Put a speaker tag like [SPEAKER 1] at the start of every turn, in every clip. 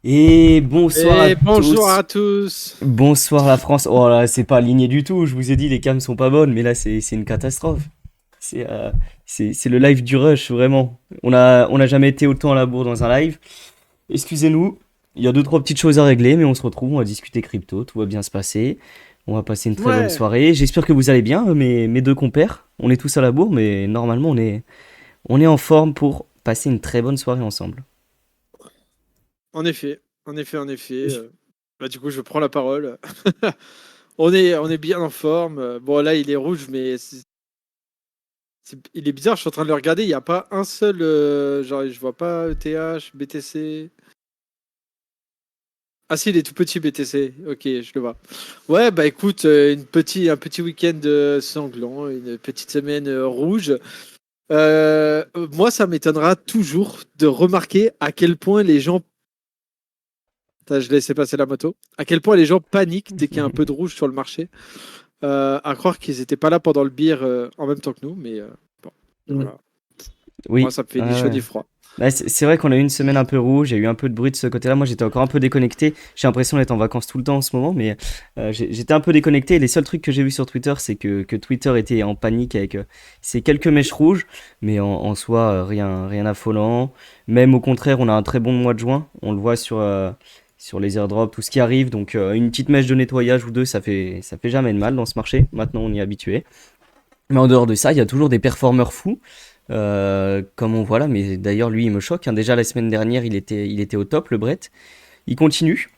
[SPEAKER 1] Et bonsoir à
[SPEAKER 2] Et bonjour
[SPEAKER 1] tous.
[SPEAKER 2] à tous.
[SPEAKER 1] Bonsoir la France. Oh là, c'est pas aligné du tout. Je vous ai dit, les cams sont pas bonnes, mais là, c'est une catastrophe. C'est c'est le live du rush, vraiment. On a jamais été autant à la bourre dans un live. Excusez-nous. Il y a deux, trois petites choses à régler, mais on se retrouve, on va discuter crypto, tout va bien se passer. On va passer une très bonne
[SPEAKER 2] Ouais,
[SPEAKER 1] soirée. J'espère que vous allez bien, mes deux compères. On est tous à la bourre, mais normalement, on est en forme pour passer une très bonne soirée ensemble.
[SPEAKER 2] en effet, du coup, je prends la parole. On est bien en forme. Bon, là, il est rouge, mais il est bizarre. Je suis en train de le regarder. Il n'y a pas un seul. Genre, je vois pas ETH, BTC. Ah, si, il est tout petit BTC. Ok, je le vois. Ouais, bah écoute, un petit week-end sanglant, une petite semaine rouge. Moi, ça m'étonnera toujours de remarquer à quel point les gens. Attends, je laissais passer la moto. À quel point les gens paniquent dès qu'il y a un peu de rouge sur le marché. À croire qu'ils n'étaient pas là pendant le beer en même temps que nous. Mais bon,
[SPEAKER 3] Mm.
[SPEAKER 2] voilà. Moi,
[SPEAKER 1] Oui,
[SPEAKER 2] ça me fait
[SPEAKER 1] ouais,
[SPEAKER 2] ni chaud
[SPEAKER 1] ouais.
[SPEAKER 2] ni froid.
[SPEAKER 1] Bah, c'est vrai qu'on a eu une semaine un peu rouge, il y a eu un peu de bruit de ce côté-là. Moi, j'étais encore un peu déconnecté. J'ai l'impression d'être en vacances tout le temps en ce moment, mais j'étais un peu déconnecté. Les seuls trucs que j'ai vus sur Twitter, c'est que Twitter était en panique avec ces quelques mèches rouges, mais en soi, rien d'affolant. Même au contraire, on a un très bon mois de juin. On le voit sur les airdrops, tout ce qui arrive. Donc, une petite mèche de nettoyage ou deux, ça fait jamais de mal dans ce marché. Maintenant, on y est habitué. Mais en dehors de ça, il y a toujours des performeurs fous, comme on voit là. Mais d'ailleurs, lui, il me choque, hein. Déjà, la semaine dernière, il était au top, le Brett. Il continue.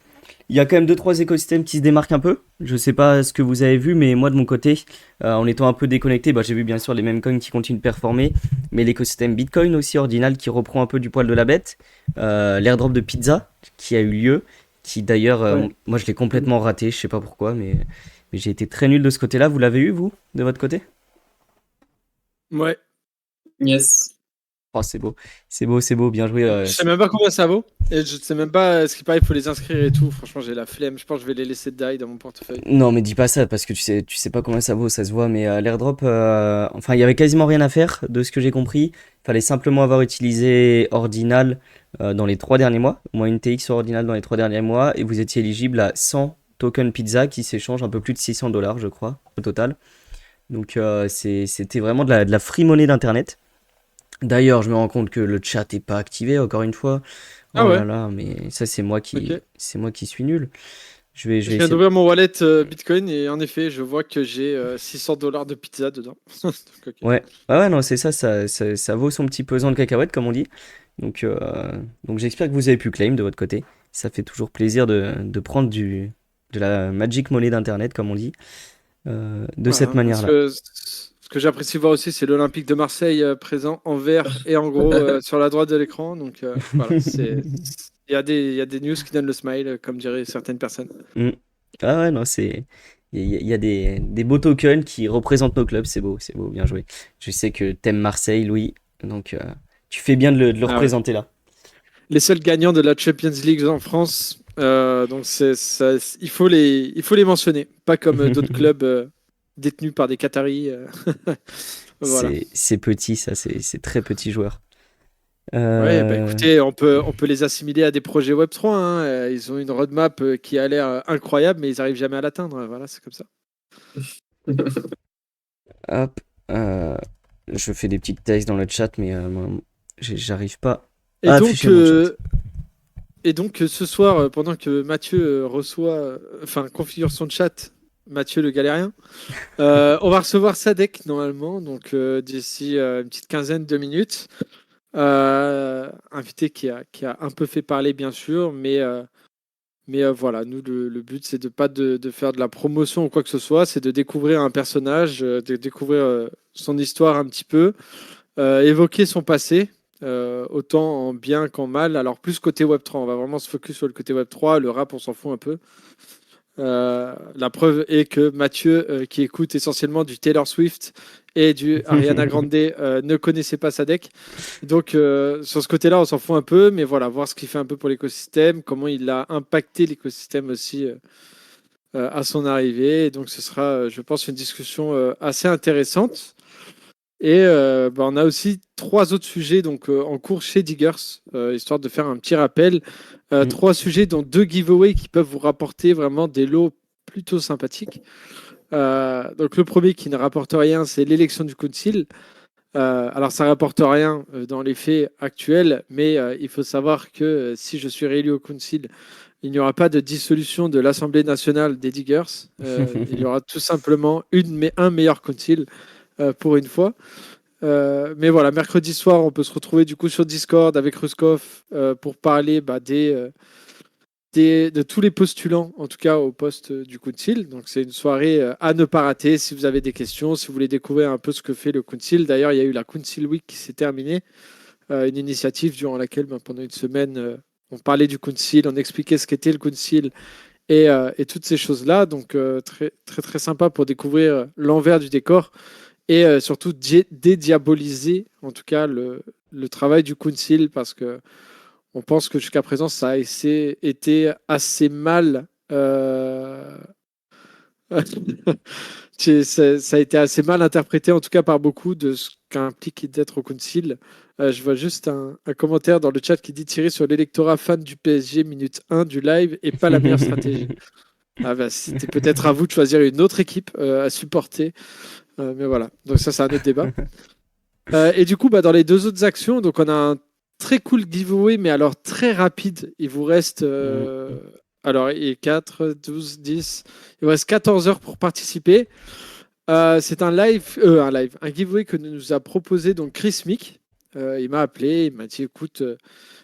[SPEAKER 1] Il y a quand même deux trois écosystèmes qui se démarquent un peu. Je sais pas ce que vous avez vu, mais moi, de mon côté, en étant un peu déconnecté, bah, j'ai vu bien sûr les mêmes coins qui continuent de performer. Mais l'écosystème Bitcoin aussi, Ordinal, qui reprend un peu du poil de la bête. L'airdrop de pizza, qui a eu lieu. Qui d'ailleurs,
[SPEAKER 3] Ouais.
[SPEAKER 1] moi, je l'ai complètement raté. Je sais pas pourquoi, mais j'ai été très nul de ce côté-là. Vous l'avez eu, vous, de votre côté?
[SPEAKER 2] Ouais.
[SPEAKER 3] Yes.
[SPEAKER 1] Oh, c'est beau, bien joué.
[SPEAKER 2] Je sais même pas combien ça vaut. Et je sais même pas ce qui paraît, il faut les inscrire et tout. Franchement, j'ai la flemme. Je pense que je vais les laisser die dans mon portefeuille.
[SPEAKER 1] Non, mais dis pas ça parce que tu sais pas combien ça vaut, ça se voit. Mais l'airdrop, enfin, il y avait quasiment rien à faire de ce que j'ai compris. Il fallait simplement avoir utilisé Ordinal dans les 3 derniers mois, au moins une TX sur Ordinal dans les 3 derniers mois, et vous étiez éligible à 100 tokens pizza qui s'échangent un peu plus de 600 dollars, je crois, au total. Donc c'était vraiment de la free money d'internet. D'ailleurs, je me rends compte que le chat est pas activé encore une fois.
[SPEAKER 2] Ah
[SPEAKER 1] Oh là
[SPEAKER 2] ouais,
[SPEAKER 1] là, mais ça
[SPEAKER 2] ok.
[SPEAKER 1] c'est moi qui suis nul. Je vais
[SPEAKER 2] Je viens
[SPEAKER 1] essayer.
[SPEAKER 2] d'ouvrir mon wallet Bitcoin et en effet, je vois que j'ai $600 de pizza dedans. Donc, ok.
[SPEAKER 1] Ouais, ouais, ouais, non, c'est ça, ça vaut son petit pesant de cacahuètes, comme on dit. Donc j'espère que vous avez pu claim de votre côté. Ça fait toujours plaisir de prendre de la magic money d'Internet, comme on dit, de cette
[SPEAKER 2] Voilà.
[SPEAKER 1] manière-là.
[SPEAKER 2] Ce que j'apprécie voir aussi, c'est l'Olympique de Marseille présent en vert et en gros sur la droite de l'écran. Donc voilà, il y a des news qui donnent le smile, comme diraient certaines personnes.
[SPEAKER 1] Mm. Ah ouais, non, il y a des beaux tokens qui représentent nos clubs, c'est beau, bien joué. Je sais que t'aimes Marseille, Louis, donc tu fais bien de le
[SPEAKER 2] Ah ouais.
[SPEAKER 1] représenter là.
[SPEAKER 2] Les seuls gagnants de la Champions League en France. Donc il faut les mentionner, pas comme d'autres clubs détenus par des Qataris. Voilà.
[SPEAKER 1] C'est petit, ça, c'est très petit joueur.
[SPEAKER 2] Ouais, bah
[SPEAKER 1] Euh,
[SPEAKER 2] écoutez, on peut les assimiler à des projets Web3, hein. Ils ont une roadmap qui a l'air incroyable, mais ils arrivent jamais à l'atteindre. Voilà, c'est comme ça.
[SPEAKER 1] Hop, euh, je fais des petites tests dans le chat, mais moi, j'arrive pas
[SPEAKER 2] Et
[SPEAKER 1] à
[SPEAKER 2] donc,
[SPEAKER 1] afficher mon chat.
[SPEAKER 2] ce soir, pendant que Mathieu configure son chat, Mathieu le galérien, on va recevoir Sadek normalement, donc d'ici une petite quinzaine de minutes. Invité qui a un peu fait parler, bien sûr, mais voilà, nous, le but, c'est de pas de faire de la promotion ou quoi que ce soit, c'est de découvrir un personnage, de découvrir son histoire un petit peu, évoquer son passé, autant en bien qu'en mal. Alors, plus côté Web3, on va vraiment se focus sur le côté Web3, le rap, on s'en fout un peu. La preuve est que Mathieu, qui écoute essentiellement du Taylor Swift et du Ariana Grande, ne connaissait pas Sadek. Donc, sur ce côté-là, on s'en fout un peu, mais voilà, voir ce qu'il fait un peu pour l'écosystème, comment il a impacté l'écosystème aussi à son arrivée. Et donc, ce sera, je pense, une discussion assez intéressante. Et on a aussi 3 autres sujets donc, en cours chez Diggers, histoire de faire un petit rappel.
[SPEAKER 1] Mm.
[SPEAKER 2] 3 sujets, dont 2 giveaways qui peuvent vous rapporter vraiment des lots plutôt sympathiques. Donc le premier qui ne rapporte rien, c'est l'élection du council. Alors ça rapporte rien dans les faits actuels, mais il faut savoir que si je suis réélu au council, il n'y aura pas de dissolution de l'Assemblée nationale des Diggers. Il y aura tout simplement un meilleur council pour une fois. Mais voilà, mercredi soir, on peut se retrouver du coup sur Discord avec Ruskov pour parler de tous les postulants, en tout cas au poste du Council. Donc c'est une soirée à ne pas rater si vous avez des questions, si vous voulez découvrir un peu ce que fait le Council. D'ailleurs, il y a eu la Council Week qui s'est terminée, une initiative durant laquelle pendant une semaine, on parlait du Council, on expliquait ce qu'était le Council et toutes ces choses-là. Donc très, très, très sympa pour découvrir l'envers du décor et surtout dédiaboliser en tout cas le travail du Council parce que on pense que jusqu'à présent ça a été assez mal ça a été assez mal interprété en tout cas par beaucoup de ce qu'implique d'être au Council. Je vois juste un commentaire dans le chat qui dit tirer sur l'électorat fan du PSG minute 1 du live et pas la meilleure stratégie. Ah bah, c'était peut-être à vous de choisir une autre équipe à supporter. Mais voilà, donc ça c'est un autre débat. Et du coup, dans les 2 autres actions, donc on a un très cool giveaway, mais alors très rapide. Il vous reste
[SPEAKER 1] Mm.
[SPEAKER 2] alors et 4, 12, 10. Il vous reste 14 heures pour participer. C'est un giveaway que nous a proposé donc Chris Mick. Il m'a appelé, il m'a dit écoute,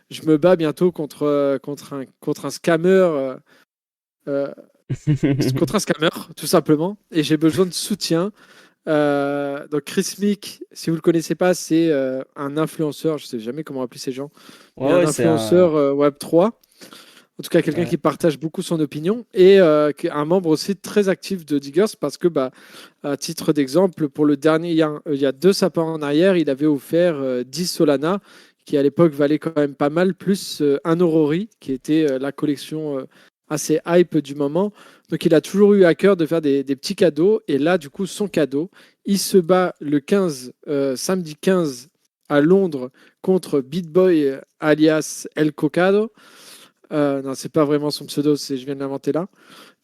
[SPEAKER 2] je me bats bientôt contre un scammer. Euh, Contre un scammer, tout simplement, et j'ai besoin de soutien. Donc Chris Mick, si vous le connaissez pas, c'est un influenceur, je sais jamais comment appeler ces gens, mais
[SPEAKER 1] Ouais,
[SPEAKER 2] un
[SPEAKER 1] ouais, c'est un.
[SPEAKER 2] influenceur Web3, en tout cas quelqu'un
[SPEAKER 1] Ouais.
[SPEAKER 2] qui partage beaucoup son opinion et qui est un membre aussi très actif de Diggers parce que à titre d'exemple, pour le dernier, il y a 2 sapins en arrière, il avait offert 10 Solana qui à l'époque valait quand même pas mal, plus un Aurori qui était la collection assez hype du moment. Donc il a toujours eu à cœur de faire des petits cadeaux. Et là, du coup, son cadeau, il se bat le 15, samedi 15 à Londres contre BitBoy alias El Cocado. Non, c'est pas vraiment son pseudo, je viens de l'inventer là.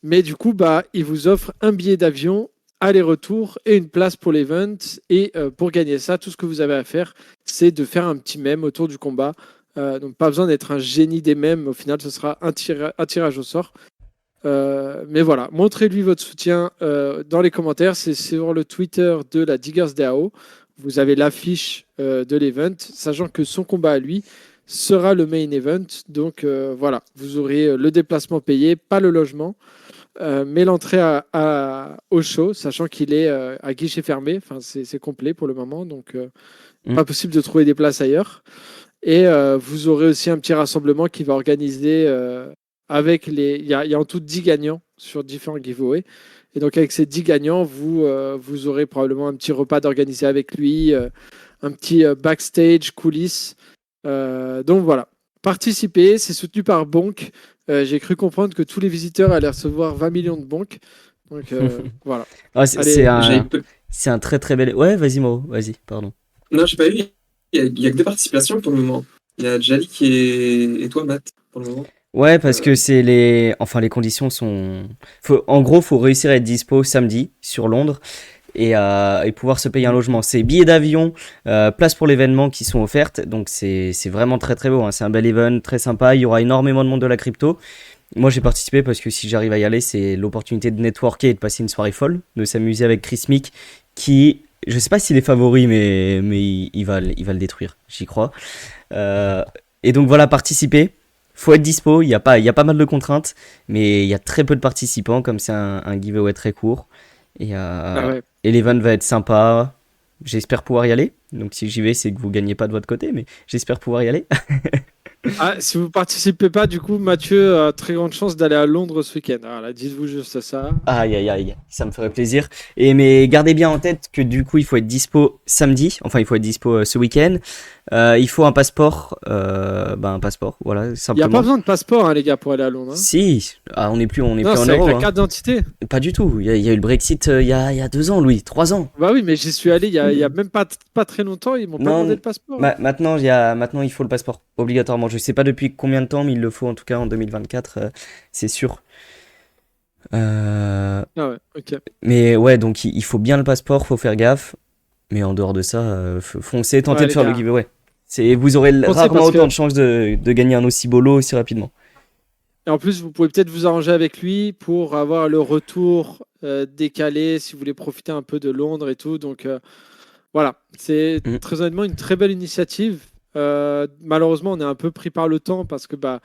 [SPEAKER 2] Mais du coup, il vous offre un billet d'avion, aller-retour et une place pour l'event. Et pour gagner ça, tout ce que vous avez à faire, c'est de faire un petit mème autour du combat. Donc pas besoin d'être un génie des mèmes. Au final, ce sera un tirage au sort. Mais voilà, montrez-lui votre soutien dans les commentaires. C'est sur le Twitter de la Diggers DAO. Vous avez l'affiche de l'event, sachant que son combat à lui sera le main event. Donc voilà, vous aurez le déplacement payé, pas le logement, mais l'entrée au show, sachant qu'il est à guichet fermé. Enfin, c'est complet pour le moment, donc
[SPEAKER 1] Mm.
[SPEAKER 2] pas possible de trouver des places ailleurs. Et vous aurez aussi un petit rassemblement qui va organiser avec les. Il y a en tout 10 gagnants sur différents giveaways. Et donc, avec ces 10 gagnants, vous aurez probablement un petit repas d'organiser avec lui, un petit backstage, coulisses. Donc voilà. Participer, c'est soutenu par Bonk. J'ai cru comprendre que tous les visiteurs allaient recevoir 20 millions de Bonk. Donc voilà.
[SPEAKER 1] Ah,
[SPEAKER 2] Allez,
[SPEAKER 3] J'avais peu-
[SPEAKER 1] c'est un très très bel. Ouais, vas-y, Mo, vas-y, pardon.
[SPEAKER 3] Non, j'ai pas vu. Il y a que 2 participations pour le moment. Il y a Jalik et toi, Matt, pour le moment.
[SPEAKER 1] Ouais, parce
[SPEAKER 3] Euh,
[SPEAKER 1] que c'est les. Enfin, les conditions sont. En gros, faut réussir à être dispo samedi sur Londres et pouvoir se payer un logement. C'est billets d'avion, place pour l'événement qui sont offertes. Donc, c'est vraiment très très beau, hein. C'est un bel event, très sympa. Il y aura énormément de monde de la crypto. Moi, j'ai participé parce que si j'arrive à y aller, c'est l'opportunité de networker et de passer une soirée folle, de s'amuser avec Chris Mick, qui, je sais pas s'il est favori, mais il va le détruire, j'y crois. Euh, et donc voilà, participer. Faut être dispo, il y a pas mal de contraintes, mais il y a très peu de participants, comme c'est un giveaway très court. Et,
[SPEAKER 2] ah
[SPEAKER 1] euh,
[SPEAKER 2] ouais.
[SPEAKER 1] et l'event va être sympa. J'espère pouvoir y aller. Donc si j'y vais, c'est que vous gagnez pas de votre côté, mais j'espère pouvoir y aller.
[SPEAKER 2] Ah, si vous participez pas, du coup, Mathieu a très grande chance d'aller à Londres ce week-end. Voilà, dites-vous juste ça.
[SPEAKER 1] Aïe, aïe, aïe, ça me ferait plaisir. Mais gardez bien en tête que du coup, il faut être dispo samedi. Enfin, il faut être dispo ce week-end. Il faut un passeport. Un passeport, voilà,
[SPEAKER 2] Il n'y a pas
[SPEAKER 1] simplement.
[SPEAKER 2] besoin de passeport, hein, les gars, pour aller à Londres. Hein.
[SPEAKER 1] Si, on est
[SPEAKER 2] Non,
[SPEAKER 1] plus en
[SPEAKER 2] c'est avec
[SPEAKER 1] euros,
[SPEAKER 2] la
[SPEAKER 1] hein.
[SPEAKER 2] carte d'identité.
[SPEAKER 1] Pas du tout. Il y a eu le Brexit il y a 2 ans, Louis, 3 ans.
[SPEAKER 2] Bah oui, mais j'y suis allé il y a même pas très longtemps. Ils m'ont pas demandé
[SPEAKER 1] Non,
[SPEAKER 2] le passeport. Hein.
[SPEAKER 1] maintenant, il faut le passeport, obligatoirement. Je sais pas depuis combien de temps, mais il le faut en tout cas en 2024, c'est sûr. Euh,
[SPEAKER 2] Ah ouais, ok.
[SPEAKER 1] mais ouais, donc il faut bien le passeport, faut faire gaffe. Mais en dehors de ça, foncez, tentez
[SPEAKER 2] Ouais,
[SPEAKER 1] de
[SPEAKER 2] les
[SPEAKER 1] faire le
[SPEAKER 2] gars.
[SPEAKER 1] giveaway. Vous aurez
[SPEAKER 2] Pensez
[SPEAKER 1] rarement
[SPEAKER 2] parce
[SPEAKER 1] autant
[SPEAKER 2] que.
[SPEAKER 1] de chances de gagner un aussi beau lot aussi rapidement.
[SPEAKER 2] Et en plus, vous pouvez peut-être vous arranger avec lui pour avoir le retour décalé si vous voulez profiter un peu de Londres et tout. Donc voilà, c'est
[SPEAKER 1] Mm.
[SPEAKER 2] très honnêtement une très belle initiative. Malheureusement, on est un peu pris par le temps parce que bah,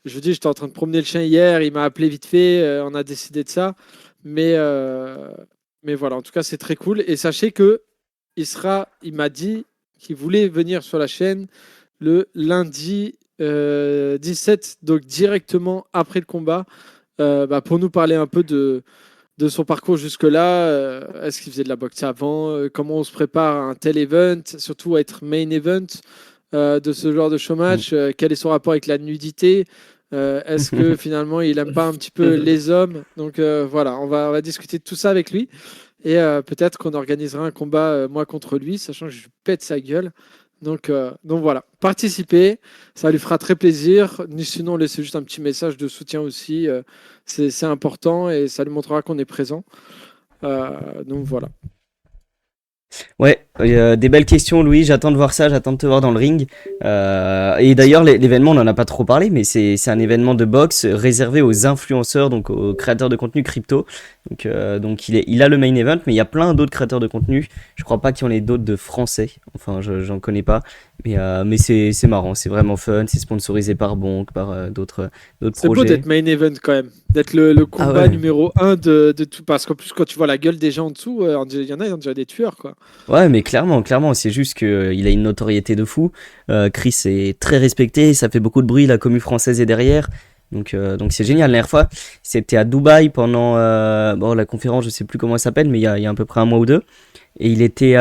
[SPEAKER 2] je vous dis, j'étais en train de promener le chien hier, il m'a appelé vite fait, on a décidé de ça. Mais, euh, mais voilà, en tout cas, c'est très cool. Et sachez que il m'a dit qu'il voulait venir sur la chaîne le lundi 17, donc directement après le combat, bah, pour nous parler un peu de son parcours jusque-là. Est-ce qu'il faisait de la boxe avant? Comment on se prépare à un tel event? Surtout à être main event de ce genre de
[SPEAKER 1] Mm.
[SPEAKER 2] showmatch. Quel est son rapport avec la nudité? Est-ce que finalement il aime pas un petit peu les hommes? Donc voilà, on va discuter de tout ça avec lui. Et peut-être qu'on organisera un combat moi contre lui, sachant que je lui pète sa gueule. Donc voilà, participez, ça lui fera très plaisir. Sinon, laissez juste un petit message de soutien aussi. C'est important et ça lui montrera qu'on est présent. Donc voilà.
[SPEAKER 1] Ouais, des belles questions, Louis. J'attends de voir ça, j'attends de te voir dans le ring. Et d'ailleurs, l'événement, on n'en a pas trop parlé, mais c'est un événement de boxe réservé aux influenceurs, donc aux créateurs de contenu crypto. Donc il a le main event, mais il y a plein d'autres créateurs de contenu. Je crois pas qu'il y en ait d'autres de français. Enfin, j'en connais pas. Mais c'est marrant, c'est vraiment fun. C'est sponsorisé par Bonk, par d'autres
[SPEAKER 2] C'est beau
[SPEAKER 1] projets.
[SPEAKER 2] d'être main event quand même, d'être le
[SPEAKER 1] Ah
[SPEAKER 2] combat
[SPEAKER 1] ouais.
[SPEAKER 2] numéro un de tout. Parce qu'en plus, quand tu vois la gueule des gens en dessous, il y en a, on dirait des tueurs, quoi.
[SPEAKER 1] Ouais, mais clairement, c'est juste que il a une notoriété de fou. Chris est très respecté, ça fait beaucoup de bruit, la commu française est derrière. Donc c'est génial. La dernière fois, c'était à Dubaï pendant la conférence, je sais plus comment elle s'appelle, mais il y a à peu près un mois ou deux. Et il était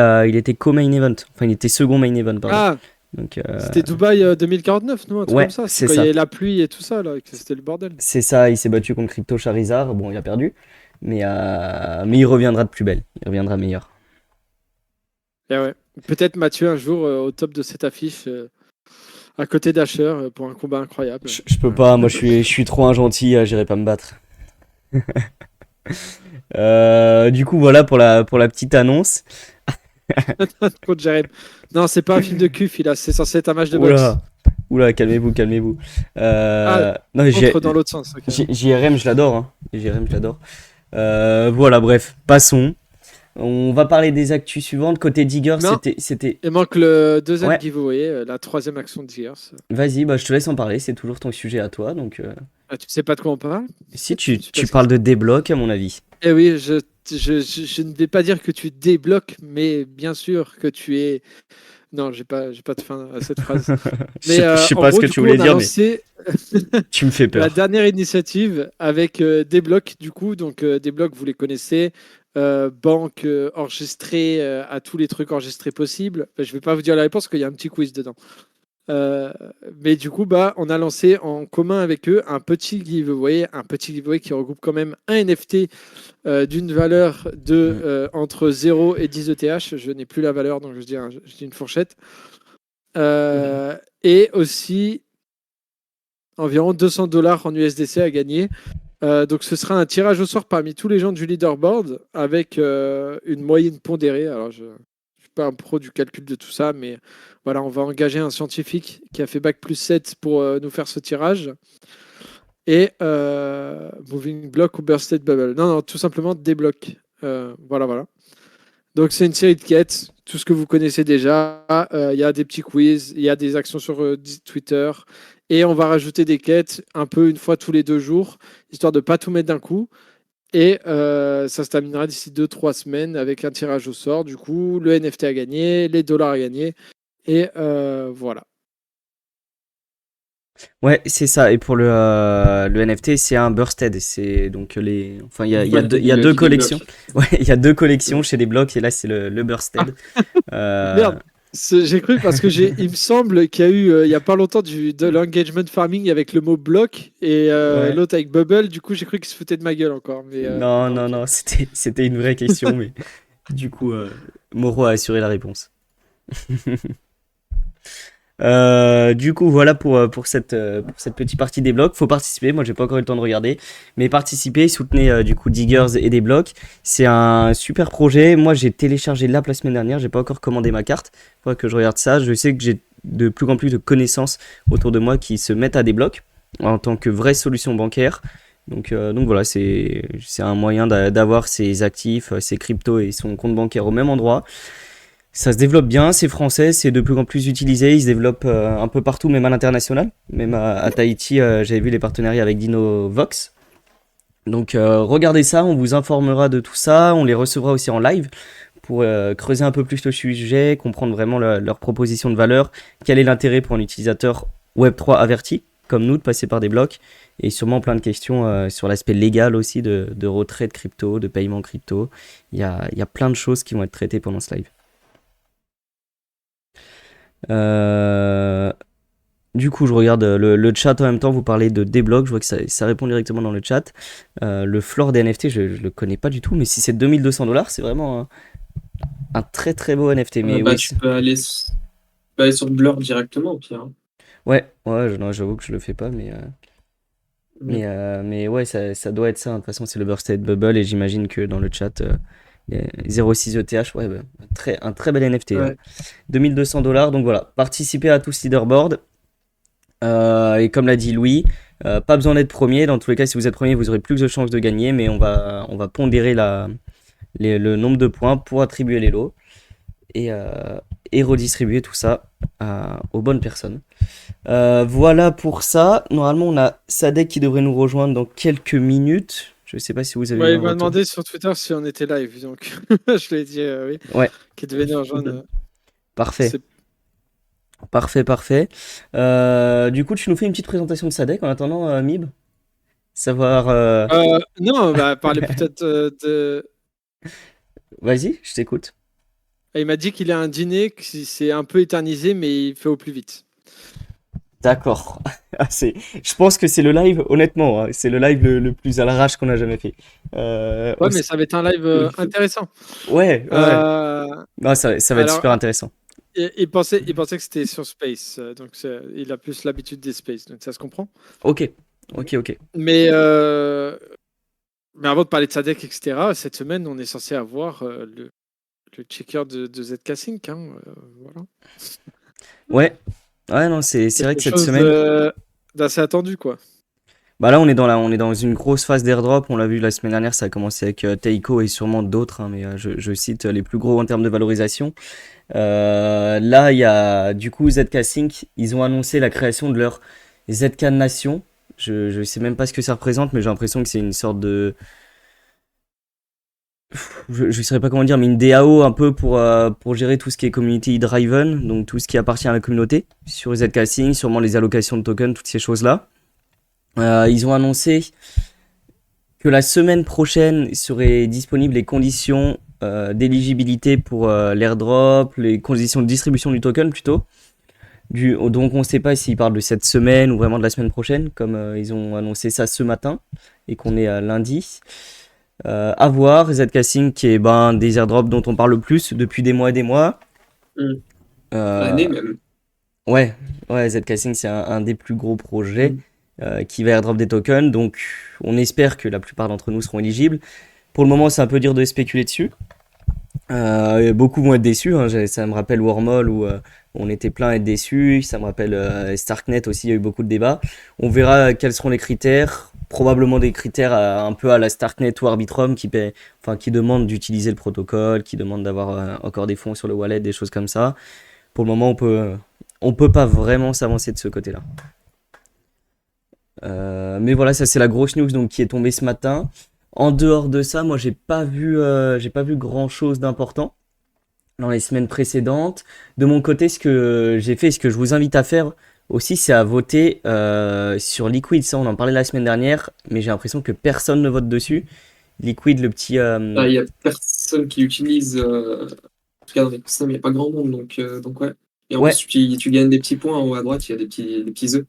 [SPEAKER 1] co-main event. Enfin, il était second main event, pardon.
[SPEAKER 2] Ah,
[SPEAKER 1] Donc
[SPEAKER 2] c'était Dubaï 2049, non? Un truc comme
[SPEAKER 1] ouais,
[SPEAKER 2] ça. C'est
[SPEAKER 1] c'est
[SPEAKER 2] quand il y
[SPEAKER 1] ça.
[SPEAKER 2] avait la pluie et tout ça, là, que c'était le bordel.
[SPEAKER 1] C'est ça, il s'est battu contre Crypto Charizard. Bon, il a perdu. Mais il reviendra de plus belle. Il reviendra meilleur.
[SPEAKER 2] Et ouais. Peut-être Mathieu un jour au top de cette affiche à côté d'Asher pour un combat incroyable.
[SPEAKER 1] Je peux
[SPEAKER 2] Voilà.
[SPEAKER 1] pas, moi je suis trop un gentil, j'irai pas me battre. Du coup, voilà pour la petite annonce.
[SPEAKER 2] Contre Jerem. Non, c'est pas un film de cul, là. C'est censé être un match de boxe.
[SPEAKER 1] Oula, oula, calmez-vous, calmez-vous.
[SPEAKER 2] Ah,
[SPEAKER 1] Non,
[SPEAKER 2] contre dans l'autre sens. Ok.
[SPEAKER 1] JRM, je l'adore, hein. JRM, je l'adore. Voilà, bref, passons. On va parler des actus suivantes. Côté Digger,
[SPEAKER 2] Non,
[SPEAKER 1] c'était.
[SPEAKER 2] il manque le deuxième
[SPEAKER 1] Ouais,
[SPEAKER 2] giveaway, la troisième action de Gears.
[SPEAKER 1] vas-y, bah, je te laisse en parler. C'est toujours ton sujet à toi. Donc,
[SPEAKER 2] Ah, tu sais pas de quoi on parle?
[SPEAKER 1] si
[SPEAKER 2] Je ne suis pas
[SPEAKER 1] tu parles
[SPEAKER 2] censé.
[SPEAKER 1] de débloc, à mon avis.
[SPEAKER 2] Eh oui, je ne vais pas dire que tu débloques, mais bien sûr que tu es. Non, j'ai pas de fin à cette phrase. Mais
[SPEAKER 1] Je sais
[SPEAKER 2] en
[SPEAKER 1] pas ce
[SPEAKER 2] gros,
[SPEAKER 1] que
[SPEAKER 2] du
[SPEAKER 1] tu
[SPEAKER 2] coup,
[SPEAKER 1] voulais
[SPEAKER 2] on a
[SPEAKER 1] dire, mais
[SPEAKER 2] lancé
[SPEAKER 1] tu me fais
[SPEAKER 2] la
[SPEAKER 1] peur.
[SPEAKER 2] dernière initiative avec Débloc, du coup. Donc, Débloc, vous les connaissez. Banque enregistrée à tous les trucs enregistrés possibles. Enfin, je vais pas vous dire la réponse parce qu'il y a un petit quiz dedans. Euh, mais du coup, bah, on a lancé en commun avec eux un petit giveaway qui regroupe quand même un NFT d'une valeur de
[SPEAKER 1] Mm.
[SPEAKER 2] entre 0 et 10 ETH. Je n'ai plus la valeur, donc je dis une fourchette. Et aussi environ 200 dollars en USDC à gagner. Donc ce sera un tirage au sort parmi tous les gens du leaderboard avec une moyenne pondérée. Alors je ne suis pas un pro du calcul de tout ça, mais voilà, on va engager un scientifique qui a fait bac plus 7 pour nous faire ce tirage. Et Moving Block ou Bursted Bubble. Non, non, tout simplement des blocs. Voilà. Donc c'est une série de quêtes, tout ce que vous connaissez déjà. Il y a des petits quiz, il y a des actions sur Twitter. Et on va rajouter des quêtes un peu une fois tous les 2 jours, histoire de ne pas tout mettre d'un coup. Et ça se terminera d'ici 2 3 semaines avec un tirage au sort. Du coup, le NFT à gagner, les dollars à gagner. Et voilà.
[SPEAKER 1] Ouais, c'est ça. Et pour le NFT, c'est un bursted. C'est donc enfin,
[SPEAKER 3] Ouais,
[SPEAKER 1] il y a deux
[SPEAKER 3] qui débloque.
[SPEAKER 1] collections. Ouais, il y a deux collections chez les blocs et là, c'est le bursted. Euh,
[SPEAKER 2] Merde, j'ai cru parce que il me semble qu'il y a eu il y a pas longtemps de l'engagement farming avec le mot bloc et
[SPEAKER 1] ouais.
[SPEAKER 2] l'autre avec bubble. Du coup, j'ai cru qu'il se foutait de ma gueule encore. Mais
[SPEAKER 1] Non,
[SPEAKER 2] non,
[SPEAKER 1] non,
[SPEAKER 2] ok.
[SPEAKER 1] non, c'était une vraie question, mais du coup, Moreau a assuré la réponse. Du coup, voilà pour cette petite partie des blocs. Faut participer. Moi, j'ai pas encore eu le temps de regarder, mais participer, soutenez du coup Diggers et des blocs. C'est un super projet. Moi, j'ai téléchargé l'app la semaine dernière. J'ai pas encore commandé ma carte. Faudra que je regarde ça. Je sais que j'ai de plus en plus de connaissances autour de moi qui se mettent à des blocs en tant que vraie solution bancaire. Donc voilà, c'est un moyen d'avoir ses actifs, ses cryptos et son compte bancaire au même endroit. Ça se développe bien, c'est français, c'est de plus en plus utilisé, il se développe un peu partout, même à l'international. Même à Tahiti, j'avais vu les partenariats avec DinoVox. Donc regardez ça, on vous informera de tout ça, on les recevra aussi en live pour creuser un peu plus le sujet, comprendre vraiment leur proposition de valeur, quel est l'intérêt pour un utilisateur Web3 averti, comme nous, de passer par des blocs, et sûrement plein de questions sur l'aspect légal aussi de retrait de crypto, de paiement crypto. Il y a plein de choses qui vont être traitées pendant ce live. Euh, du coup, je regarde le chat en même temps. Vous parlez de débloc. Je vois que ça répond directement dans le chat. Le floor des NFT, je le connais pas du tout. Mais si c'est 2200 $, c'est vraiment un très très beau NFT. Mais
[SPEAKER 3] Bah,
[SPEAKER 1] oui,
[SPEAKER 3] tu peux aller, peux aller sur Blur directement, au pire. Hein.
[SPEAKER 1] ouais, ouais, non, j'avoue que je le fais pas.
[SPEAKER 3] Mm.
[SPEAKER 1] Mais ouais, ça doit être ça. De toute façon, c'est le Bursted Bubble. Et j'imagine que dans le chat, 06 ETH, ouais, bah, un très bel NFT. Hein.
[SPEAKER 3] Ouais.
[SPEAKER 1] 2200 $. Donc voilà, participez à tout ce leaderboard. Et comme l'a dit Louis, pas besoin d'être premier. Dans tous les cas, si vous êtes premier, vous aurez plus de chances de gagner. Mais on va pondérer le nombre de points pour attribuer les lots et, euh, et redistribuer tout ça aux bonnes personnes. Voilà pour ça. Normalement, on a Sadek qui devrait nous rejoindre dans quelques minutes. Je ne sais pas si vous avez eu
[SPEAKER 2] Ouais,
[SPEAKER 1] un
[SPEAKER 2] il m'a
[SPEAKER 1] retour.
[SPEAKER 2] demandé sur Twitter si on était live, donc je lui ai dit oui,
[SPEAKER 1] Ouais,
[SPEAKER 2] qu'il devait nous rejoindre.
[SPEAKER 1] parfait.
[SPEAKER 2] C'est-
[SPEAKER 1] Parfait, parfait. Du coup, tu nous fais une petite présentation de Sadek en attendant, Mib. Savoir.
[SPEAKER 2] non, bah, parler peut-être de.
[SPEAKER 1] Vas-y, je t'écoute.
[SPEAKER 2] Il m'a dit qu'il a un dîner qui s'est un peu éternisé, mais il fait au plus vite.
[SPEAKER 1] D'accord. Ah, je pense que c'est le live, honnêtement, hein, c'est le live le plus à l'arrache qu'on a jamais fait.
[SPEAKER 2] Ouais, mais ça va être un live intéressant.
[SPEAKER 1] Ouais, ouais.
[SPEAKER 2] Euh,
[SPEAKER 1] Non, ça va être
[SPEAKER 2] alors,
[SPEAKER 1] super intéressant.
[SPEAKER 2] il pensait que c'était sur Space, donc il a plus l'habitude des Space, donc ça se comprend.
[SPEAKER 1] Ok, ok, ok.
[SPEAKER 2] Mais, mais avant de parler de Sadek, etc., cette semaine, on est censé avoir le checker de ZK Sync. Hein, voilà.
[SPEAKER 1] Ouais, ouais, non, c'est vrai
[SPEAKER 2] Quelque
[SPEAKER 1] que cette
[SPEAKER 2] chose
[SPEAKER 1] semaine,
[SPEAKER 2] d'assez attendu, quoi.
[SPEAKER 1] bah là, on est dans une grosse phase d'airdrop. On l'a vu la semaine dernière, ça a commencé avec Teiko et sûrement d'autres, hein, mais je cite les plus gros en termes de valorisation. Là, il y a du coup ZK Sync, ils ont annoncé la création de leur ZK Nation. Je sais même pas ce que ça représente, mais j'ai l'impression que c'est une sorte de, je saurais pas comment dire, mais une DAO un peu pour gérer tout ce qui est community driven, donc tout ce qui appartient à la communauté, sur les ZK-Sync, sûrement les allocations de tokens, toutes ces choses-là. Ils ont annoncé que la semaine prochaine seraient disponibles les conditions d'éligibilité pour l'airdrop, les conditions de distribution du token plutôt. Donc on ne sait pas s'ils parlent de cette semaine ou vraiment de la semaine prochaine, comme ils ont annoncé ça ce matin et qu'on est à lundi. À voir, ZK Sync qui est des airdrops dont on parle le plus depuis des mois et des mois.
[SPEAKER 3] Mm.
[SPEAKER 1] Euh,
[SPEAKER 3] L'année même.
[SPEAKER 1] ouais, ouais, ZK Sync c'est un des plus gros projets
[SPEAKER 3] Mm.
[SPEAKER 1] qui va airdrop des tokens, donc on espère que la plupart d'entre nous seront éligibles. Pour le moment, c'est un peu dur de spéculer dessus. Beaucoup vont être déçus, hein. Ça me rappelle Wormhole où on était plein à être déçus. Ça me rappelle Starknet aussi, il y a eu beaucoup de débats. On verra quels seront les critères. Probablement des critères un peu à la Starknet ou Arbitrum qui demandent d'utiliser le protocole, qui demandent d'avoir encore des fonds sur le wallet, des choses comme ça. Pour le moment, on peut pas vraiment s'avancer de ce côté-là. Mais voilà, ça c'est la grosse news donc, qui est tombée ce matin. En dehors de ça, moi j'ai pas vu grand chose d'important dans les semaines précédentes. De mon côté, ce que j'ai fait, ce que je vous invite à faire aussi, c'est à voter sur Liquid. Ça, on en parlait la semaine dernière, mais j'ai l'impression que personne ne vote dessus. Liquid, le petit.
[SPEAKER 3] Il y a personne qui utilise, en tout cas dans l'écosystème, il n'y a pas grand monde, donc ouais. Et en
[SPEAKER 1] Ouais,
[SPEAKER 3] plus, tu gagnes des petits points en haut à droite, il y a des petits œufs.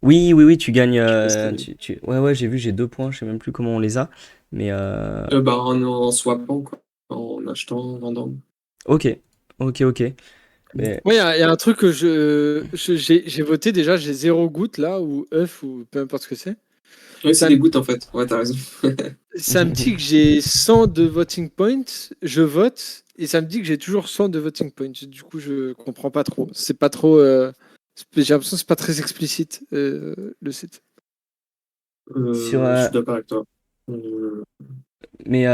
[SPEAKER 1] oui, oui, oui, tu gagnes.
[SPEAKER 3] Je sais pas si t'as vu.
[SPEAKER 1] Ouais, ouais, j'ai vu, j'ai 2 points, je sais même plus comment on les a. Mais
[SPEAKER 3] Bah, en swappant, quoi. En achetant, en vendant.
[SPEAKER 1] ok, ok, ok. Mais
[SPEAKER 2] Moi, il y a un truc que j'ai voté déjà, j'ai 0 goutte là, ou œuf, ou peu importe ce que c'est.
[SPEAKER 3] Oui, c'est
[SPEAKER 2] Ça
[SPEAKER 3] des
[SPEAKER 2] me,
[SPEAKER 3] gouttes en fait. Ouais, t'as raison.
[SPEAKER 2] ça me dit que j'ai 100 de voting points, je vote, et ça me dit que j'ai toujours 100 de voting points. Du coup, je comprends pas trop. C'est pas trop. J'ai l'impression que c'est pas très explicite, le site.
[SPEAKER 1] sur,
[SPEAKER 3] Je suis d'accord avec toi. Euh,
[SPEAKER 1] mais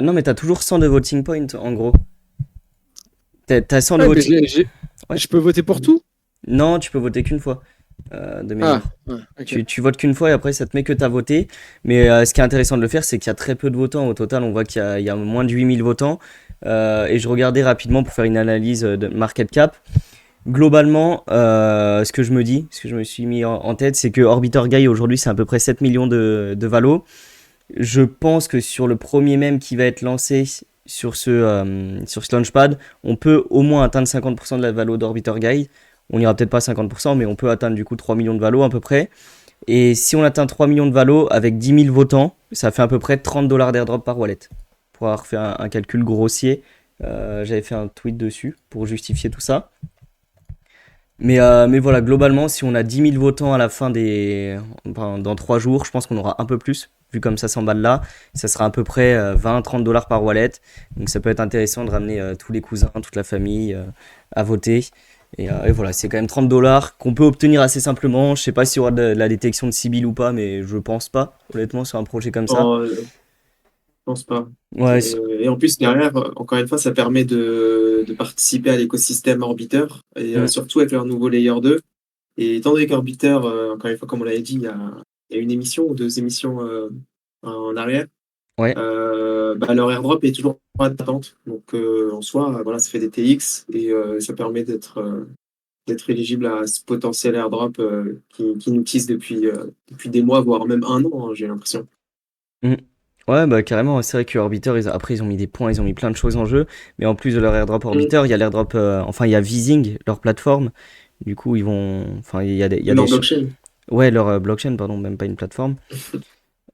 [SPEAKER 1] non, mais t'as toujours 100 de voting point en gros. T'as 100 de
[SPEAKER 2] Ouais, mais
[SPEAKER 1] voting. Ouais.
[SPEAKER 2] je peux voter pour tout?
[SPEAKER 1] Non, tu peux voter qu'une fois de
[SPEAKER 2] Ah,
[SPEAKER 1] mémoire.
[SPEAKER 2] ouais, ok.
[SPEAKER 1] Tu votes qu'une fois et après ça te met que t'as voté. Mais ce qui est intéressant de le faire, c'est qu'il y a très peu de votants. Au total, on voit il y a moins de 8000 votants. Et je regardais rapidement pour faire une analyse de market cap. Globalement, ce que je me dis, ce que je me suis mis en tête, c'est que Orbiter Guy aujourd'hui c'est à peu près 7 millions de valo. Je pense que sur le premier même qui va être lancé sur ce launchpad, on peut au moins atteindre 50% de la valo d'Orbiter Guide. On n'ira peut-être pas à 50%, mais on peut atteindre du coup 3 millions de valo à peu près. Et si on atteint 3 millions de valo avec 10 000 votants, ça fait à peu près 30 dollars d'airdrop par wallet. Pour avoir fait un calcul grossier, j'avais fait un tweet dessus pour justifier tout ça. Mais voilà, globalement, si on a 10 000 votants à la fin enfin, dans 3 jours, je pense qu'on aura un peu plus, vu comme ça s'emballe là. Ça sera à peu près 20-30 dollars par wallet. Donc ça peut être intéressant de ramener tous les cousins, toute la famille à voter. Et voilà, c'est quand même 30 dollars qu'on peut obtenir assez simplement. Je sais pas s'il y aura de la détection de Sibyl ou pas, mais je pense pas, honnêtement, sur un projet comme ça.
[SPEAKER 3] non, je pense pas.
[SPEAKER 1] Ouais,
[SPEAKER 3] Et en plus, derrière, encore une fois, ça permet de participer à l'écosystème Orbiter, et
[SPEAKER 1] mm,
[SPEAKER 3] surtout avec leur nouveau Layer 2. Et étant donné qu'Orbiter, encore une fois, comme on l'avait dit, il y a une émission ou deux émissions en arrière,
[SPEAKER 1] ouais.
[SPEAKER 3] bah, leur airdrop est toujours pas d'attente. Donc en soi, voilà, ça fait des TX et ça permet d'être éligible à ce potentiel airdrop qui nous tease depuis des mois, voire même un an, hein, j'ai l'impression.
[SPEAKER 1] Mm. Ouais, bah carrément, c'est vrai que Orbiter, après ils ont mis des points, ils ont mis plein de choses en jeu, mais en plus de leur airdrop
[SPEAKER 3] Mm.
[SPEAKER 1] Orbiter, il y a l'airdrop, enfin il y a Vising, leur plateforme, du coup ils vont, enfin il y a
[SPEAKER 3] Leur
[SPEAKER 1] des,
[SPEAKER 3] blockchain.
[SPEAKER 1] ouais leur blockchain, pardon, même pas une plateforme.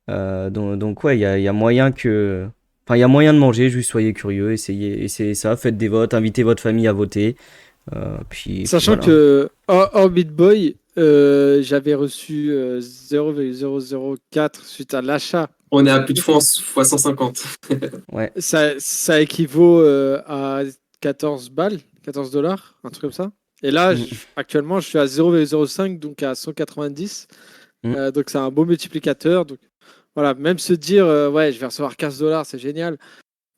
[SPEAKER 1] Donc ouais, il y a moyen que, enfin il y a moyen de manger, juste soyez curieux, essayez ça, faites des votes, invitez votre famille à voter, puis
[SPEAKER 2] Sachant
[SPEAKER 1] voilà.
[SPEAKER 2] que Orbit Boy, j'avais reçu 0,004 suite à l'achat.
[SPEAKER 3] On est à plus de fois 150.
[SPEAKER 1] Ouais.
[SPEAKER 2] Ça équivaut à 14 balles, 14 dollars, un truc comme ça. Et là,
[SPEAKER 1] Mm,
[SPEAKER 2] actuellement, je suis à 0,05, donc à 190.
[SPEAKER 1] mm.
[SPEAKER 2] Donc c'est un beau multiplicateur. Donc voilà, même se dire, ouais, je vais recevoir 15 dollars, c'est génial.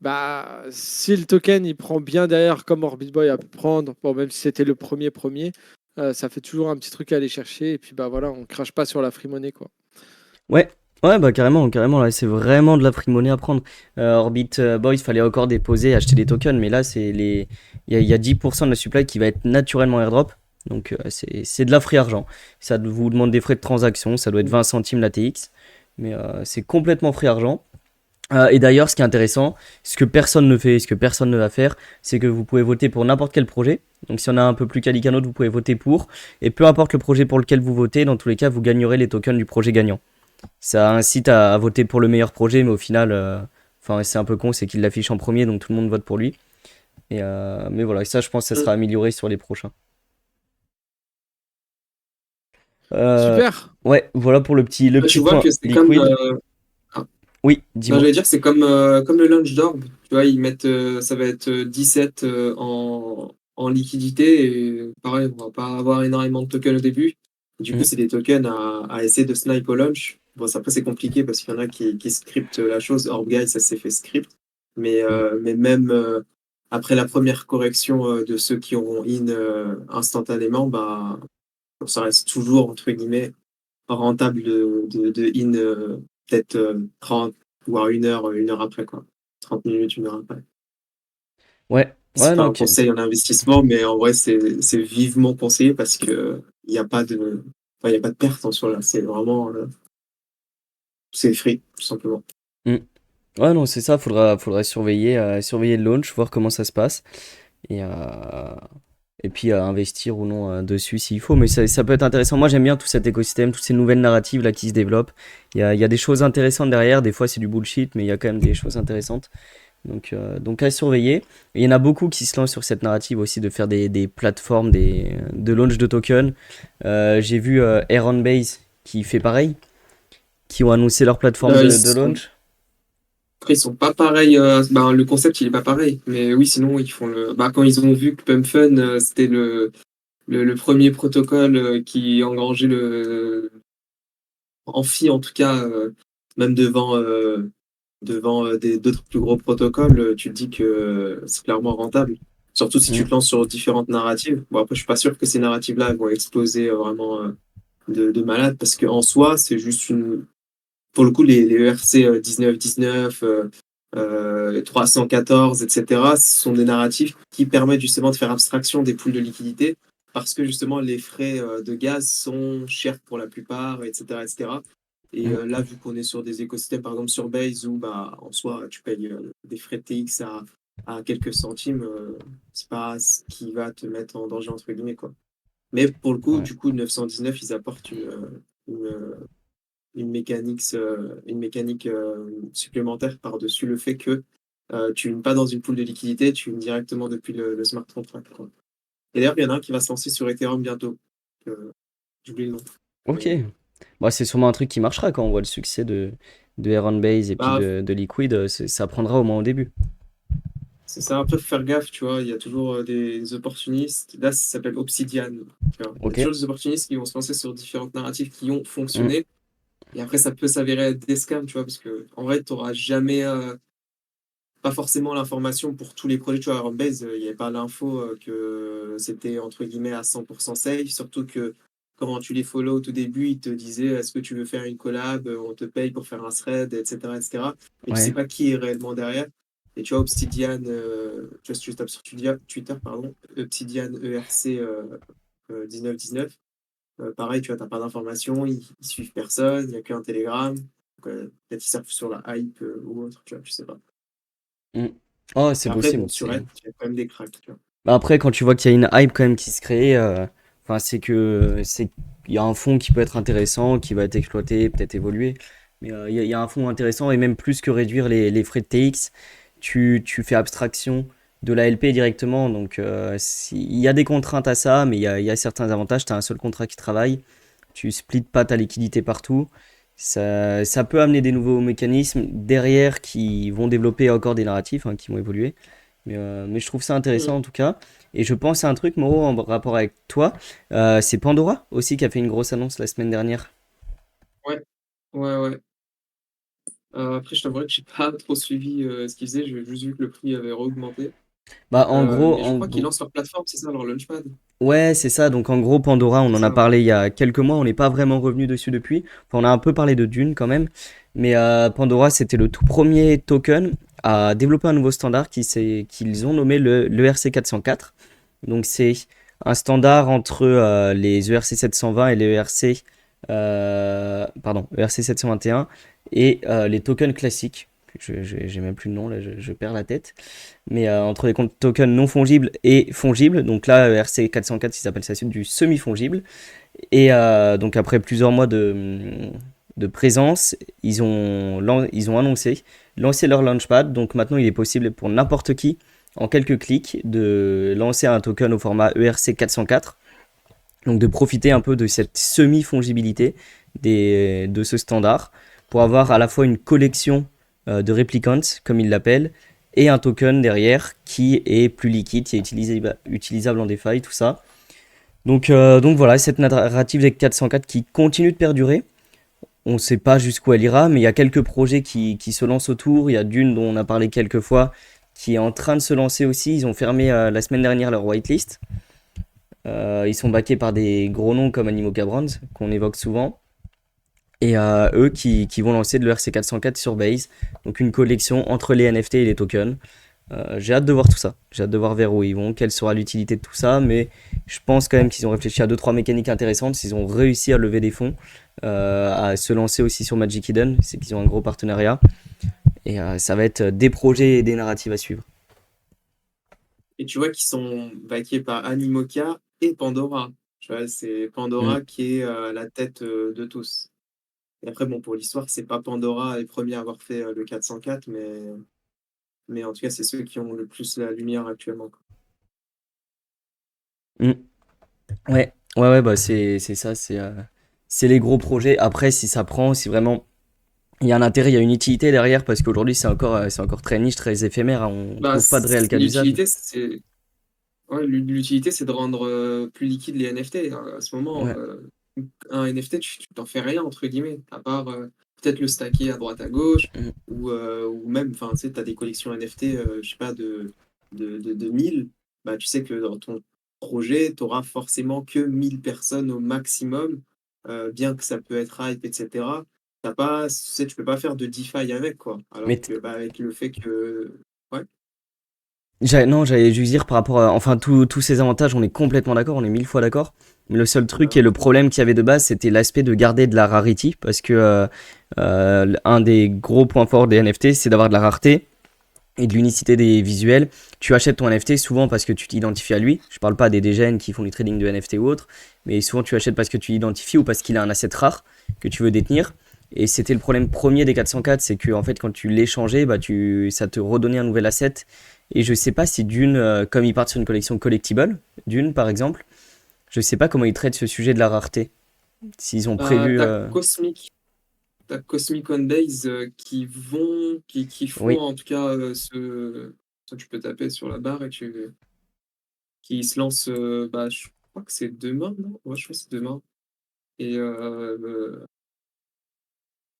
[SPEAKER 2] Bah, si le token il prend bien derrière, comme Orbit Boy a pu prendre, bon, même si c'était le premier, ça fait toujours un petit truc à aller chercher. Et puis bah voilà, on crache pas sur la free money, quoi.
[SPEAKER 1] Ouais, ouais, bah carrément, carrément, là, c'est vraiment de la free money à prendre. Orbit Boys, fallait encore déposer, acheter des tokens, mais là, il y a 10% de la supply qui va être naturellement airdrop. Donc, c'est de la free argent. Ça vous demande des frais de transaction, ça doit être 20 centimes la TX, mais c'est complètement free argent. Et d'ailleurs, ce qui est intéressant, ce que personne ne fait, ce que personne ne va faire, c'est que vous pouvez voter pour n'importe quel projet. Donc, si on a un peu plus quali qu'un autre, vous pouvez voter pour. Et peu importe le projet pour lequel vous votez, dans tous les cas, vous gagnerez les tokens du projet gagnant. Ça incite à voter pour le meilleur projet, mais au final, enfin, c'est un peu con, c'est qu'il l'affiche en premier, donc tout le monde vote pour lui. Mais voilà, ça, je pense que ça sera amélioré sur les prochains. Euh,
[SPEAKER 2] Super.
[SPEAKER 1] ouais, voilà pour le petit
[SPEAKER 3] Tu vois
[SPEAKER 1] point
[SPEAKER 3] que c'est comme.
[SPEAKER 1] liquide.
[SPEAKER 3] Ah,
[SPEAKER 1] Oui,
[SPEAKER 3] non,
[SPEAKER 1] dis-moi.
[SPEAKER 3] j'allais dire, c'est comme le launch d'orb. Tu vois, ils mettent, ça va être 17 en liquidité. Et pareil, on va pas avoir énormément de tokens au début. Du coup,
[SPEAKER 1] Mm,
[SPEAKER 3] c'est des tokens à essayer de snipe au launch. Bon, après, c'est compliqué parce qu'il y en a qui scriptent la chose. Orb Guy, ça s'est fait script.
[SPEAKER 1] mm.
[SPEAKER 3] Mais même après la première correction de ceux qui auront in instantanément, bah, ça reste toujours, entre guillemets, rentable de in peut-être 30 voire une heure après, quoi. 30 minutes, une heure après.
[SPEAKER 1] Ouais,
[SPEAKER 3] C'est
[SPEAKER 1] ouais,
[SPEAKER 3] pas
[SPEAKER 1] non,
[SPEAKER 3] un
[SPEAKER 1] ok.
[SPEAKER 3] conseil en investissement, mais en vrai, c'est vivement conseillé parce que il n'y a pas de, enfin, il y a pas de perte en soi là. C'est vraiment, c'est free, tout simplement.
[SPEAKER 1] Mm. Ouais, non, c'est ça, faudra surveiller le launch, voir comment ça se passe. Et, euh, et puis investir ou non dessus s'il faut. Mais ça peut être intéressant. Moi, j'aime bien tout cet écosystème, toutes ces nouvelles narratives là qui se développent. Il y a des choses intéressantes derrière. Des fois, c'est du bullshit, mais il y a quand même des choses intéressantes. Donc à surveiller. Et il y en a beaucoup qui se lancent sur cette narrative aussi de faire des plateformes de launch de tokens. J'ai vu Airbnbase qui fait pareil, qui ont annoncé leur plateforme
[SPEAKER 3] Ils
[SPEAKER 1] de
[SPEAKER 3] sont,
[SPEAKER 1] launch.
[SPEAKER 3] Après, ils sont pas pareils. Ben, le concept, il est pas pareil. Mais oui, sinon, ils font le. Bah, quand ils ont vu que PumpFun, c'était le premier protocole qui engrangeait le amphi, en tout cas, même devant d'autres plus gros protocoles, tu te dis que c'est clairement rentable. Surtout si tu
[SPEAKER 1] Mm.
[SPEAKER 3] te lances sur différentes narratives. Bon, après, je suis pas sûr que ces narratives-là elles vont exploser vraiment de malade parce qu'en soi, c'est juste une. Pour le coup, les ERC 1919, 314, etc., ce sont des narratifs qui permettent justement de faire abstraction des poules de liquidité parce que justement les frais de gaz sont chers pour la plupart, etc. etc. Et
[SPEAKER 1] Mm.
[SPEAKER 3] là, vu qu'on est sur des écosystèmes, par exemple sur Base, où bah, en soi, tu payes des frais de TX à quelques centimes, c'est pas ce qui va te mettre en danger, entre guillemets, quoi. Mais pour le coup,
[SPEAKER 1] Ouais.
[SPEAKER 3] du coup, 919, ils apportent une, une mécanique supplémentaire par-dessus le fait que tu n'es pas dans une pool de liquidité, tu es directement depuis le smart contract, quoi. Et d'ailleurs, il y en a un qui va se lancer sur Ethereum bientôt. J'oublie le nom.
[SPEAKER 1] Ok.
[SPEAKER 3] Mais,
[SPEAKER 1] Bah, c'est sûrement un truc qui marchera quand on voit le succès de Airbnbase et puis
[SPEAKER 3] bah,
[SPEAKER 1] de Liquid. Ça prendra au moins au début.
[SPEAKER 3] c'est ça, après, faut faire gaffe, tu vois, il y a toujours des opportunistes. Là, ça s'appelle Obsidian. Tu vois. Il y a
[SPEAKER 1] Ok.
[SPEAKER 3] toujours des opportunistes qui vont se lancer sur différentes narratives qui ont
[SPEAKER 1] Mm.
[SPEAKER 3] fonctionné. Et après, ça peut s'avérer être des scams, tu vois, parce que en vrai, tu n'auras jamais pas forcément l'information pour tous les projets. Tu vois, à Base, il n'y avait pas l'info que c'était entre guillemets à 100% safe, surtout que quand tu les follow au tout début, ils te disaient est-ce que tu veux faire une collab, on te paye pour faire un thread, etc. etc. Mais tu sais
[SPEAKER 1] Ouais.
[SPEAKER 3] pas qui est réellement derrière. Et tu vois, Obsidian, tu vois, si tu tapes sur Twitter, pardon, Obsidian ERC 1919, pareil, tu vois, t'as pas d'informations, ils suivent personne, il n'y a qu'un Telegram. Donc, peut-être ils surfent sur la hype ou autre, tu vois, je sais pas.
[SPEAKER 1] Mm. Oh, c'est
[SPEAKER 3] Mais après,
[SPEAKER 1] possible.
[SPEAKER 3] bon, sur Red, il y a quand même des cracks, tu vois.
[SPEAKER 1] Bah, après, quand tu vois qu'il y a une hype quand même qui se crée, enfin, il y a un fond qui peut être intéressant, qui va être exploité, peut-être évoluer. Mais il y a un fond intéressant et même plus que réduire les frais de TX, tu fais abstraction de la LP directement. Donc, il y a des contraintes à ça, mais il y a certains avantages. Tu as un seul contrat qui travaille, tu splits pas ta liquidité partout. Ça peut amener des nouveaux mécanismes derrière qui vont développer encore des narratifs, hein, qui vont évoluer. Mais je trouve ça intéressant
[SPEAKER 3] Mm.
[SPEAKER 1] en tout cas. Et je pense à un truc, Moro, en rapport avec toi. C'est Pandora aussi qui a fait une grosse annonce la semaine dernière.
[SPEAKER 3] Ouais, ouais, ouais. Après, je t'avouerai que j'ai pas trop suivi ce qu'ils faisaient, j'ai juste vu que le prix avait augmenté.
[SPEAKER 1] Bah, en gros,
[SPEAKER 3] Mais je crois qu'ils lancent leur plateforme, c'est ça, leur Launchpad.
[SPEAKER 1] ouais, c'est ça. Donc, en gros, Pandora, on
[SPEAKER 3] C'est
[SPEAKER 1] en a
[SPEAKER 3] ça, ouais.
[SPEAKER 1] parlé il y a quelques mois. On n'est pas vraiment revenu dessus depuis. Enfin, on a un peu parlé de Dune quand même. Mais Pandora, c'était le tout premier token à développer un nouveau standard qu'ils ont nommé l'ERC 404. Donc, c'est un standard entre les ERC 720 et les ERC 721 et les tokens classiques. J'ai même plus le nom, là, je perds la tête. Mais entre les comptes tokens non fongibles et fongibles, donc là, ERC 404, ils appellent ça du semi-fongible. Et donc après plusieurs mois de présence, ils ont annoncé lancer leur launchpad. Donc maintenant, il est possible pour n'importe qui, en quelques clics, de lancer un token au format ERC 404. Donc de profiter un peu de cette semi-fongibilité de ce standard pour avoir à la fois une collection de replicants, comme ils l'appellent, et un token derrière qui est plus liquide, qui est utilisable en DeFi, tout ça. Donc voilà, cette narrative des 404 qui continue de perdurer. On ne sait pas jusqu'où elle ira, mais il y a quelques projets qui se lancent autour. Il y a Dune, dont on a parlé quelques fois, qui est en train de se lancer aussi. Ils ont fermé la semaine dernière leur whitelist. Ils sont backés par des gros noms comme Animoca Brands, qu'on évoque souvent. Et eux qui vont lancer de l'ERC 404 sur Base. Donc une collection entre les NFT et les tokens. J'ai hâte de voir tout ça. J'ai hâte de voir vers où ils vont, quelle sera l'utilité de tout ça. Mais je pense quand même qu'ils ont réfléchi à deux trois mécaniques intéressantes. Ils ont réussi à lever des fonds, à se lancer aussi sur Magic Eden. C'est qu'ils ont un gros partenariat. Et ça va être des projets et des narratives à suivre.
[SPEAKER 3] Et tu vois qu'ils sont backés par Animoca et Pandora. Tu vois, c'est
[SPEAKER 1] Mm.
[SPEAKER 3] Pandora qui est à la tête de tous. Et après, bon, pour l'histoire, c'est pas Pandora les premiers à avoir fait le 404, mais en tout cas, c'est ceux qui ont le plus la lumière actuellement, quoi.
[SPEAKER 1] Mm. Ouais, bah c'est ça, c'est les gros projets. Après, si ça prend, si vraiment il y a un intérêt, il y a une utilité derrière, parce qu'aujourd'hui c'est encore très niche, très éphémère, hein, on
[SPEAKER 3] Bah,
[SPEAKER 1] trouve pas de réel cas d'usage.
[SPEAKER 3] l'utilité, c'est ouais, l'utilité, c'est de rendre plus liquide les NFT. À ce moment,
[SPEAKER 1] Ouais.
[SPEAKER 3] un NFT, tu t'en fais rien, entre guillemets, à part peut-être le stacker à droite à gauche,
[SPEAKER 1] Mm.
[SPEAKER 3] ou même, enfin, tu sais, tu as des collections NFT, je sais pas, de 1000, bah, tu sais que dans ton projet, tu auras forcément que 1000 personnes au maximum, bien que ça peut être hype, etc. T'as pas, tu sais, tu peux pas faire de DeFi avec, quoi. Alors
[SPEAKER 1] Mais
[SPEAKER 3] que, bah, avec le fait que, ouais,
[SPEAKER 1] non, j'allais juste dire par rapport à. Enfin, tous ces avantages, on est complètement d'accord, on est mille fois d'accord. Mais le seul truc
[SPEAKER 3] bah,
[SPEAKER 1] et le problème qu'il y avait de base, c'était l'aspect de garder de la rarity. Parce que un des gros points forts des NFT, c'est d'avoir de la rareté et de l'unicité des visuels. Tu achètes ton NFT souvent parce que tu t'identifies à lui. Je parle pas des dégènes qui font du trading de NFT ou autre. Mais souvent, tu achètes parce que tu l'identifies ou parce qu'il a un asset rare que tu veux détenir. Et c'était le problème premier des 404, c'est que en fait, quand tu l'échangeais, bah, ça te redonnait un nouvel asset. Et je sais pas si Dune, comme ils partent sur une collection collectible, Dune par exemple, je sais pas comment ils traitent ce sujet de la rareté. S'ils ont prévu.
[SPEAKER 3] t'as Cosmic Base qui font
[SPEAKER 1] Oui.
[SPEAKER 3] en tout cas ça, tu peux taper sur la barre et qui se lance, bah, je crois que c'est demain, non? Ouais, je crois que c'est demain. Et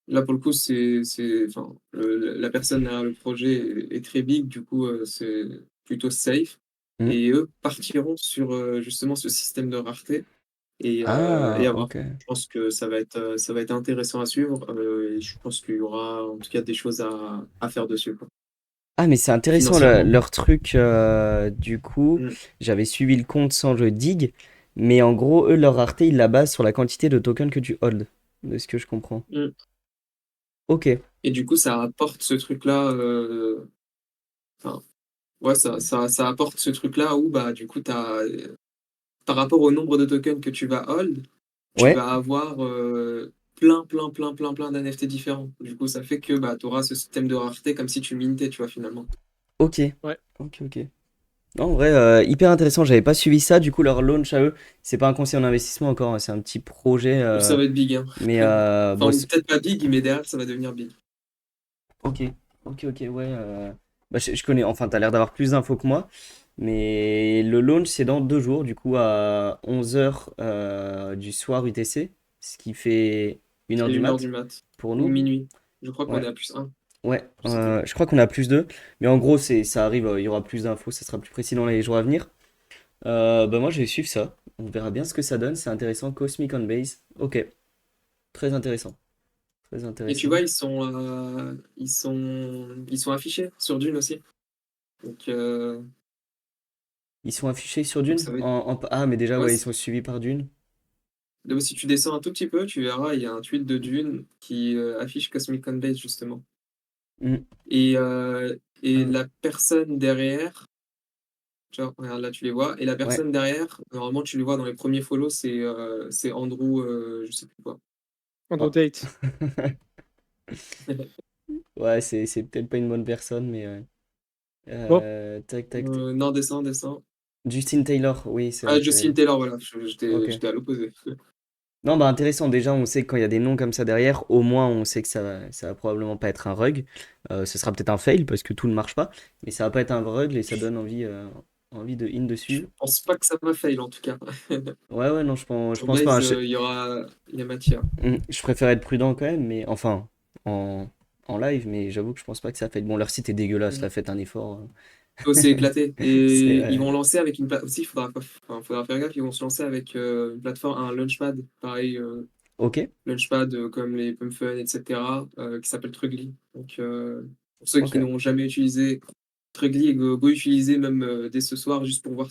[SPEAKER 3] là, pour le coup, enfin, la personne derrière le projet est très big, du coup, c'est plutôt safe.
[SPEAKER 1] Hmm.
[SPEAKER 3] Et eux partiront sur justement ce système de rareté et
[SPEAKER 1] Ah,
[SPEAKER 3] à voir.
[SPEAKER 1] ok.
[SPEAKER 3] Je pense que ça va être intéressant à suivre et je pense qu'il y aura en tout cas des choses à faire dessus, quoi.
[SPEAKER 1] Ah, mais c'est intéressant
[SPEAKER 3] Financièrement.
[SPEAKER 1] leur truc. Du coup,
[SPEAKER 3] Mm.
[SPEAKER 1] j'avais suivi le compte sans je dig, mais en gros, eux, leur rareté, ils la basent sur la quantité de tokens que tu hold, de ce que je comprends.
[SPEAKER 3] Mm.
[SPEAKER 1] Ok.
[SPEAKER 3] Et du coup, ça apporte ce truc-là. Enfin, ouais, ça apporte ce truc-là où, bah, du coup, par rapport au nombre de tokens que tu vas hold, tu
[SPEAKER 1] Ouais.
[SPEAKER 3] vas avoir plein d'NFT différents. Du coup, ça fait que bah, tu auras ce système de rareté comme si tu mintais, tu vois, finalement.
[SPEAKER 1] Ok.
[SPEAKER 2] Ouais.
[SPEAKER 1] Ok. Non, en vrai, hyper intéressant. J'avais pas suivi ça. Du coup, leur launch à eux, c'est pas un conseil en investissement encore, hein, c'est un petit projet.
[SPEAKER 3] Ça va être big, hein.
[SPEAKER 1] Mais
[SPEAKER 3] Enfin,
[SPEAKER 1] bon,
[SPEAKER 3] ou peut-être pas big, mais derrière, ça va devenir big.
[SPEAKER 1] ok, ok, ouais. Bah, je connais, enfin, t'as l'air d'avoir plus d'infos que moi. Mais le launch, c'est dans 2 jours, du coup, à 11 h du soir UTC, ce qui fait 1 h
[SPEAKER 3] C'est
[SPEAKER 1] du
[SPEAKER 3] 1 heure
[SPEAKER 1] mat
[SPEAKER 3] du mat.
[SPEAKER 1] pour
[SPEAKER 3] Ou
[SPEAKER 1] nous.
[SPEAKER 3] minuit. Je crois qu'on
[SPEAKER 1] Ouais,
[SPEAKER 3] est à +1.
[SPEAKER 1] ouais.
[SPEAKER 3] Je sais plus.
[SPEAKER 1] Je crois qu'on a plus 2. Mais en gros, ça arrive, il y aura plus d'infos, ça sera plus précis dans les jours à venir. Bah, moi, je vais suivre ça. On verra bien ce que ça donne. C'est intéressant. Cosmic on Base. Ok, très intéressant. Très
[SPEAKER 3] Et tu
[SPEAKER 1] intéressant.
[SPEAKER 3] vois, ils sont affichés sur Dune aussi. Donc,
[SPEAKER 1] Ils sont affichés sur
[SPEAKER 3] donc
[SPEAKER 1] Dune?
[SPEAKER 3] ça va être.
[SPEAKER 1] Ah, mais déjà,
[SPEAKER 3] Ouais,
[SPEAKER 1] ouais, ils sont suivis par Dune.
[SPEAKER 3] donc si tu descends un tout petit peu, tu verras, il y a un tweet de Dune qui affiche Cosmic Base justement.
[SPEAKER 1] Hmm.
[SPEAKER 3] Et
[SPEAKER 1] Ah,
[SPEAKER 3] la personne derrière, tu vois, regarde là, tu les vois. Et la
[SPEAKER 1] ouais.
[SPEAKER 3] personne derrière, normalement, tu le vois dans les premiers follow, c'est Andrew, je sais plus quoi.
[SPEAKER 2] Andrew
[SPEAKER 1] Ah.
[SPEAKER 2] Tate.
[SPEAKER 1] Ouais, c'est peut-être pas une bonne personne, mais
[SPEAKER 2] Bon,
[SPEAKER 1] tac.
[SPEAKER 3] Non, descends, descends.
[SPEAKER 1] Justin Taylor, oui, c'est
[SPEAKER 3] Ah,
[SPEAKER 1] vrai, j'avais
[SPEAKER 3] Justin
[SPEAKER 1] vu.
[SPEAKER 3] Taylor, voilà,
[SPEAKER 1] Ok.
[SPEAKER 3] j'étais à l'opposé.
[SPEAKER 1] Non, bah intéressant. Déjà, on sait que quand il y a des noms comme ça derrière, au moins on sait que ça va probablement pas être un rug. Ce sera peut-être un fail parce que tout ne marche pas, mais ça va pas être un rug et ça donne envie de in
[SPEAKER 3] Je
[SPEAKER 1] dessus.
[SPEAKER 3] pense pas que ça va fail en tout cas.
[SPEAKER 1] Ouais, non, je
[SPEAKER 3] Sur
[SPEAKER 1] pense pas, hein.
[SPEAKER 3] Base, il y a matière.
[SPEAKER 1] Je préfère être prudent quand même, mais enfin, en, en live, mais j'avoue que je pense pas que ça fail. Bon, leur site est dégueulasse, là,
[SPEAKER 3] Mm.
[SPEAKER 1] faites un effort.
[SPEAKER 3] Oh, c'est éclaté.
[SPEAKER 1] C'est,
[SPEAKER 3] Et ils vont lancer avec une plateforme. Aussi, faudra faire gaffe, ils vont se lancer avec une plateforme, un Launchpad, pareil,
[SPEAKER 1] ok,
[SPEAKER 3] Launchpad comme les Pumfun, etc., qui s'appelle Trugly. Donc, pour ceux qui
[SPEAKER 1] ok.
[SPEAKER 3] n'ont jamais utilisé, régler, go utiliser même dès ce soir juste pour voir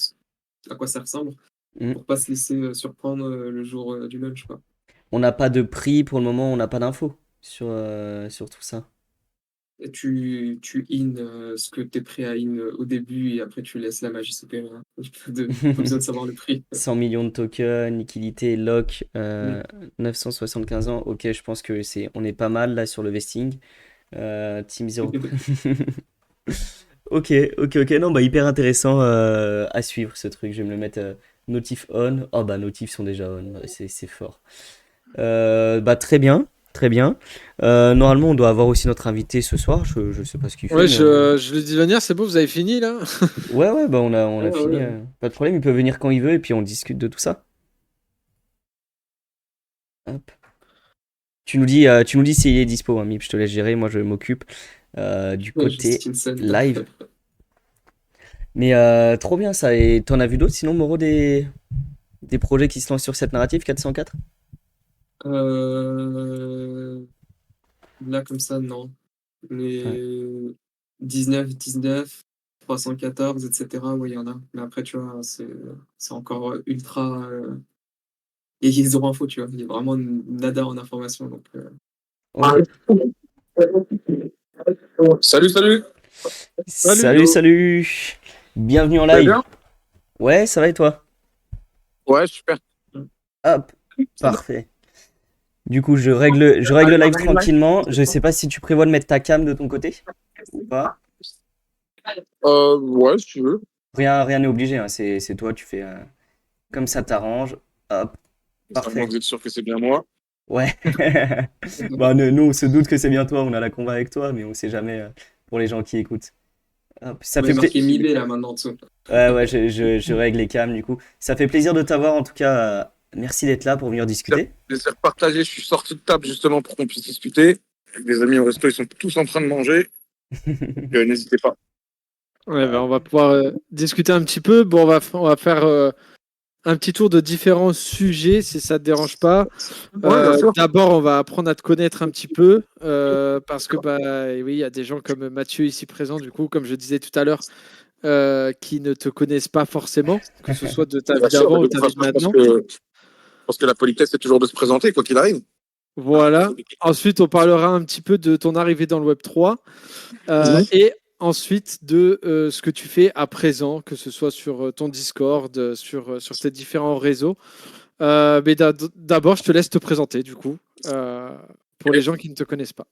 [SPEAKER 3] à quoi ça ressemble,
[SPEAKER 1] Mm.
[SPEAKER 3] pour pas se laisser surprendre le jour du lunch, quoi.
[SPEAKER 1] On n'a pas de prix pour le moment, on n'a pas d'infos sur tout ça.
[SPEAKER 3] Et tu in ce que tu es prêt à in au début et après tu laisses la magie s'opérer. Hein. Pas besoin de savoir le prix.
[SPEAKER 1] 100 millions de tokens, liquidité, lock,
[SPEAKER 3] Mm.
[SPEAKER 1] 975 ans. Ok, je pense que on est pas mal là sur le vesting. Team Zero. Ok, ok. Non, bah hyper intéressant à suivre ce truc. Je vais me le mettre notif on. Oh bah notifs sont déjà on. Ouais, c'est fort. Bah très bien, très bien. Normalement, on doit avoir aussi notre invité ce soir. Je sais pas ce qu'il fait,
[SPEAKER 2] Ouais,
[SPEAKER 1] mais
[SPEAKER 2] je lui dis venir, c'est bon, vous avez fini là?
[SPEAKER 1] ouais, bah on a
[SPEAKER 3] Ouais,
[SPEAKER 1] fini.
[SPEAKER 3] ouais.
[SPEAKER 1] Pas de problème, il peut venir quand il veut et puis on discute de tout ça. Hop. Tu nous dis s'il est dispo, hein, Mip, je te laisse gérer, moi je m'occupe du
[SPEAKER 3] Ouais,
[SPEAKER 1] côté
[SPEAKER 3] Justin Sun.
[SPEAKER 1] live. Mais trop bien ça, et t'en as vu d'autres sinon, Moreau, des projets qui se lancent sur cette narrative 404?
[SPEAKER 3] Euh, Là, comme ça, non.
[SPEAKER 1] Ouais.
[SPEAKER 3] Les 19, 314, etc. Oui, il y en a. Mais après, tu vois, c'est encore ultra. Et ils auront info, tu vois. Il y a vraiment nada en information. Donc,
[SPEAKER 1] Ok.
[SPEAKER 4] Salut, salut.
[SPEAKER 2] Salut!
[SPEAKER 1] Salut, salut! Bienvenue en
[SPEAKER 4] Vous allez
[SPEAKER 1] live.
[SPEAKER 4] bien?
[SPEAKER 1] Ouais, ça va et toi?
[SPEAKER 4] Ouais, super.
[SPEAKER 1] Hop,
[SPEAKER 4] Ça va.
[SPEAKER 1] parfait. Du coup, je règle le live tranquillement. Je sais pas si tu prévois de mettre ta cam de ton côté ou pas.
[SPEAKER 4] Ouais, si tu veux.
[SPEAKER 1] Rien n'est obligé, hein. C'est toi, tu fais comme ça t'arrange. Hop,
[SPEAKER 4] Seulement,
[SPEAKER 1] parfait.
[SPEAKER 4] vous êtes sûr que c'est bien moi.
[SPEAKER 1] Ouais. Bah, nous, on se doute que c'est bien toi, on a la combat avec toi, mais on sait jamais pour les gens qui écoutent. Hop, ça
[SPEAKER 3] on
[SPEAKER 1] fait
[SPEAKER 3] va
[SPEAKER 1] plaisir.
[SPEAKER 3] marquer Mibé là maintenant en dessous.
[SPEAKER 1] Ouais, ouais, je règle les cams du coup. Ça fait plaisir de t'avoir en tout cas. Merci d'être là pour venir discuter.
[SPEAKER 4] Plaisir partagé. Je suis sorti de table justement pour qu'on puisse discuter. Avec des amis au resto, ils sont tous en train de manger. Donc, n'hésitez pas.
[SPEAKER 2] Ouais, bah, on va pouvoir discuter un petit peu. Bon, on va faire un petit tour de différents sujets si ça te dérange pas.
[SPEAKER 4] Ouais, bien sûr.
[SPEAKER 2] D'abord, on va apprendre à te connaître un petit peu parce que bah oui, il y a des gens comme Mathieu ici présent, du coup, comme je disais tout à l'heure, qui ne te connaissent pas forcément, que ce soit de ta
[SPEAKER 4] Bien
[SPEAKER 2] vie
[SPEAKER 4] sûr, mais
[SPEAKER 2] d'avant
[SPEAKER 4] de
[SPEAKER 2] ou
[SPEAKER 4] toute
[SPEAKER 2] ta vie de
[SPEAKER 4] façon,
[SPEAKER 2] maintenant.
[SPEAKER 4] je pense que la politesse, c'est toujours de se présenter, quoi qu'il arrive.
[SPEAKER 2] Voilà. Ensuite, on parlera un petit peu de ton arrivée dans le Web 3 et ensuite de ce que tu fais à présent, que ce soit sur ton Discord, sur tes différents réseaux. Mais d'abord, je te laisse te présenter, du coup, pour les gens qui ne te connaissent pas.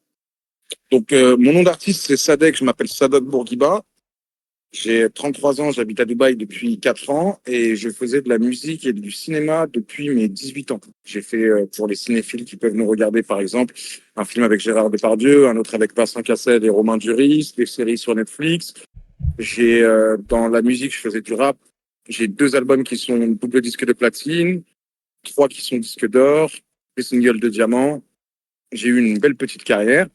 [SPEAKER 4] Donc, mon nom d'artiste, c'est Sadek. Je m'appelle Sadok Bourguiba. J'ai 33 ans, j'habite à Dubaï depuis 4 ans et je faisais de la musique et du cinéma depuis mes 18 ans. J'ai fait, pour les cinéphiles qui peuvent nous regarder, par exemple, un film avec Gérard Depardieu, un autre avec Vincent Cassel et Romain Duris, des séries sur Netflix. Dans la musique, je faisais du rap. J'ai 2 albums qui sont double disque de platine, 3 qui sont disques d'or, des singles de diamant. J'ai eu une belle petite carrière.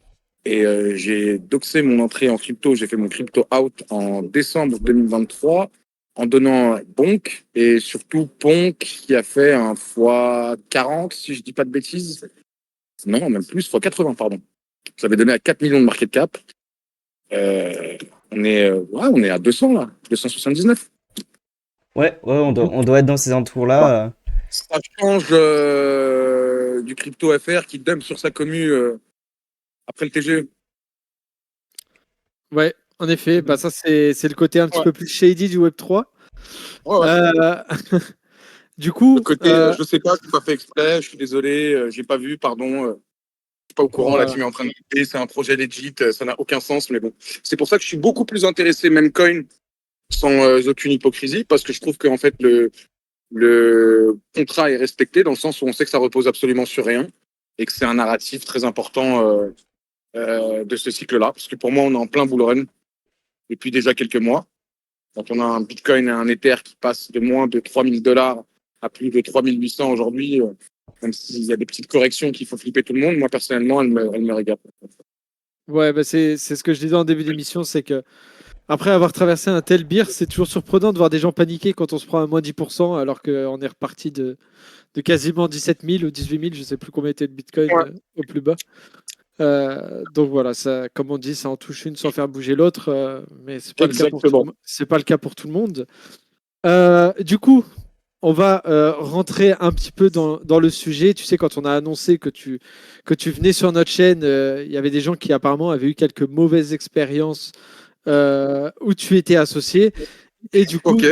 [SPEAKER 4] Et j'ai doxé mon entrée en crypto. J'ai fait mon crypto out en décembre 2023 en donnant Bonk et surtout Ponk qui a fait un fois 40 si je dis pas de bêtises. Non, même plus, fois 80, pardon. Ça avait donné à 4 millions de market cap. Euh, on est à 200 là, 279.
[SPEAKER 1] Ouais, ouais, on doit être dans ces entours-là.
[SPEAKER 4] Ça change du crypto FR qui dump sur sa commu après le TGE.
[SPEAKER 2] Ouais, en effet, bah ça c'est le côté un petit
[SPEAKER 4] Ouais,
[SPEAKER 2] peu plus shady du Web 3.
[SPEAKER 4] ouais, ouais.
[SPEAKER 2] Euh, du
[SPEAKER 4] Le
[SPEAKER 2] coup,
[SPEAKER 4] côté, je sais pas, c'est pas fait exprès, je suis désolé, j'ai pas vu, pardon, je suis pas au courant, la
[SPEAKER 2] voilà.
[SPEAKER 4] team est en train de quitter, c'est un projet legit, ça n'a aucun sens, mais bon. C'est pour ça que je suis beaucoup plus intéressé, même coin, sans aucune hypocrisie, parce que je trouve qu'en fait, le contrat est respecté dans le sens où on sait que ça repose absolument sur rien et que c'est un narratif très important de ce cycle-là, parce que pour moi, on est en plein bull run depuis déjà quelques mois. Quand on a un Bitcoin et un Ether qui passent de moins de 3 000 $ à plus de 3 800 aujourd'hui, même s'il y a des petites corrections qu'il faut flipper tout le monde, moi personnellement, elle me régale.
[SPEAKER 2] Ouais, bah c'est ce que je disais en début d'émission, c'est que après avoir traversé un tel beer, c'est toujours surprenant de voir des gens paniquer quand on se prend à moins 10%, alors qu'on est reparti de quasiment 17 000 ou 18 000, je sais plus combien était le Bitcoin
[SPEAKER 4] Ouais.
[SPEAKER 2] au plus bas. Donc voilà, ça, comme on dit, ça en touche une sans faire bouger l'autre, mais c'est pas le cas pour tout
[SPEAKER 4] Exactement.
[SPEAKER 2] c'est pas le cas pour tout le monde. Du coup, on va rentrer un petit peu dans le sujet. Tu sais, quand on a annoncé que tu venais sur notre chaîne, il y avait des gens qui apparemment avaient eu quelques mauvaises expériences où tu étais associé. Et du coup,
[SPEAKER 4] Ok.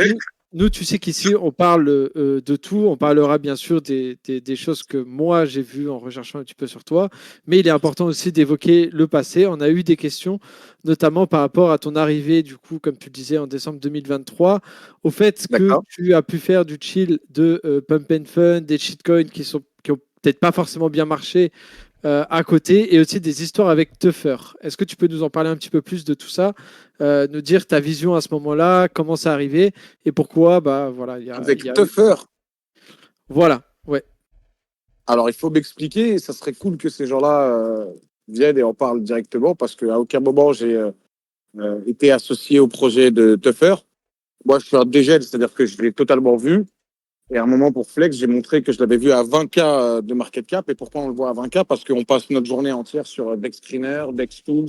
[SPEAKER 2] nous, tu sais qu'ici, on parle de tout. On parlera bien sûr des choses que moi, j'ai vues en recherchant un petit peu sur toi. Mais il est important aussi d'évoquer le passé. On a eu des questions, notamment par rapport à ton arrivée, du coup, comme tu le disais, en décembre 2023, au fait que
[SPEAKER 4] D'accord.
[SPEAKER 2] tu as pu faire du chill, de pump and fun, des shitcoins qui ont peut-être pas forcément bien marché à côté, et aussi des histoires avec Tuffer. Est-ce que tu peux nous en parler un petit peu plus de tout ça, nous dire ta vision à ce moment-là, comment ça arrivé et pourquoi, bah voilà, il y
[SPEAKER 4] Avec
[SPEAKER 2] a eu.
[SPEAKER 4] Tuffer.
[SPEAKER 2] Voilà, ouais.
[SPEAKER 4] Alors, il faut m'expliquer. Ça serait cool que ces gens-là viennent et en parlent directement parce qu'à aucun moment j'ai été associé au projet de Tuffer. Moi, je suis un dégel, c'est-à-dire que je l'ai totalement vu. Et à un moment, pour Flex, j'ai montré que je l'avais vu à 20K de market cap. Et pourquoi on le voit à 20K? Parce qu'on passe notre journée entière sur Dex Screener, Dex Tools,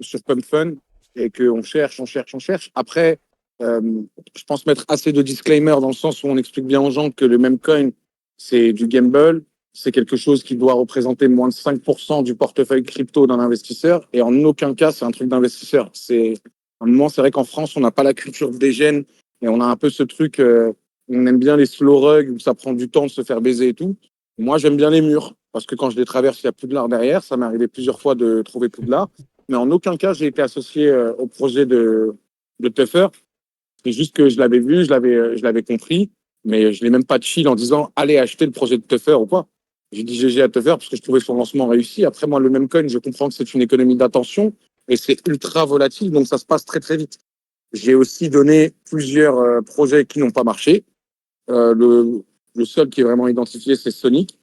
[SPEAKER 4] sur Pump Fun, et qu'on cherche, on cherche, on cherche. Après, euh, je pense mettre assez de disclaimers dans le sens où on explique bien aux gens que le même coin, c'est du gamble, c'est quelque chose qui doit représenter moins de 5% du portefeuille crypto d'un investisseur, et en aucun cas, c'est un truc d'investisseur. C'est un moment, c'est vrai qu'en France, on n'a pas la culture des gènes, et on a un peu ce truc, on aime bien les slow rugs, où ça prend du temps de se faire baiser et tout. Moi, j'aime bien les murs, parce que quand je les traverse, il y a Poudlard derrière. Ça m'est arrivé plusieurs fois de trouver Poudlard. Mais en aucun cas, j'ai été associé au projet de Tuffer. C'est juste que je l'avais vu, je l'avais compris, mais je l'ai même pas chill en disant allez acheter le projet de Tuffer ou quoi. J'ai dit GG à Tuffer parce que je trouvais son lancement réussi. Après, moi, le même coin, je comprends que c'est une économie d'attention et c'est ultra volatile, donc ça se passe très, très vite. J'ai aussi donné plusieurs projets qui n'ont pas marché. Euh, le, le seul qui est vraiment identifié, c'est Sonic,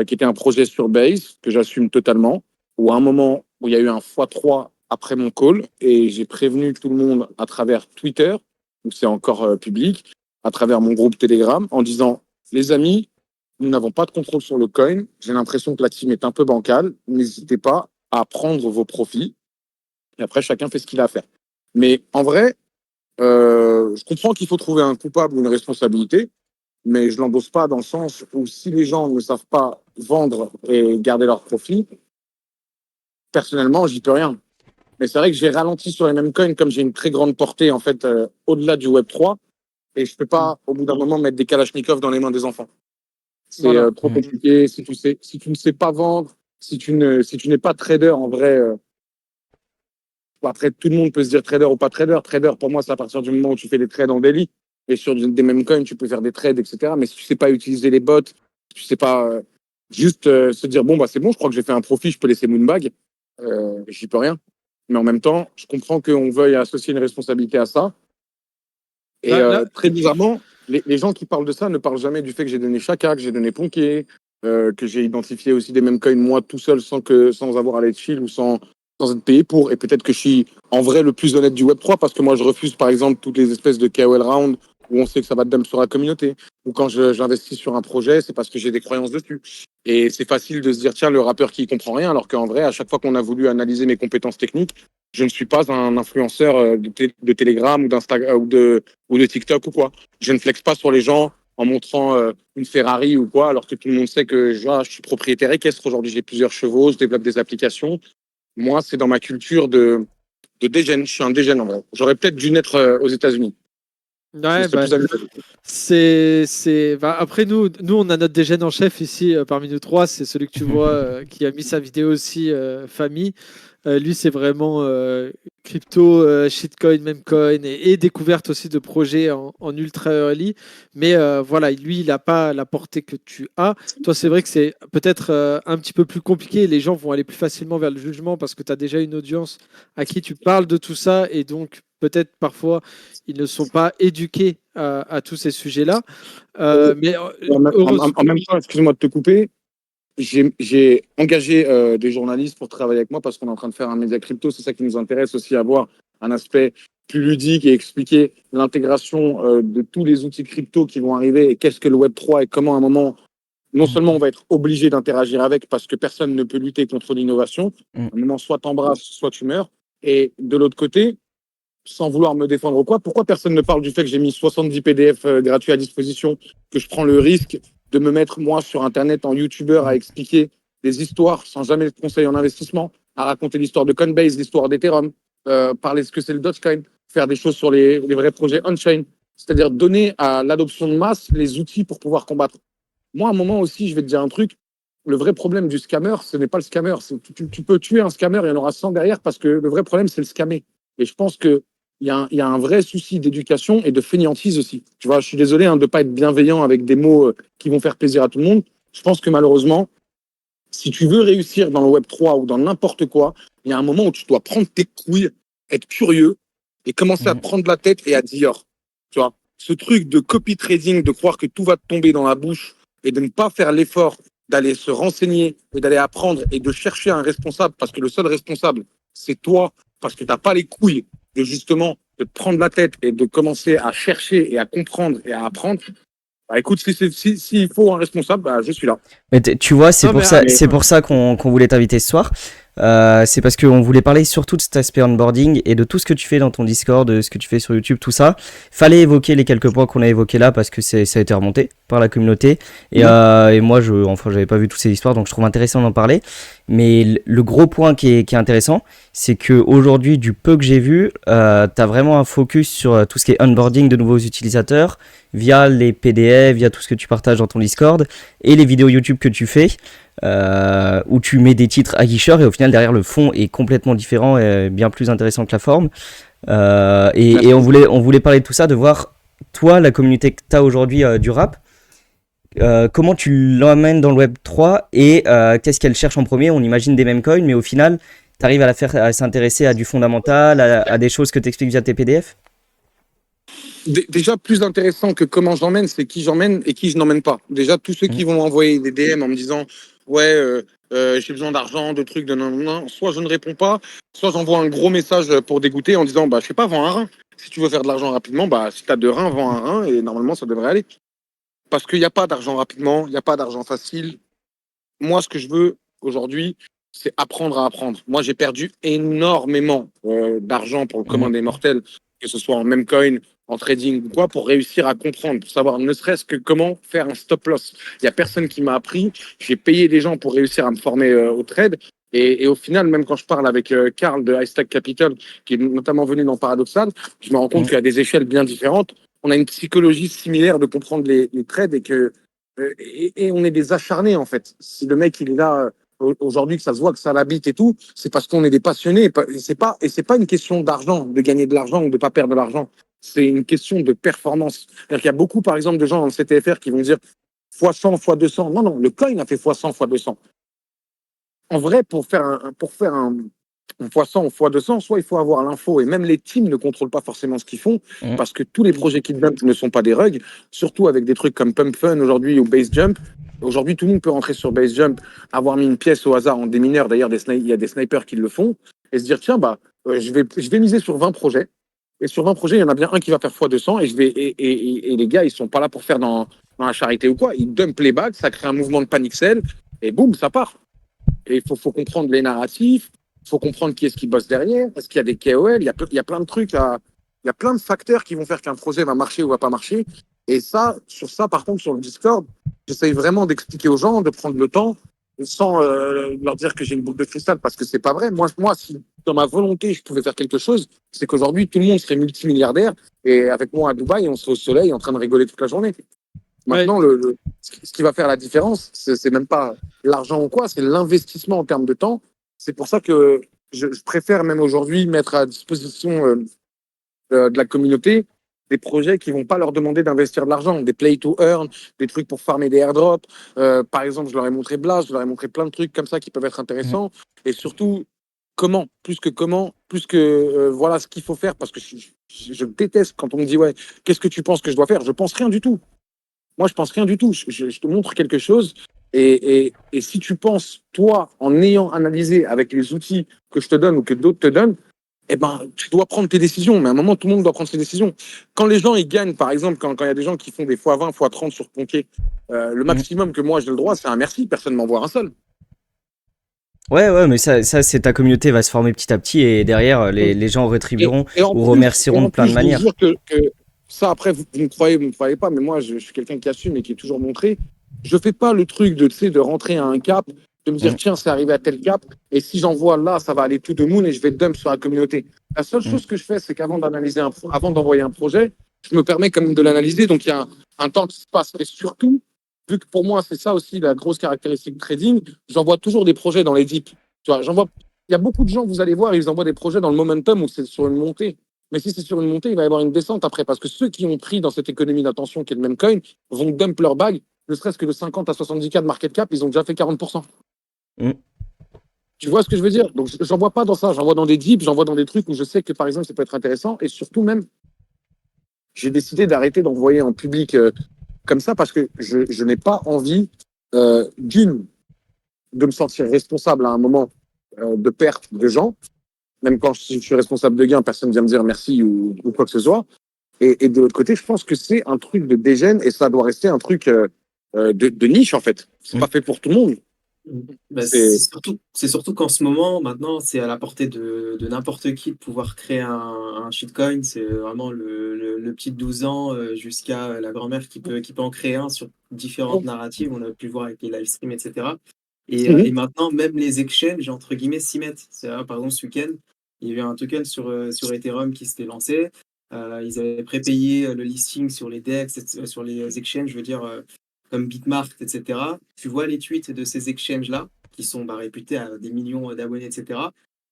[SPEAKER 4] qui était un projet sur Base, que j'assume totalement, où à un moment où il y a eu un x3 après mon call, et j'ai prévenu tout le monde à travers Twitter, où c'est encore public, à travers mon groupe Telegram, en disant, les amis, nous n'avons pas de contrôle sur le coin, j'ai l'impression que la team est un peu bancale, n'hésitez pas à prendre vos profits, et après chacun fait ce qu'il a à faire. Mais en vrai, je comprends qu'il faut trouver un coupable ou une responsabilité, mais je l'endosse pas dans le sens où si les gens ne savent pas vendre et garder leur profit, personnellement, j'y peux rien. Mais c'est vrai que j'ai ralenti sur les mêmes coins comme j'ai une très grande portée en fait au-delà du Web 3 et je peux
[SPEAKER 2] Mm.
[SPEAKER 4] pas au bout d'un moment mettre des Kalachnikov dans les mains des enfants. C'est
[SPEAKER 2] Voilà.
[SPEAKER 4] trop compliqué. Si tu ne sais pas vendre, si tu n'es pas trader en vrai, après tout le monde peut se dire trader ou pas trader. Trader pour moi c'est à partir du moment où tu fais des trades en daily et sur des mêmes coins tu peux faire des trades etc. Mais si tu sais pas utiliser les bots, tu sais pas juste se dire bon bah c'est bon, je crois que j'ai fait un profit, je peux laisser Moonbag, j'y peux rien. Mais en même temps, je comprends qu'on veuille associer une responsabilité à ça. Et
[SPEAKER 2] Bah, là,
[SPEAKER 4] très bizarrement, les gens qui parlent de ça ne parlent jamais du fait que j'ai donné Chaka, que j'ai donné Ponké, que j'ai identifié aussi des mêmes coins moi tout seul sans avoir à l'aide chill ou sans être payé pour. Et peut-être que je suis en vrai le plus honnête du Web3 parce que moi je refuse par exemple toutes les espèces de KOL round où on sait que ça va dump sur la communauté. Ou quand j'investis sur un projet, c'est parce que j'ai des croyances dessus. Et c'est facile de se dire, tiens, le rappeur qui comprend rien, alors qu'en vrai, à chaque fois qu'on a voulu analyser mes compétences techniques, je ne suis pas un influenceur de Telegram ou d'Instagram ou de TikTok ou quoi. Je ne flex pas sur les gens en montrant une Ferrari ou quoi, alors que tout le monde sait que je suis propriétaire équestre aujourd'hui, j'ai plusieurs chevaux, je développe des applications. Moi, c'est dans ma culture de dégène. Je suis un dégène en vrai. J'aurais peut-être dû naître aux États-Unis. Je me
[SPEAKER 2] ouais,
[SPEAKER 4] serais
[SPEAKER 2] bah,
[SPEAKER 4] plus amusé.
[SPEAKER 2] bah, après nous, on a notre dégène en chef ici parmi nous trois. C'est celui que tu vois qui a mis sa vidéo aussi, famille. Lui, c'est vraiment crypto, shitcoin, memecoin et découverte aussi de projets en ultra early. Mais voilà, lui, il n'a pas la portée que tu as. Toi, c'est vrai que c'est peut-être un petit peu plus compliqué. Les gens vont aller plus facilement vers le jugement parce que tu as déjà une audience à qui tu parles de tout ça et donc peut-être parfois ils ne sont pas éduqués à tous ces sujets-là. Mais heureuse.
[SPEAKER 4] En même temps, excuse-moi de te couper, j'ai engagé des journalistes pour travailler avec moi parce qu'on est en train de faire un média crypto. C'est ça qui nous intéresse aussi, avoir un aspect plus ludique et expliquer l'intégration de tous les outils crypto qui vont arriver et qu'est-ce que le Web3 et comment à un moment Non seulement on va être obligé d'interagir avec parce que personne ne peut lutter contre l'innovation. À un moment, soit t'embrasses, soit tu meurs. Et de l'autre côté, sans vouloir me défendre ou quoi, pourquoi personne ne parle du fait que j'ai mis 70 PDF gratuits à disposition, que je prends le risque de me mettre, moi, sur Internet, en YouTuber, à expliquer des histoires sans jamais de conseil en investissement, à raconter l'histoire de Coinbase, l'histoire d'Ethereum, parler de ce que c'est le Dogecoin, faire des choses sur les vrais projets on-chain, c'est-à-dire donner à l'adoption de masse les outils pour pouvoir combattre. Moi, à un moment aussi, je vais te dire un truc, le vrai problème du scammer, ce n'est pas le scammer. Tu peux tuer un scammer, il y en aura 100 derrière, parce que le vrai problème, c'est le scammer. Et je pense qu'il y a un vrai souci d'éducation et de fainéantise aussi. Tu vois, je suis désolé de ne pas être bienveillant avec des mots qui vont faire plaisir à tout le monde. Je pense que malheureusement, si tu veux réussir dans le Web3 ou dans n'importe quoi, il y a un moment où tu dois prendre tes couilles, être curieux et commencer à te prendre la tête et à dire, tu vois, ce truc de copy trading, de croire que tout va te tomber dans la bouche et de ne pas faire l'effort d'aller se renseigner et d'aller apprendre et de chercher un responsable parce que le seul responsable, c'est toi, parce que tu n'as pas les couilles de justement de te prendre la tête et de commencer à chercher et à comprendre et à apprendre. Bah, écoute, s'il faut un responsable, bah, je suis là.
[SPEAKER 1] Mais tu vois,
[SPEAKER 2] Non, mais
[SPEAKER 1] c'est pour ça qu'on voulait t'inviter ce soir. C'est parce qu'on voulait parler surtout de cet aspect onboarding et de tout ce que tu fais dans ton Discord, de ce que tu fais sur YouTube, tout ça. Fallait évoquer les quelques points qu'on a évoqués là parce que ça a été remonté par la communauté. Et moi, j'avais pas vu toutes ces histoires, donc je trouve intéressant d'en parler. Mais le gros point qui est intéressant, c'est que aujourd'hui, du peu que j'ai vu, t'as vraiment un focus sur tout ce qui est onboarding de nouveaux utilisateurs via les PDF, via tout ce que tu partages dans ton Discord et les vidéos YouTube que tu fais. Où tu mets des titres aguicheurs et au final derrière le fond est complètement différent et bien plus intéressant que la forme. Et on voulait parler de tout ça, de voir toi la communauté que tu as aujourd'hui du rap, comment tu l'emmènes dans le Web 3 et qu'est-ce qu'elle cherche en premier. On imagine des mêmes coins mais au final tu arrives à la faire à s'intéresser à du fondamental, à des choses que tu expliques via tes PDF.
[SPEAKER 4] Déjà, plus intéressant que comment j'emmène, c'est qui j'emmène et qui je n'emmène pas. Déjà, tous ceux qui vont envoyer des DM en me disant ouais, j'ai besoin d'argent, de trucs, de nan. Soit je ne réponds pas, soit j'envoie un gros message pour dégoûter en disant bah, je sais pas, vends un rein. Si tu veux faire de l'argent rapidement, bah, si tu as deux reins, vends un rein et normalement ça devrait aller. Parce qu'il n'y a pas d'argent rapidement, il n'y a pas d'argent facile. Moi, ce que je veux aujourd'hui, c'est apprendre à apprendre. Moi, j'ai perdu énormément d'argent pour le commun des mortels, que ce soit en même coin, en trading ou quoi, pour réussir à comprendre, pour savoir ne serait-ce que comment faire un stop loss. Il n'y a personne qui m'a appris. J'ai payé des gens pour réussir à me former au trade. Et au final, même quand je parle avec Karl de High Stack Capital, qui est notamment venu dans Paradoxal, je me rends compte qu'il y a des échelles bien différentes. On a une psychologie similaire de comprendre les trades et que et on est des acharnés en fait. Si le mec il est là aujourd'hui que ça se voit que ça l'habite et tout, c'est parce qu'on est des passionnés. Et c'est pas une question d'argent, de gagner de l'argent ou de pas perdre de l'argent. C'est une question de performance. C'est-à-dire qu'il y a beaucoup par exemple de gens dans le CTFR qui vont dire x100, x200. Non, le coin a fait x100, x200. En vrai, pour faire un x100 ou x200, soit il faut avoir l'info, et même les teams ne contrôlent pas forcément ce qu'ils font, parce que tous les projets qui dumpent ne sont pas des rugs, surtout avec des trucs comme Pump Fun aujourd'hui ou Base Jump. Aujourd'hui, tout le monde peut rentrer sur Base Jump, avoir mis une pièce au hasard en démineur, d'ailleurs, il y a des snipers qui le font, et se dire, tiens, bah, je vais miser sur 20 projets, et sur 20 projets, il y en a bien un qui va faire x200, et les gars, ils sont pas là pour faire dans la charité ou quoi, ils dumpent les bagues, ça crée un mouvement de panic sell, et boum, ça part. Et il faut comprendre les narratifs, il faut comprendre qui est-ce qui bosse derrière, est-ce qu'il y a des KOL, il y a plein de trucs, il y a plein de facteurs qui vont faire qu'un projet va marcher ou va pas marcher. Et ça, par contre, sur le Discord, j'essaye vraiment d'expliquer aux gens, de prendre le temps, sans leur dire que j'ai une boule de cristal, parce que c'est pas vrai. Moi, si dans ma volonté, je pouvais faire quelque chose, c'est qu'aujourd'hui, tout le monde serait multimilliardaire, et avec moi à Dubaï, on serait au soleil en train de rigoler toute la journée. Maintenant, ce qui va faire la différence, c'est même pas l'argent ou quoi, c'est l'investissement en termes de temps. C'est pour ça que je préfère même aujourd'hui mettre à disposition de la communauté des projets qui vont pas leur demander d'investir de l'argent, des play to earn, des trucs pour farmer des airdrops. Par exemple, je leur ai montré Blast, je leur ai montré plein de trucs comme ça qui peuvent être intéressants. Et surtout, plus que voilà ce qu'il faut faire, parce que je déteste quand on me dit ouais, qu'est-ce que tu penses que je dois faire? Je pense rien du tout. Moi, je pense rien du tout. Je te montre quelque chose. Et si tu penses, toi, en ayant analysé avec les outils que je te donne ou que d'autres te donnent, eh ben, tu dois prendre tes décisions. Mais à un moment, tout le monde doit prendre ses décisions. Quand les gens, ils gagnent, par exemple, quand il y a des gens qui font des x20, x30 sur Ponké, le
[SPEAKER 1] Mm.
[SPEAKER 4] maximum que moi j'ai le droit, c'est un merci. Personne ne m'envoie un seul.
[SPEAKER 1] Ouais, mais ça c'est ta communauté va se former petit à petit et derrière, les gens rétribueront ou
[SPEAKER 4] Et
[SPEAKER 1] remercieront de
[SPEAKER 4] en
[SPEAKER 1] plein
[SPEAKER 4] plus,
[SPEAKER 1] de
[SPEAKER 4] je vous
[SPEAKER 1] manières.
[SPEAKER 4] jure que ça, après, vous me croyez pas, mais moi, je suis quelqu'un qui assume et qui est toujours montré. Je fais pas le truc de, tu sais, de rentrer à un cap, de me dire,
[SPEAKER 1] Mm,
[SPEAKER 4] tiens, c'est arrivé à tel cap, et si j'envoie là, ça va aller tout de moon et je vais dump sur la communauté. La seule
[SPEAKER 1] mm,
[SPEAKER 4] chose que je fais, c'est qu'avant d'analyser avant d'envoyer un projet, je me permets quand même de l'analyser. Donc, il y a un temps qui se passe. Et surtout, vu que pour moi, c'est ça aussi la grosse caractéristique de trading, j'envoie toujours des projets dans les dips. Tu vois, il y a beaucoup de gens, vous allez voir, ils envoient des projets dans le momentum où c'est sur une montée. Mais si c'est sur une montée, il va y avoir une descente après. Parce que ceux qui ont pris dans cette économie d'attention qui est le même coin vont dump leur bag, ne serait-ce que de 50 à 70K de market cap, ils ont déjà fait 40%.
[SPEAKER 1] mm.
[SPEAKER 4] Tu vois ce que je veux dire? Donc, j'en vois pas dans ça. J'en vois dans des dips, j'en vois dans des trucs où je sais que, par exemple, ça peut être intéressant. Et surtout, même, j'ai décidé d'arrêter d'envoyer en public comme ça parce que je n'ai pas envie, d'une, de me sentir responsable à un moment de perte de gens. Même quand je suis responsable de gain, personne ne vient me dire merci ou quoi que ce soit. Et de l'autre côté, je pense que c'est un truc de dégène et ça doit rester un truc de niche, en fait. C'est
[SPEAKER 1] Mm.
[SPEAKER 4] pas fait pour tout le monde.
[SPEAKER 3] Bah,
[SPEAKER 4] C'est
[SPEAKER 3] c'est surtout qu'en ce moment, maintenant, c'est à la portée de n'importe qui de pouvoir créer un shitcoin. C'est vraiment le petit de 12 ans jusqu'à la grand-mère qui peut en créer un sur différentes narratives. On a pu le voir avec les live streams, etc. Et maintenant, même les exchanges, entre guillemets, s'y mettent. Par exemple, ce week-end, il y a eu un token sur Ethereum qui s'était lancé. Ils avaient prépayé le listing sur les DEX, sur les exchanges, je veux dire, comme Bitmart, etc. Tu vois les tweets de ces exchanges-là, qui sont réputés à des millions d'abonnés, etc.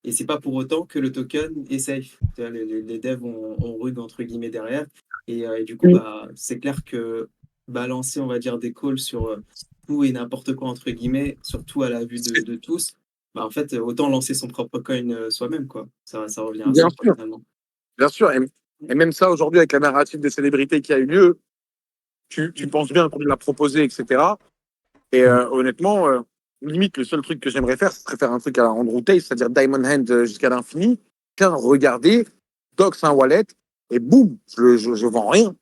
[SPEAKER 3] Et c'est pas pour autant que le token est safe. Tu vois, les devs ont rug, entre guillemets, derrière. Et du coup, c'est clair que balancer, on va dire, des calls sur tout et n'importe quoi, entre guillemets, surtout à la vue de tous, en fait, autant lancer son propre coin soi-même, quoi. Ça revient à
[SPEAKER 4] bien
[SPEAKER 3] ça, quoi,
[SPEAKER 4] sûr,
[SPEAKER 3] finalement.
[SPEAKER 4] bien sûr. Et même ça, aujourd'hui, avec la narrative des célébrités qui a eu lieu, tu penses bien qu'on l'a proposé, etc. Et honnêtement, limite, le seul truc que j'aimerais faire, c'est faire un truc à la Andrew Tate, c'est-à-dire Diamond Hand jusqu'à l'infini. Tiens, regardez, dox un wallet, et boum, je vends rien.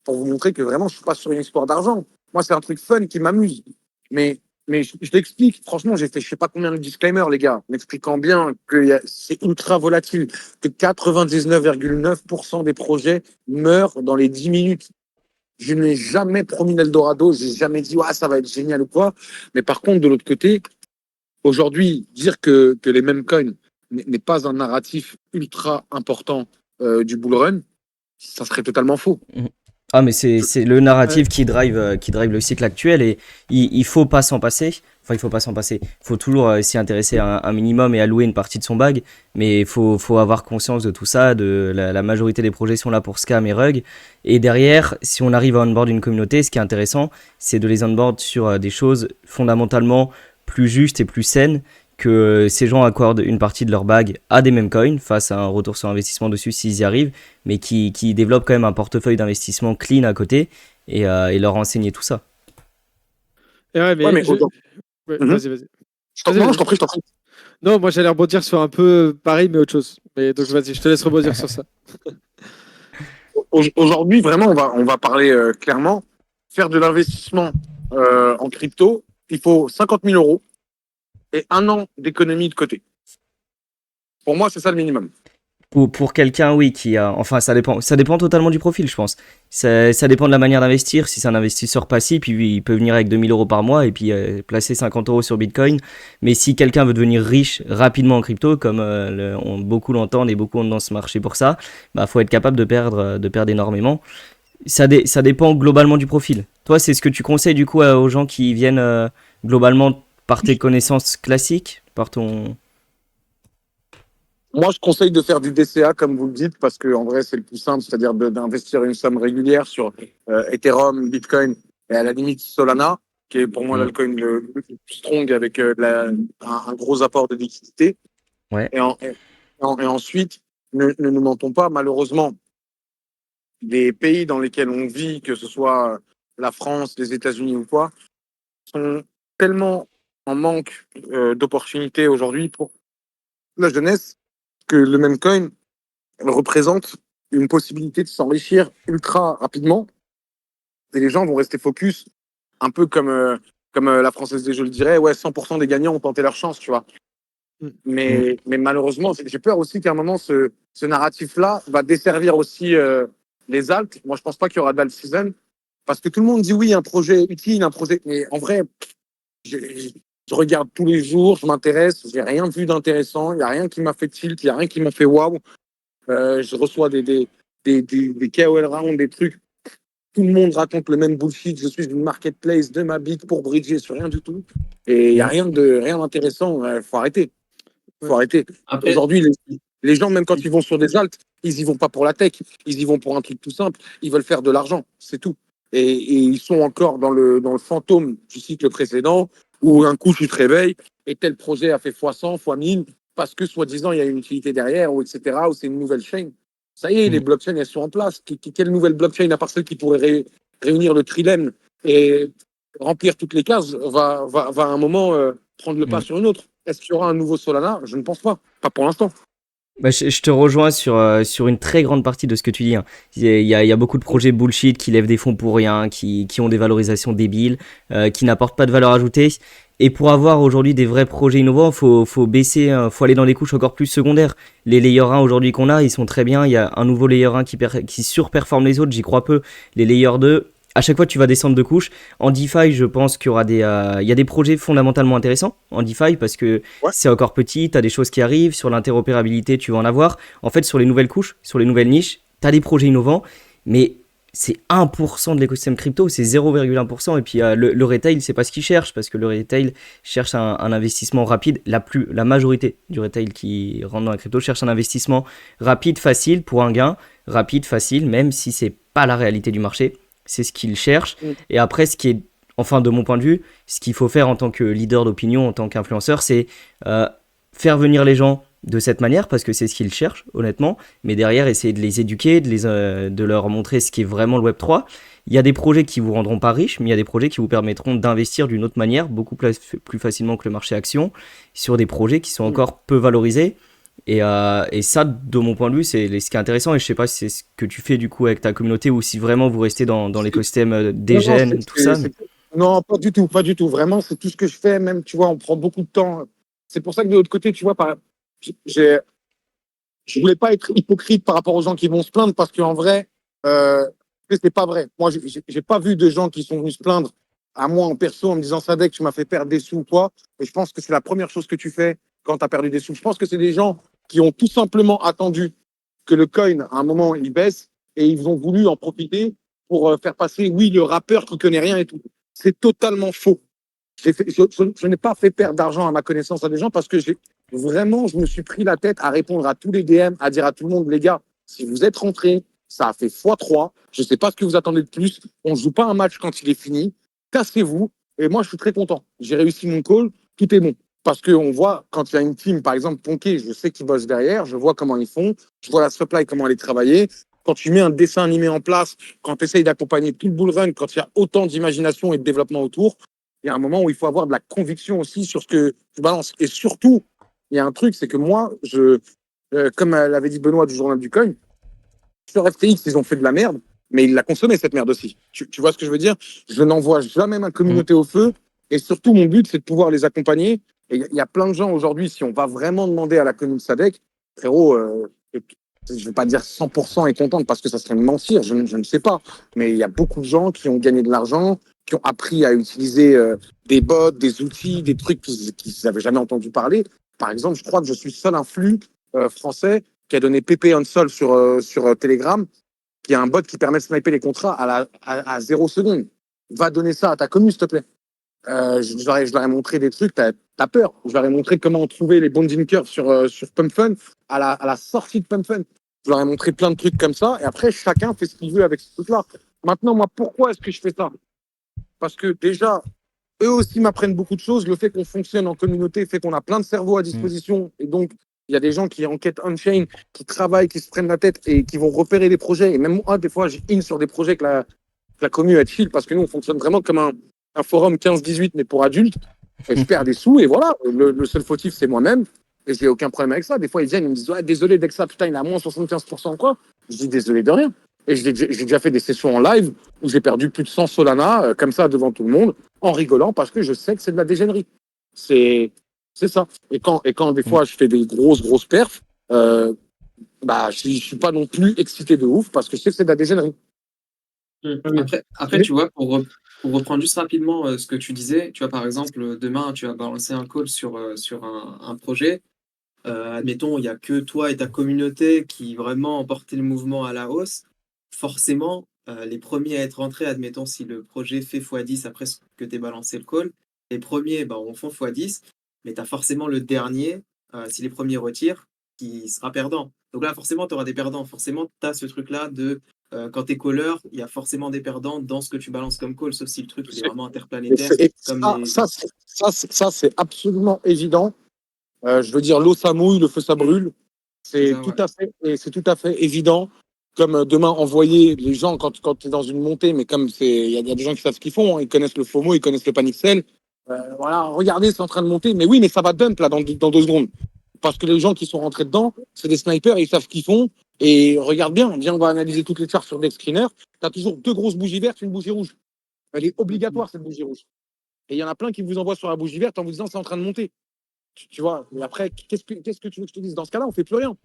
[SPEAKER 4] Pour vous montrer que vraiment, je suis pas sur une histoire d'argent. Moi, c'est un truc fun qui m'amuse. Mais je l'explique. Franchement, j'ai fait je sais pas combien de disclaimers, les gars, m'expliquant bien que c'est ultra volatile, que 99,9% des projets meurent dans les 10 minutes. Je n'ai jamais promis l'Eldorado, j'ai jamais dit ouais, ça va être génial ou quoi. Mais par contre, de l'autre côté, aujourd'hui, dire que les mêmes coins n'est pas un narratif ultra important du bull run, ça serait totalement faux.
[SPEAKER 1] Mm. Ah, mais c'est le narratif qui drive le cycle actuel et il faut pas s'en passer. Enfin, il faut pas s'en passer. Il faut toujours s'y intéresser un minimum et allouer une partie de son bag. Mais faut avoir conscience de tout ça. De la majorité des projets sont là pour scam et rug. Et derrière, si on arrive à onboard une communauté, ce qui est intéressant, c'est de les onboard sur des choses fondamentalement plus justes et plus saines que ces gens accordent une partie de leur bag à des mêmes coins face à un retour sur investissement dessus s'ils y arrivent, mais qui développent quand même un portefeuille d'investissement clean à côté et leur enseigner tout ça.
[SPEAKER 2] Et ouais,
[SPEAKER 4] Ouais,
[SPEAKER 2] mais
[SPEAKER 4] mais aujourd'hui.
[SPEAKER 2] ouais,
[SPEAKER 4] Mhm.
[SPEAKER 2] vas-y.
[SPEAKER 4] Non, non,
[SPEAKER 2] Vas-y.
[SPEAKER 4] je t'en prie.
[SPEAKER 2] Non, moi j'allais rebondir sur un peu pareil, mais autre chose. Mais donc vas-y, je te laisse rebondir sur ça.
[SPEAKER 4] Aujourd'hui, vraiment, on va parler clairement. Faire de l'investissement en crypto, il faut 50 000 euros et un an d'économie de côté. Pour moi, c'est ça le minimum.
[SPEAKER 1] Pour quelqu'un, oui, qui a. Enfin, ça dépend totalement du profil, je pense. Ça dépend de la manière d'investir. Si c'est un investisseur passif, puis il peut venir avec 2000 € par mois et puis placer 50 € sur Bitcoin. Mais si quelqu'un veut devenir riche rapidement en crypto, comme beaucoup l'entendent et beaucoup ont dans ce marché pour ça, bah, faut être capable de perdre énormément. Ça dépend globalement du profil. Toi, c'est ce que tu conseilles du coup aux gens qui viennent globalement par tes connaissances classiques, par ton.
[SPEAKER 4] Moi, je conseille de faire du DCA, comme vous le dites, parce que en vrai, c'est le plus simple, c'est-à-dire d'investir une somme régulière sur Ethereum, Bitcoin et à la limite Solana, qui est pour moi
[SPEAKER 1] Mm.
[SPEAKER 4] l'altcoin le plus strong avec un gros apport de liquidité.
[SPEAKER 1] Ouais.
[SPEAKER 4] Et ensuite, ne nous mentons pas, malheureusement, les pays dans lesquels on vit, que ce soit la France, les États-Unis ou quoi, sont tellement en manque d'opportunités aujourd'hui pour la jeunesse que le meme coin représente une possibilité de s'enrichir ultra rapidement et les gens vont rester focus, un peu comme la Française des Jeux le dirait, ouais, 100% des gagnants ont tenté leur chance, tu vois. Mais malheureusement, j'ai peur aussi qu'à un moment, ce narratif-là va desservir aussi les altes. Moi, je pense pas qu'il y aura d'alt season parce que tout le monde dit oui, un projet utile, un projet. Mais en vrai, je, je regarde tous les jours, je m'intéresse, j'ai rien vu d'intéressant, il n'y a rien qui m'a fait tilt, il n'y a rien qui m'a fait waouh. Je reçois des KOL rounds, des trucs. Tout le monde raconte le même bullshit. Je suis une marketplace de ma bite pour bridger sur rien du tout. Et il n'y a rien d'intéressant. Faut arrêter. Faut arrêter.
[SPEAKER 3] Après,
[SPEAKER 4] Aujourd'hui, les gens, même quand ils vont sur des altes, ils y vont pas pour la tech. Ils y vont pour un truc tout simple. Ils veulent faire de l'argent. C'est tout. Et ils sont encore dans le fantôme du cycle précédent où un coup, tu te réveilles et tel projet a fait x100, x1000 parce que soi-disant, il y a une utilité derrière ou etc. ou c'est une nouvelle chaîne. Ça y est, les blockchains, elles sont en place. Quelle nouvelle blockchain, à part celle qui pourrait réunir le trilemme et remplir toutes les cases, va à un moment prendre le pas sur une autre. Est-ce qu'il y aura un nouveau Solana? Je ne pense pas. Pas pour l'instant.
[SPEAKER 1] Bah, je te rejoins sur une très grande partie de ce que tu dis, hein. Il y a beaucoup de projets bullshit qui lèvent des fonds pour rien, qui ont des valorisations débiles, qui n'apportent pas de valeur ajoutée. Et pour avoir aujourd'hui des vrais projets innovants, faut baisser, faut aller dans des couches encore plus secondaires. Les layer 1 aujourd'hui qu'on a, ils sont très bien. Il y a un nouveau layer 1 qui surperforme les autres, j'y crois peu. Les layer 2, à chaque fois tu vas descendre de couches. En DeFi, je pense qu'il y aura il y a des projets fondamentalement intéressants en DeFi parce que
[SPEAKER 4] Ouais.
[SPEAKER 1] c'est encore petit, tu as des choses qui arrivent, sur l'interopérabilité tu vas en avoir. En fait, sur les nouvelles couches, sur les nouvelles niches, tu as des projets innovants, mais c'est 1% de l'écosystème crypto, c'est 0,1%. Et puis le retail, c'est pas ce qu'il cherche, parce que le retail cherche un investissement rapide. La majorité du retail qui rentre dans la crypto cherche un investissement rapide, facile, pour un gain, rapide, facile, même si c'est pas la réalité du marché. C'est ce qu'il cherche. Et après, ce qui est, enfin de mon point de vue, ce qu'il faut faire en tant que leader d'opinion, en tant qu'influenceur, c'est faire venir les gens de cette manière, parce que c'est ce qu'ils cherchent, honnêtement, mais derrière, essayer de les éduquer, de leur montrer ce qui est vraiment le Web3. Il y a des projets qui vous rendront pas riches, mais il y a des projets qui vous permettront d'investir d'une autre manière, beaucoup plus facilement que le marché action, sur des projets qui sont encore peu valorisés. Et ça, de mon point de vue, c'est ce qui est intéressant. Et je sais pas si c'est ce que tu fais du coup avec ta communauté ou si vraiment vous restez dans l'écosystème des gènes, tout ça.
[SPEAKER 4] Non, pas du tout, pas du tout. Vraiment, c'est tout ce que je fais. Même, tu vois, on prend beaucoup de temps. C'est pour ça que de l'autre côté, tu vois, je voulais pas être hypocrite par rapport aux gens qui vont se plaindre parce qu'en vrai, c'est pas vrai. Moi, j'ai pas vu de gens qui sont venus se plaindre à moi en perso en me disant Sadek, tu m'as fait perdre des sous ou quoi. Et je pense que c'est la première chose que tu fais quand tu as perdu des sous. Je pense que c'est des gens qui ont tout simplement attendu que le coin, à un moment, il baisse et ils ont voulu en profiter pour faire passer, oui, le rappeur qui connaît rien et tout. C'est totalement faux. Je n'ai pas fait perdre d'argent à ma connaissance à des gens parce que vraiment, je me suis pris la tête à répondre à tous les DM, à dire à tout le monde, les gars, si vous êtes rentrés, ça a fait x3. Je ne sais pas ce que vous attendez de plus. On ne joue pas un match quand il est fini. Cassez-vous. Et moi, je suis très content. J'ai réussi mon call. Tout est bon. Parce qu'on voit, quand il y a une team, par exemple, Ponké, je sais qu'ils bossent derrière. Je vois comment ils font. Je vois la supply, comment elle est travaillée. Quand tu mets un dessin animé en place, quand tu essayes d'accompagner tout le bull run, quand il y a autant d'imagination et de développement autour, il y a un moment où il faut avoir de la conviction aussi sur ce que tu balances. Et surtout, il y a un truc, c'est que moi, comme l'avait dit Benoît du Journal du Coin, sur FTX, ils ont fait de la merde, mais ils la consommaient, cette merde aussi. Tu vois ce que je veux dire? Je n'envoie jamais ma communauté au feu. Et surtout, mon but, c'est de pouvoir les accompagner. Et il y a plein de gens aujourd'hui, si on va vraiment demander à la commune Sadek, frérot, je ne vais pas dire 100% est contente parce que ça serait mentir, je ne sais pas. Mais il y a beaucoup de gens qui ont gagné de l'argent, qui ont appris à utiliser des bots, des outils, des trucs qu'ils n'avaient jamais entendu parler. Par exemple, je crois que je suis le seul influx français qui a donné PP Unsol sur Telegram, qui a un bot qui permet de sniper les contrats à 0 seconde. Va donner ça à ta commune, s'il te plaît. Je leur ai montré des trucs, t'as peur. Je leur ai montré comment trouver les bonding curves sur Pump Fun à la sortie de Pump Fun. Je leur ai montré plein de trucs comme ça. Et après, chacun fait ce qu'il veut avec ce truc-là. Maintenant, moi, pourquoi est-ce que je fais ça? Parce que déjà, eux aussi m'apprennent beaucoup de choses. Le fait qu'on fonctionne en communauté fait qu'on a plein de cerveaux à disposition. Et donc, il y a des gens qui enquêtent on-chain, qui travaillent, qui se prennent la tête et qui vont repérer des projets. Et même moi, des fois, j'ai in sur des projets que la commune est chill parce que nous, on fonctionne vraiment comme un forum 15-18, mais pour adultes. Et je perds des sous et voilà. Le seul fautif, c'est moi-même. Et j'ai aucun problème avec ça. Des fois, ils viennent, ils me disent, ouais, désolé, Dexa, putain, il a moins 75% quoi. Je dis, désolé de rien. Et j'ai déjà fait des sessions en live où j'ai perdu plus de 100 Solana, comme ça, devant tout le monde, en rigolant, parce que je sais que c'est de la dégénérie. C'est, c'est ça. Et quand des
[SPEAKER 1] Mm.
[SPEAKER 4] fois, je fais des grosses perfs, bah, je suis pas non plus excité de ouf, parce que je sais que c'est de la dégénérie.
[SPEAKER 3] Oui. Après,
[SPEAKER 4] Mais
[SPEAKER 3] tu vois, pour reprendre juste rapidement ce que tu disais, tu vois, par exemple, demain, tu vas balancer un call sur un projet. Admettons, il n'y a que toi et ta communauté qui vraiment ont porté le mouvement à la hausse. Forcément, les premiers à être rentrés, admettons, si le projet fait x10 après ce que tu aies balancé le call, les premiers bah, en font x10, mais tu as forcément le dernier, si les premiers retirent, qui sera perdant. Donc là, forcément, tu auras des perdants. Forcément, tu as ce truc-là de quand tu es calleur, il y a forcément des perdants dans ce que tu balances comme call, sauf si le truc il est vraiment interplanétaire,
[SPEAKER 4] et
[SPEAKER 3] comme
[SPEAKER 4] ça,
[SPEAKER 3] les.
[SPEAKER 4] c'est absolument évident. Je veux dire, l'eau ça mouille, le feu ça brûle.
[SPEAKER 3] C'est
[SPEAKER 4] C'est
[SPEAKER 3] ça,
[SPEAKER 4] tout
[SPEAKER 3] ouais.
[SPEAKER 4] à fait, et c'est tout à fait évident. Comme demain envoyer les gens quand tu es dans une montée, mais comme il y a des gens qui savent ce qu'ils font, hein, ils connaissent le FOMO, ils connaissent le panic sell. Voilà, regardez, c'est en train de monter, mais oui, mais ça va dump là dans 2 secondes. Parce que les gens qui sont rentrés dedans, c'est des snipers, ils savent ce qu'ils font. Et regarde bien, viens, on va analyser toutes les charts sur Dex Screener. Tu as toujours 2 grosses bougies vertes, une bougie rouge. Elle est obligatoire, cette bougie rouge. Et il y en a plein qui vous envoient sur la bougie verte en vous disant c'est en train de monter. Tu vois, mais après, qu'est-ce que tu veux que je te dise? Dans ce cas-là, on fait plus rien.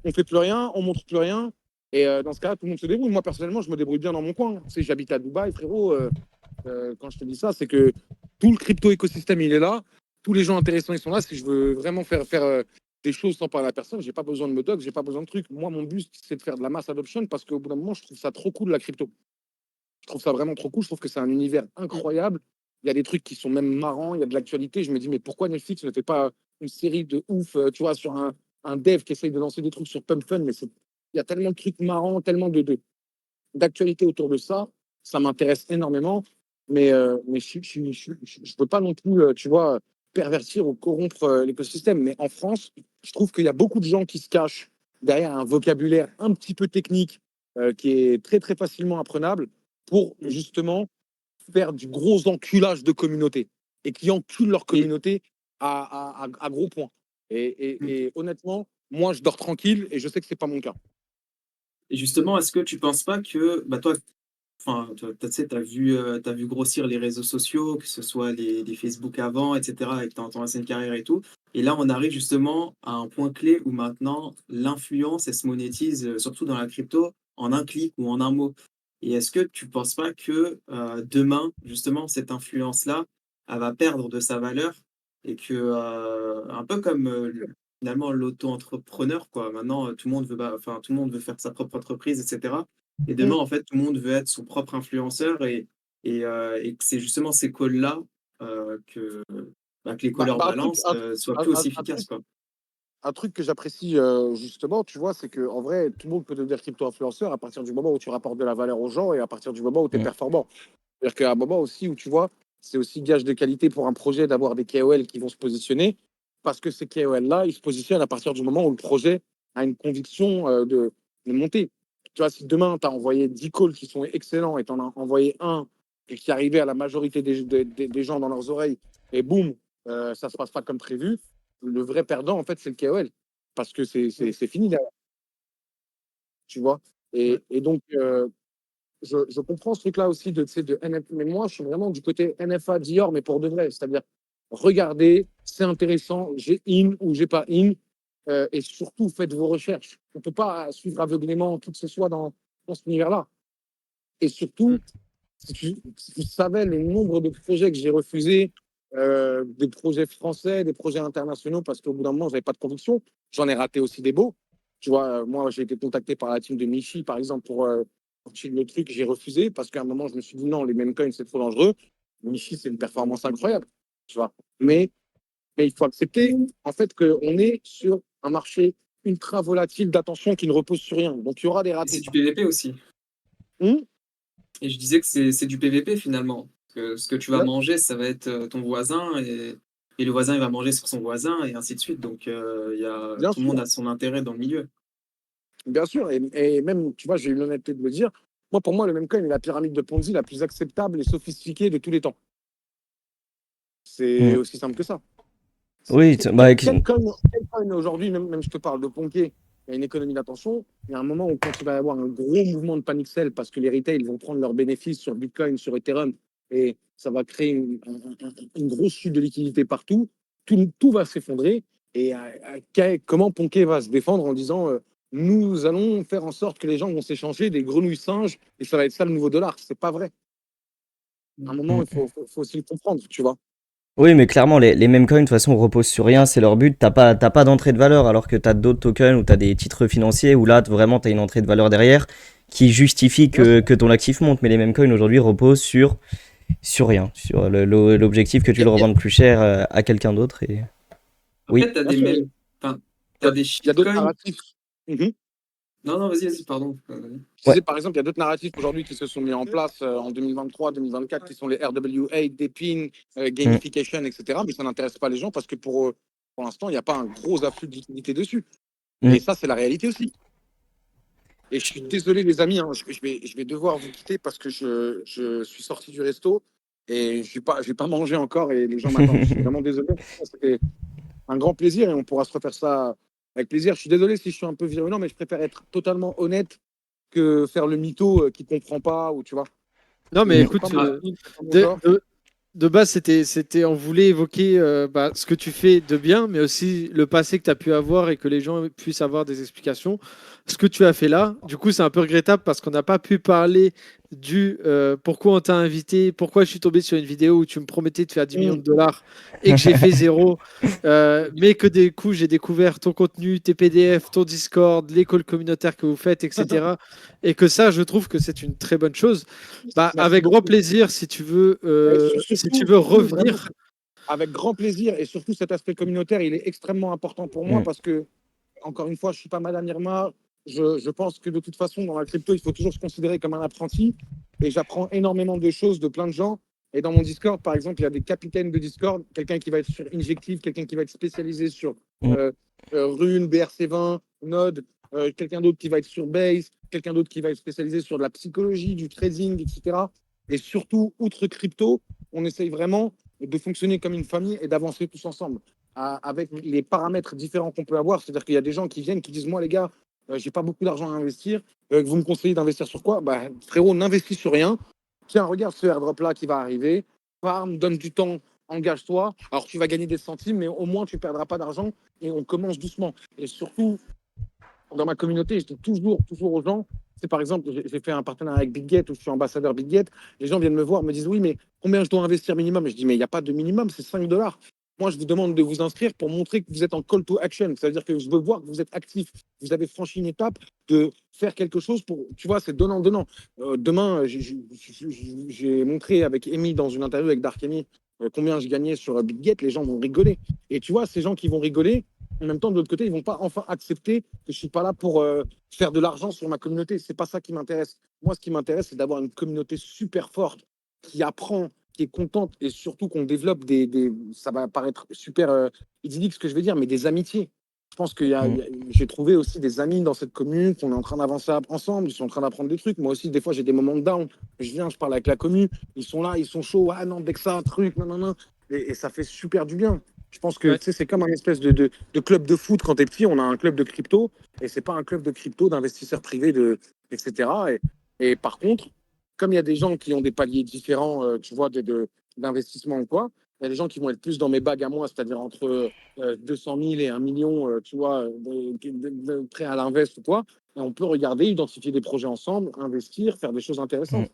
[SPEAKER 4] On fait plus rien, on montre plus rien. Et dans ce cas-là, tout le monde se débrouille. Moi, personnellement, je me débrouille bien dans mon coin. Tu sais, j'habite à Dubaï, frérot. Quand je te dis ça, c'est que tout le crypto-écosystème, il est là. Tous les gens intéressants, ils sont là. Si je veux vraiment faire des choses sans parler à personne, j'ai pas besoin de me doc, j'ai pas besoin de trucs. Moi, mon but, c'est de faire de la mass adoption parce qu'au bout d'un moment, je trouve ça trop cool, la crypto. Je trouve ça vraiment trop cool. Je trouve que c'est un univers incroyable. Il y a des trucs qui sont même marrants. Il y a de l'actualité. Je me dis, mais pourquoi Netflix ne fait pas une série de ouf, tu vois, sur un dev qui essaye de lancer des trucs sur Pump Fun, mais il y a tellement de trucs marrants, tellement d'actualité autour de ça. Ça m'intéresse énormément. Mais je veux pas non plus, tu vois, pervertir ou corrompre l'écosystème. Mais en France, je trouve qu'il y a beaucoup de gens qui se cachent derrière un vocabulaire un petit peu technique qui est très, très facilement apprenable pour
[SPEAKER 3] Mm.
[SPEAKER 4] justement faire du gros enculage de communauté et qui enculent leur
[SPEAKER 3] Et,
[SPEAKER 4] communauté à gros points.
[SPEAKER 3] mm.
[SPEAKER 4] Et honnêtement, moi, je dors tranquille et je sais que c'est pas mon cas.
[SPEAKER 3] Et justement, est-ce que tu penses pas que bah, toi, enfin, tu sais, t'as vu grossir les réseaux sociaux, que ce soit les Facebook avant, etc., avec ton ancienne carrière et tout. Et là, on arrive justement à un point clé où maintenant, l'influence, elle se monétise, surtout dans la crypto, en un clic ou en un mot. Et est-ce que tu penses pas que demain, justement, cette influence-là, elle va perdre de sa valeur et que, un peu comme finalement l'auto-entrepreneur, quoi. Maintenant, tout le monde veut, enfin, tout le monde veut faire sa propre entreprise, etc. Et demain, en fait, tout le monde veut être son propre influenceur et que c'est justement ces calls-là que les
[SPEAKER 4] Bah,
[SPEAKER 3] callers
[SPEAKER 4] bah, un truc,
[SPEAKER 3] balancent
[SPEAKER 4] un,
[SPEAKER 3] soient
[SPEAKER 4] un-
[SPEAKER 3] plus aussi
[SPEAKER 4] un truc
[SPEAKER 3] efficaces, quoi.
[SPEAKER 4] un truc que j'apprécie justement, tu vois, c'est que en vrai, tout le monde peut devenir crypto-influenceur à partir du moment où tu rapportes de la valeur aux gens et à partir du moment où tu es
[SPEAKER 1] Mm.
[SPEAKER 4] performant. C'est-à-dire qu'à un moment aussi où tu vois, c'est aussi gage de qualité pour un projet d'avoir des KOL qui vont se positionner parce que ces KOL-là, ils se positionnent à partir du moment où le projet a une conviction de monter. Tu vois, si demain, tu as envoyé 10 calls qui sont excellents et tu en as envoyé un et qui arrivait à la majorité des gens dans leurs oreilles et boum, ça se passe pas comme prévu, le vrai perdant, en fait, c'est le KOL. Parce que c'est fini derrière, tu vois.
[SPEAKER 3] Ouais.
[SPEAKER 4] Et donc, je comprends ce truc-là aussi de, tu sais, de NF, mais moi, je suis vraiment du côté NFA Dior, mais pour de vrai. C'est-à-dire, regardez, c'est intéressant, j'ai in ou j'ai pas in, et surtout, faites vos recherches. On ne peut pas suivre aveuglément qui que ce soit dans cet univers-là. Et surtout,
[SPEAKER 3] Mm.
[SPEAKER 4] si tu savais le nombre de projets que j'ai refusés, des projets français, des projets internationaux, parce qu'au bout d'un moment, je n'avais pas de conviction. J'en ai raté aussi des beaux. Tu vois, moi, j'ai été contacté par la team de Michi, par exemple, pour sortir le truc, j'ai refusé, parce qu'à un moment, je me suis dit non, les meme coins, c'est trop dangereux. Michi, c'est une performance incroyable. Tu vois. Mais il faut accepter, en fait, qu'on est sur un marché ultra volatile d'attention qui ne repose sur rien. Donc, il y aura des
[SPEAKER 3] Et c'est
[SPEAKER 4] ratés.
[SPEAKER 3] du PVP aussi.
[SPEAKER 4] Hum.
[SPEAKER 3] Et je disais que c'est du PVP finalement. Que ce que tu vas
[SPEAKER 4] Bien,
[SPEAKER 3] manger, ça va être ton voisin et le voisin, il va manger sur son voisin et ainsi de suite. Donc,
[SPEAKER 4] bien
[SPEAKER 3] tout le monde
[SPEAKER 4] sûr.
[SPEAKER 3] a son intérêt dans le milieu.
[SPEAKER 4] Bien sûr, et même, tu vois, j'ai eu l'honnêteté de le dire. Moi, pour moi, le même coin est la pyramide de Ponzi la plus acceptable et sophistiquée de tous les temps. C'est
[SPEAKER 1] Mm.
[SPEAKER 4] aussi simple que ça.
[SPEAKER 1] Oui,
[SPEAKER 4] Quel coin aujourd'hui, même je te parle de Ponké, il y a une économie d'attention. Il y a un moment où quand il va y avoir un gros mouvement de panic sell parce que les retail vont prendre leurs bénéfices sur Bitcoin, sur Ethereum, et ça va créer une grosse chute de liquidité partout, tout va s'effondrer. Et comment Ponké va se défendre en disant nous allons faire en sorte que les gens vont s'échanger des grenouilles singes et ça va être ça le nouveau dollar. C'est pas vrai. À un moment, il faut aussi le comprendre, tu vois.
[SPEAKER 1] Oui, mais clairement, les mêmes coins, de toute façon, reposent sur rien, c'est leur but. T'as pas d'entrée de valeur, alors que t'as d'autres tokens ou t'as des titres financiers où là, vraiment, t'as une entrée de valeur derrière qui justifie que ton actif monte. Mais les mêmes coins aujourd'hui reposent sur rien, sur l'objectif que tu le revendes plus cher à quelqu'un d'autre. Et... Oui.
[SPEAKER 3] Après, tu as
[SPEAKER 4] Bien
[SPEAKER 3] des
[SPEAKER 4] sûr,
[SPEAKER 3] mêmes. Enfin, tu
[SPEAKER 4] il
[SPEAKER 3] as des
[SPEAKER 4] y a d'autres
[SPEAKER 3] shitcoins.
[SPEAKER 4] narratifs. Mhm.
[SPEAKER 3] Non, non, vas-y, pardon.
[SPEAKER 4] Je
[SPEAKER 1] Ouais.
[SPEAKER 4] disais, par exemple, il y a d'autres narratifs aujourd'hui qui se sont mis en place en 2023-2024, qui sont les RWA, Depin,
[SPEAKER 1] Mm.
[SPEAKER 4] gamification, etc. Mais ça n'intéresse pas les gens parce que pour l'instant, il n'y a pas un gros afflux de liquidité dessus.
[SPEAKER 1] Mm.
[SPEAKER 4] Et ça, c'est la réalité aussi. Et je suis désolé, les amis, hein, je vais devoir vous quitter parce que je suis sorti du resto et je vais pas mangé encore et les gens m'attendent. Je suis vraiment désolé. C'était un grand plaisir et on pourra se refaire ça avec plaisir. Je suis désolé si je suis un peu virulent, mais je préfère être totalement honnête que faire le mytho qui comprend pas ou tu vois.
[SPEAKER 2] Non, mais
[SPEAKER 1] Mm.
[SPEAKER 4] C'est pas
[SPEAKER 2] écoute,
[SPEAKER 4] mon style, c'est pas mon
[SPEAKER 2] de,
[SPEAKER 4] genre.
[SPEAKER 2] de, de base, on voulait évoquer ce que tu fais de bien, mais aussi le passé que tu as pu avoir et que les gens puissent avoir des explications. Ce que tu as fait là, du coup, c'est un peu regrettable parce qu'on n'a pas pu parler du pourquoi on t'a invité, pourquoi je suis tombé sur une vidéo où tu me promettais de faire 10 millions de dollars et que j'ai fait zéro, mais que des coups, j'ai découvert ton contenu, tes PDF, ton Discord, l'école communautaire que vous faites, etc. Et que ça, je trouve que c'est une très bonne chose. Bah,
[SPEAKER 4] Merci
[SPEAKER 2] avec grand
[SPEAKER 4] beaucoup.
[SPEAKER 2] plaisir,
[SPEAKER 4] Et
[SPEAKER 2] si tu
[SPEAKER 4] surtout,
[SPEAKER 2] veux
[SPEAKER 4] surtout, vraiment,
[SPEAKER 2] revenir.
[SPEAKER 4] avec grand plaisir et surtout cet aspect communautaire, il est extrêmement important pour moi
[SPEAKER 1] Mm.
[SPEAKER 4] parce que encore une fois, je ne suis pas Madame Irma. Je pense que de toute façon, dans la crypto, il faut toujours se considérer comme un apprenti. Et j'apprends énormément de choses de plein de gens. Et dans mon Discord, par exemple, il y a des capitaines de Discord, quelqu'un qui va être sur Injective, quelqu'un qui va être spécialisé sur
[SPEAKER 1] Mm.
[SPEAKER 4] Rune, BRC20, Node, quelqu'un d'autre qui va être sur Base, quelqu'un d'autre qui va être spécialisé sur de la psychologie, du trading, etc. Et surtout, outre crypto, on essaye vraiment de fonctionner comme une famille et d'avancer tous ensemble avec les paramètres différents qu'on peut avoir. C'est-à-dire qu'il y a des gens qui viennent, qui disent, moi les gars, j'ai pas beaucoup d'argent à investir, vous me conseillez d'investir sur quoi? Bah, frérot, n'investis sur rien. Tiens, regarde ce airdrop-là qui va arriver. Farm, donne du temps, engage-toi. Alors tu vas gagner des centimes, mais au moins tu perdras pas d'argent et on commence doucement. Et surtout, dans ma communauté, je dis toujours aux gens, c'est par exemple, j'ai fait un partenariat avec BitGet où je suis ambassadeur BitGet. Les gens viennent me voir, me disent oui, mais combien je dois investir minimum? Et je dis, mais il n'y a pas de minimum, c'est 5 dollars. Moi, je vous demande de vous inscrire pour montrer que vous êtes en call to action. C'est-à-dire que je veux voir que vous êtes actif. Vous avez franchi une étape de faire quelque chose pour, tu vois, c'est donnant-donnant. Demain, j'ai montré avec Amy dans une interview avec Dark Amy combien je gagnais sur BitGet. Les gens vont rigoler. Et tu vois, ces gens qui vont rigoler, en même temps, de l'autre côté, ils vont pas enfin accepter que je suis pas là pour faire de l'argent sur ma communauté. C'est pas ça qui m'intéresse. Moi, ce qui m'intéresse, c'est d'avoir une communauté super forte qui apprend, qui est contente et surtout qu'on développe ça va paraître super idyllique ce que je vais dire, mais des amitiés. Je pense que
[SPEAKER 1] Mm.
[SPEAKER 4] j'ai trouvé aussi des amis dans cette commune, qu'on est en train d'avancer ensemble, ils sont en train d'apprendre des trucs. Moi aussi, des fois, j'ai des moments de down. Je viens, je parle avec la commune, ils sont là, ils sont chauds. Ah non, dès que ça, un truc, non, non, non. Et ça fait super du bien. Je pense que
[SPEAKER 2] Ouais.
[SPEAKER 4] tu sais, c'est comme un espèce de club de foot quand t'es petit, on a un club de crypto, et c'est pas un club de crypto d'investisseurs privés, etc. Et par contre, comme il y a des gens qui ont des paliers différents, tu vois, d'investissement ou quoi, il y a des gens qui vont être plus dans mes bagues à moi, c'est-à-dire entre 200 000 et 1 million, tu vois, prêts à l'invest ou quoi. Et on peut regarder, identifier des projets ensemble, investir, faire des choses
[SPEAKER 1] Mm.
[SPEAKER 4] intéressantes.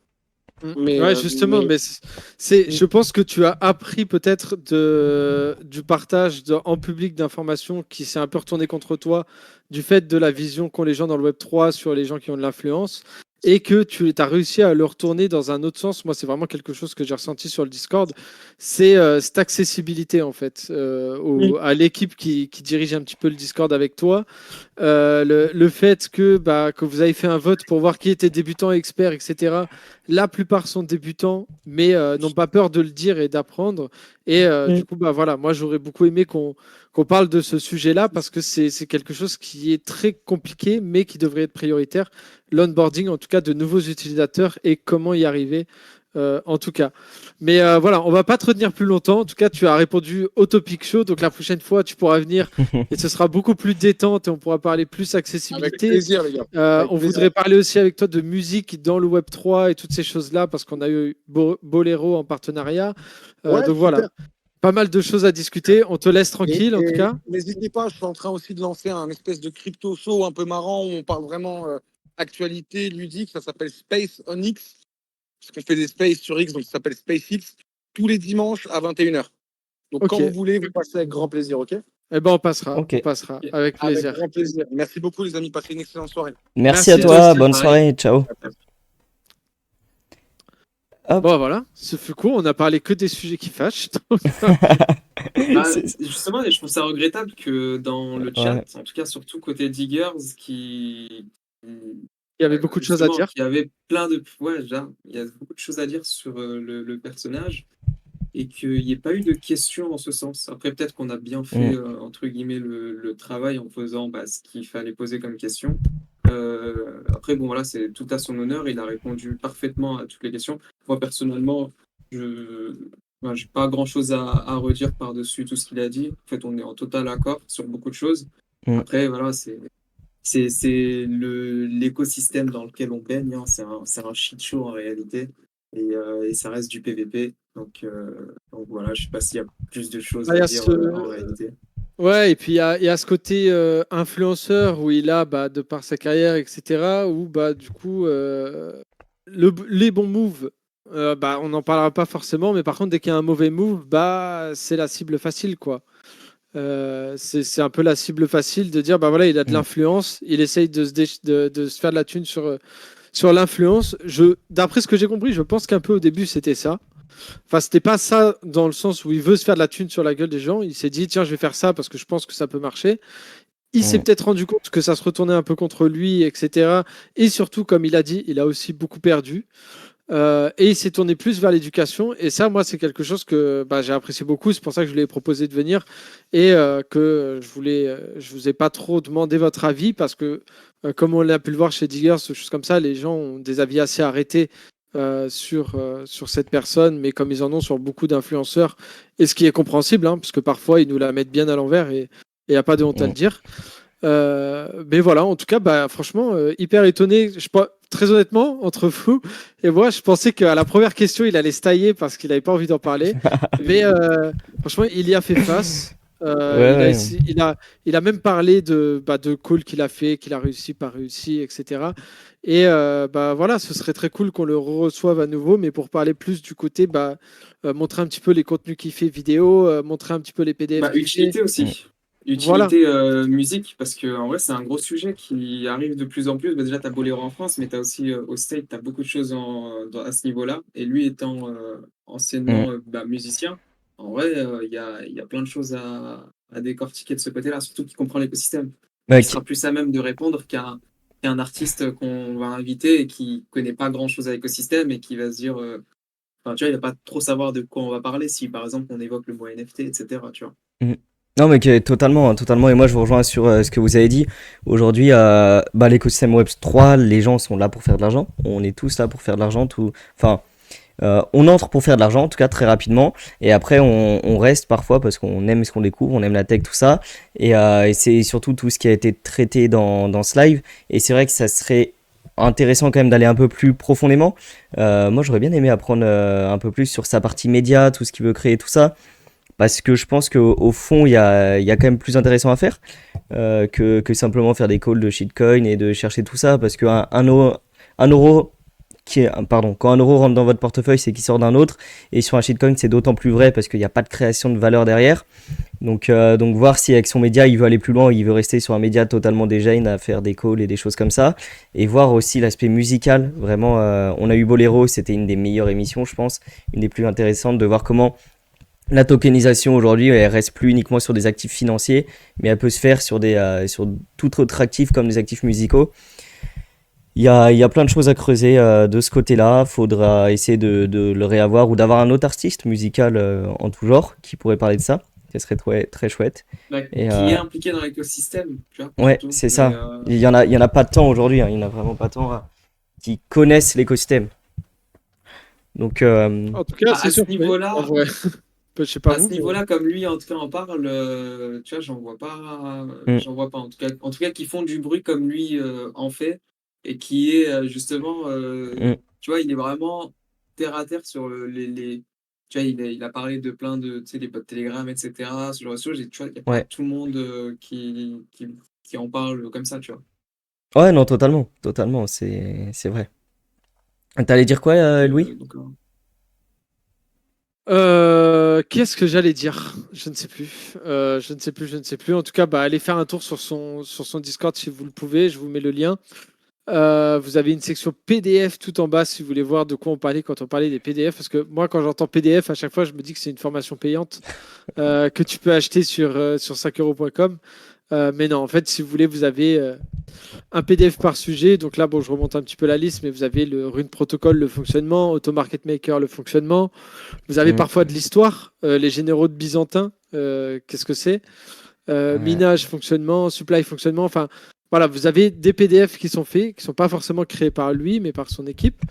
[SPEAKER 2] Mm.
[SPEAKER 4] Mais,
[SPEAKER 2] Ouais,
[SPEAKER 4] euh,
[SPEAKER 2] justement,
[SPEAKER 4] mais
[SPEAKER 2] mais je pense que tu as appris peut-être du partage en public d'informations qui s'est un peu retourné contre toi, du fait de la vision qu'ont les gens dans le Web3 sur les gens qui ont de l'influence, et que tu as réussi à le retourner dans un autre sens. Moi, c'est vraiment quelque chose que j'ai ressenti sur le Discord, c'est cette accessibilité, en fait, à l'équipe qui dirige un petit peu le Discord avec toi. Le fait que vous avez fait un vote pour voir qui était débutant, expert, etc. La plupart sont débutants, mais n'ont pas peur de le dire et d'apprendre. Et du coup, voilà, moi j'aurais beaucoup aimé qu'on parle de ce sujet-là parce que c'est quelque chose qui est très compliqué, mais qui devrait être prioritaire. L'onboarding, en tout cas, de nouveaux utilisateurs et comment y arriver en tout cas. Mais voilà, on va pas te retenir plus longtemps. En tout cas, tu as répondu au topic show. Donc la prochaine fois, tu pourras venir et ce sera beaucoup plus détente et on pourra parler plus
[SPEAKER 4] Avec
[SPEAKER 2] accessibilité.
[SPEAKER 4] plaisir, les gars. Avec
[SPEAKER 2] On
[SPEAKER 4] plaisir.
[SPEAKER 2] voudrait parler aussi avec toi de musique dans le Web3 et toutes ces choses-là parce qu'on a eu Bolero en partenariat.
[SPEAKER 4] Ouais,
[SPEAKER 2] Donc voilà,
[SPEAKER 4] super.
[SPEAKER 2] pas mal de choses à discuter. On te laisse tranquille en tout cas.
[SPEAKER 4] N'hésitez pas, je suis en train aussi de lancer un espèce de crypto show un peu marrant où on parle vraiment actualité ludique. Ça s'appelle Space on X. Parce qu'on fait des space sur X, donc ça s'appelle SpaceX, tous les dimanches à 21h. Donc
[SPEAKER 2] Ok.
[SPEAKER 4] quand vous voulez, vous passez avec grand plaisir, ok?
[SPEAKER 2] Eh ben on passera,
[SPEAKER 1] Ok.
[SPEAKER 2] on passera avec
[SPEAKER 4] Avec
[SPEAKER 2] plaisir.
[SPEAKER 4] grand plaisir. Merci beaucoup les amis, passez une excellente soirée.
[SPEAKER 1] Merci
[SPEAKER 2] Merci
[SPEAKER 1] à
[SPEAKER 2] à
[SPEAKER 1] toi,
[SPEAKER 3] toi aussi,
[SPEAKER 1] bonne
[SPEAKER 3] pareil.
[SPEAKER 1] soirée, ciao. Hop.
[SPEAKER 2] Bon voilà, ce fut court. On a parlé que des sujets qui fâchent.
[SPEAKER 3] Bah,
[SPEAKER 1] C'est-
[SPEAKER 3] justement, et je trouve ça regrettable que dans le chat,
[SPEAKER 1] Ouais.
[SPEAKER 3] en tout cas surtout côté Diggers,
[SPEAKER 2] Il y avait beaucoup de choses à
[SPEAKER 3] justement,
[SPEAKER 2] dire.
[SPEAKER 3] il y avait plein de, ouais, genre, il y a beaucoup de choses à dire sur le personnage et qu'il n'y ait pas eu de questions en ce sens. Après, peut-être qu'on a bien fait entre guillemets le travail en posant ce qu'il fallait poser comme question. Après, bon voilà, c'est tout à son honneur. Il a répondu parfaitement à toutes les questions. Moi personnellement, j'ai pas grand-chose à redire par-dessus tout ce qu'il a dit. En fait, on est en total accord sur beaucoup de choses.
[SPEAKER 1] Mm.
[SPEAKER 3] Après, voilà, c'est l'écosystème dans lequel on baigne, hein. C'est un shit show en réalité. Et ça reste du PVP. Donc voilà, je sais pas s'il y a plus de choses
[SPEAKER 2] Ah, il y
[SPEAKER 3] à
[SPEAKER 2] a
[SPEAKER 3] dire
[SPEAKER 2] ce-
[SPEAKER 3] en réalité.
[SPEAKER 2] Ouais, et puis il y a ce côté influenceur où il a, de par sa carrière, etc., où du coup, les bons moves, on n'en parlera pas forcément, mais par contre, dès qu'il y a un mauvais move, c'est la cible facile, quoi. C'est un peu la cible facile de dire, voilà, il a de l'influence, il essaye de se faire de la thune sur l'influence. D'après ce que j'ai compris, je pense qu'un peu au début, c'était ça. Enfin, c'était pas ça dans le sens où il veut se faire de la thune sur la gueule des gens. Il s'est dit, tiens, je vais faire ça parce que je pense que ça peut marcher. Il s'est peut-être rendu compte que ça se retournait un peu contre lui, etc. Et surtout, comme il a dit, il a aussi beaucoup perdu. Et il s'est tourné plus vers l'éducation. Et ça, moi, c'est quelque chose que j'ai apprécié beaucoup. C'est pour ça que je lui ai proposé de venir et que je vous ai pas trop demandé votre avis parce que, comme on l'a pu le voir chez Diggers, choses comme ça, les gens ont des avis assez arrêtés sur cette personne, mais comme ils en ont sur beaucoup d'influenceurs, et ce qui est compréhensible, hein, parce que parfois ils nous la mettent bien à l'envers et il n'y a pas de honte à le dire. Mais voilà, en tout cas, franchement, hyper étonné. Très honnêtement, entre vous et moi, je pensais qu'à la première question, il allait se tailler parce qu'il n'avait pas envie d'en parler. Mais franchement, il y a fait face.
[SPEAKER 1] Ouais,
[SPEAKER 2] Il a même parlé de calls qu'il a fait, qu'il a réussi, pas réussi, etc. Et voilà, ce serait très cool qu'on le reçoive à nouveau, mais pour parler plus du côté, montrer un petit peu les contenus qu'il fait vidéo, montrer un petit peu les PDF qu'il fait.
[SPEAKER 3] Utilité aussi.
[SPEAKER 2] Voilà.
[SPEAKER 3] Utilité musique, parce que en vrai, c'est un gros sujet qui arrive de plus en plus. Déjà, tu as Bolero en France, mais tu as aussi au State, tu as beaucoup de choses à ce niveau-là. Et lui étant anciennement musicien, en vrai, il y a plein de choses à décortiquer de ce côté-là, surtout qu'il comprend l'écosystème.
[SPEAKER 1] Ouais,
[SPEAKER 3] Il sera plus à même de répondre qu'un artiste qu'on va inviter et qui connaît pas grand-chose à l'écosystème et qui va se dire, enfin, tu vois, il va pas trop savoir de quoi on va parler si, par exemple, on évoque le mot NFT, etc. Tu vois.
[SPEAKER 1] Non, mais totalement, totalement. Et moi, je vous rejoins sur ce que vous avez dit. Aujourd'hui, l'écosystème Web3, les gens sont là pour faire de l'argent. On est tous là pour faire de l'argent. Enfin, on entre pour faire de l'argent, en tout cas très rapidement. Et après, on reste parfois parce qu'on aime ce qu'on découvre, on aime la tech, tout ça. Et c'est surtout tout ce qui a été traité dans ce live. Et c'est vrai que ça serait intéressant quand même d'aller un peu plus profondément. Moi, j'aurais bien aimé apprendre un peu plus sur sa partie média, tout ce qu'il veut créer, tout ça. Parce que je pense qu'au fond, il y a quand même plus intéressant à faire que simplement faire des calls de shitcoin et de chercher tout ça. Parce qu'un euro quand un euro rentre dans votre portefeuille, c'est qu'il sort d'un autre. Et sur un shitcoin, c'est d'autant plus vrai parce qu'il n'y a pas de création de valeur derrière. Donc voir si avec son média, il veut aller plus loin ou il veut rester sur un média totalement déjà à faire des calls et des choses comme ça. Et voir aussi l'aspect musical. Vraiment, on a eu Bolero, c'était une des meilleures émissions, je pense. Une des plus intéressantes de voir comment la tokenisation aujourd'hui, elle reste plus uniquement sur des actifs financiers, mais elle peut se faire sur sur tout autre actif comme des actifs musicaux. Il y a plein de choses à creuser de ce côté-là. Faudra essayer de le réavoir ou d'avoir un autre artiste musical en tout genre qui pourrait parler de ça. Ce serait très chouette.
[SPEAKER 3] Qui
[SPEAKER 1] Et,
[SPEAKER 3] est impliqué dans l'écosystème, tu vois.
[SPEAKER 1] Ouais,
[SPEAKER 3] surtout.
[SPEAKER 1] c'est
[SPEAKER 3] Mais,
[SPEAKER 1] ça. Il y en a pas tant aujourd'hui. Il y en a vraiment pas tant qui connaissent l'écosystème. Donc,
[SPEAKER 2] En tout cas, c'est
[SPEAKER 3] À ce
[SPEAKER 2] sûr. Oui, en
[SPEAKER 3] niveau-là,
[SPEAKER 2] vrai. Je sais pas
[SPEAKER 3] à
[SPEAKER 2] vous,
[SPEAKER 3] ce
[SPEAKER 2] mais
[SPEAKER 3] niveau-là, comme lui, en tout cas, en parle, tu vois,
[SPEAKER 1] mm,
[SPEAKER 3] j'en vois pas. En tout cas, qui font du bruit comme lui en fait, et qui est justement,
[SPEAKER 1] mm,
[SPEAKER 3] tu vois, il est vraiment terre à terre sur tu vois, il a parlé de plein de, tu sais, des bots Telegram, etc. Ce genre de choses. Et tu vois, il n'y a pas
[SPEAKER 1] ouais.
[SPEAKER 3] tout le monde qui en parle comme ça, tu vois.
[SPEAKER 1] Ouais, non, totalement, totalement, c'est vrai. T'allais dire quoi, Louis?
[SPEAKER 3] Donc,
[SPEAKER 2] Qu'est-ce que j'allais dire? Je ne sais plus. Je ne sais plus, je ne sais plus. En tout cas, bah, allez faire un tour sur son Discord si vous le pouvez. Je vous mets le lien. Vous avez une section PDF tout en bas si vous voulez voir de quoi on parlait quand on parlait des PDF. Parce que moi, quand j'entends PDF, à chaque fois, je me dis que c'est une formation payante que tu peux acheter sur 5euros.com. Mais non, en fait, si vous voulez, vous avez un PDF par sujet. Donc là, bon, je remonte un petit peu la liste, mais vous avez le Rune Protocol, le fonctionnement, Auto Market Maker, le fonctionnement. Vous avez
[SPEAKER 1] Mm,
[SPEAKER 2] parfois de l'histoire, les généraux de Byzantin, qu'est-ce que c'est?
[SPEAKER 1] ouais,
[SPEAKER 2] Minage, fonctionnement, supply, fonctionnement. Enfin, voilà, vous avez des PDF qui sont faits, qui ne sont pas forcément créés par lui, mais par son équipe.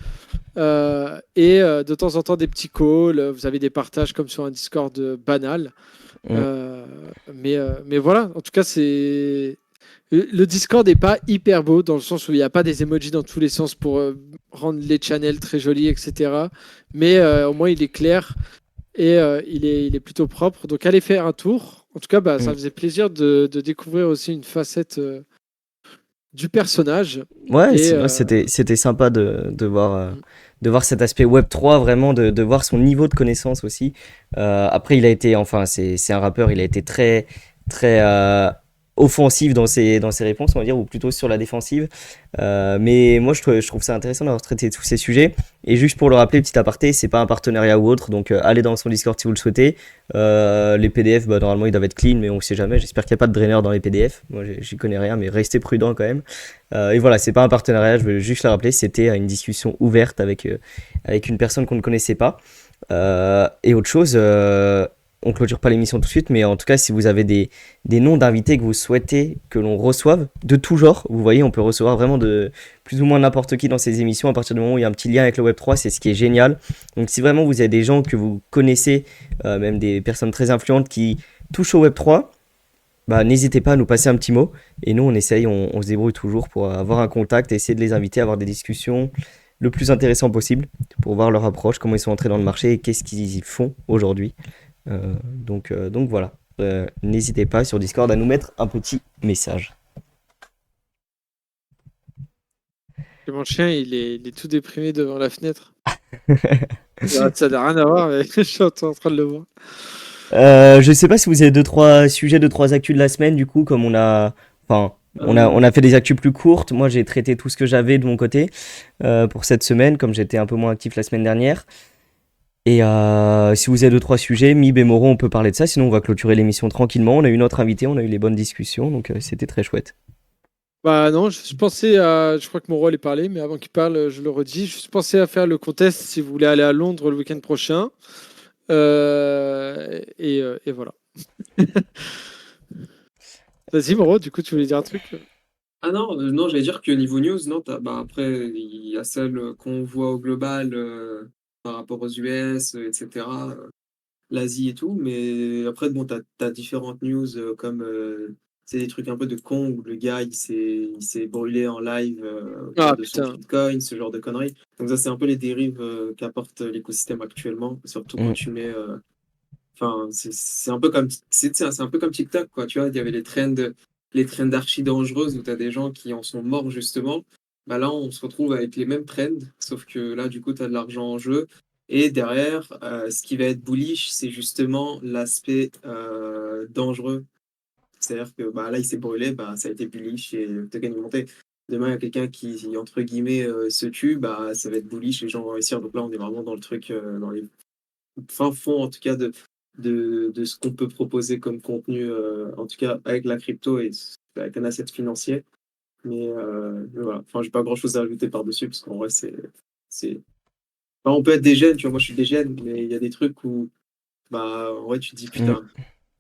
[SPEAKER 2] De temps en temps, des petits calls. Vous avez des partages comme sur un Discord banal.
[SPEAKER 1] mm,
[SPEAKER 2] Euh, mais voilà, en tout cas, c'est. Le Discord n'est pas hyper beau dans le sens où il n'y a pas des emojis dans tous les sens pour rendre les channels très jolis, etc. Mais au moins, il est clair et il est plutôt propre. Donc, allez faire un tour. En tout cas, bah, ça
[SPEAKER 1] mm.
[SPEAKER 2] faisait plaisir de découvrir aussi une facette du personnage.
[SPEAKER 1] Ouais,
[SPEAKER 2] Et
[SPEAKER 1] c'était sympa de voir cet aspect Web3, vraiment, de voir son niveau de connaissance aussi. Après, enfin, c'est un rappeur, il a été très, très offensif dans ses réponses, on va dire, ou plutôt sur la défensive. Mais moi, je trouve ça intéressant d'avoir traité tous ces sujets. Et juste pour le rappeler, petit aparté, c'est pas un partenariat ou autre, donc allez dans son Discord si vous le souhaitez. Les PDF, bah, normalement, ils doivent être clean, mais on sait jamais. J'espère qu'il n'y a pas de drainer dans les PDF. Moi, j'y connais rien, mais restez prudent quand même. Et voilà, c'est pas un partenariat, je veux juste le rappeler, c'était une discussion ouverte avec une personne qu'on ne connaissait pas. Et autre chose, on clôture pas l'émission tout de suite, mais en tout cas, si vous avez des noms d'invités que vous souhaitez que l'on reçoive, de tout genre, vous voyez, on peut recevoir vraiment de plus ou moins n'importe qui dans ces émissions à partir du moment où il y a un petit lien avec le Web3, c'est ce qui est génial. Donc si vraiment vous avez des gens que vous connaissez, même des personnes très influentes qui touchent au Web3, bah, n'hésitez pas à nous passer un petit mot. Et nous, on essaye, on se débrouille toujours pour avoir un contact, essayer de les inviter, avoir des discussions le plus intéressant possible pour voir leur approche, comment ils sont entrés dans le marché et qu'est-ce qu'ils y font aujourd'hui. Donc voilà. N'hésitez pas sur Discord à nous mettre un petit message.
[SPEAKER 2] mon chien, il est tout déprimé devant la fenêtre. Ça n'a rien à voir, mais je suis en train de le voir.
[SPEAKER 1] Je sais pas si vous avez deux trois sujets, deux trois actus de la semaine du coup, comme enfin, on a fait des actus plus courtes. Moi, j'ai traité tout ce que j'avais de mon côté pour cette semaine, comme j'étais un peu moins actif la semaine dernière. Et si vous avez deux trois sujets, Mib et Moro, on peut parler de ça. Sinon, on va clôturer l'émission tranquillement. On a eu notre invité, on a eu les bonnes discussions, donc c'était très chouette.
[SPEAKER 2] Bah non, je pensais à. Je crois que mon rôle est parlé, mais avant qu'il parle, je le redis. Je pensais à faire le contest si vous voulez aller à Londres le week-end prochain. Et voilà. Vas-y, Moro, du coup, tu voulais dire un truc?
[SPEAKER 3] Ah non, non, j'allais dire que niveau news, non, bah après, il y a celle qu'on voit au global par rapport aux US, etc., l'Asie et tout, mais après, bon, t'as différentes news comme c'est des trucs un peu de con où le gars il s'est brûlé en live autour
[SPEAKER 2] Ah
[SPEAKER 3] de son
[SPEAKER 2] putain.
[SPEAKER 3] Bitcoin, ce genre de conneries. Donc ça, c'est un peu les dérives qu'apporte l'écosystème actuellement, surtout quand
[SPEAKER 1] Mm,
[SPEAKER 3] tu mets enfin, c'est un peu comme, c'est un peu comme TikTok, quoi. Tu vois, il y avait les trends archi dangereuses où tu as des gens qui en sont morts, justement. Bah là, on se retrouve avec les mêmes trends, sauf que là, du coup, tu as de l'argent en jeu. Et derrière, ce qui va être bullish, c'est justement l'aspect dangereux. C'est-à-dire que bah, là, il s'est brûlé, bah, ça a été bullish et tu gagné monter. Demain, il y a quelqu'un qui, entre guillemets, se tue, bah, ça va être bullish, les gens vont réussir. Donc là, on est vraiment dans le truc, dans les fin fond, en tout cas, de ce qu'on peut proposer comme contenu, en tout cas avec la crypto et avec un asset financier. Mais voilà, enfin, j'ai pas grand chose à ajouter par-dessus parce qu'en vrai, c'est... Enfin, on peut être des jeunes, tu vois, moi je suis des jeunes, mais il y a des trucs où, bah, en vrai, tu te dis,
[SPEAKER 1] mm.
[SPEAKER 3] putain,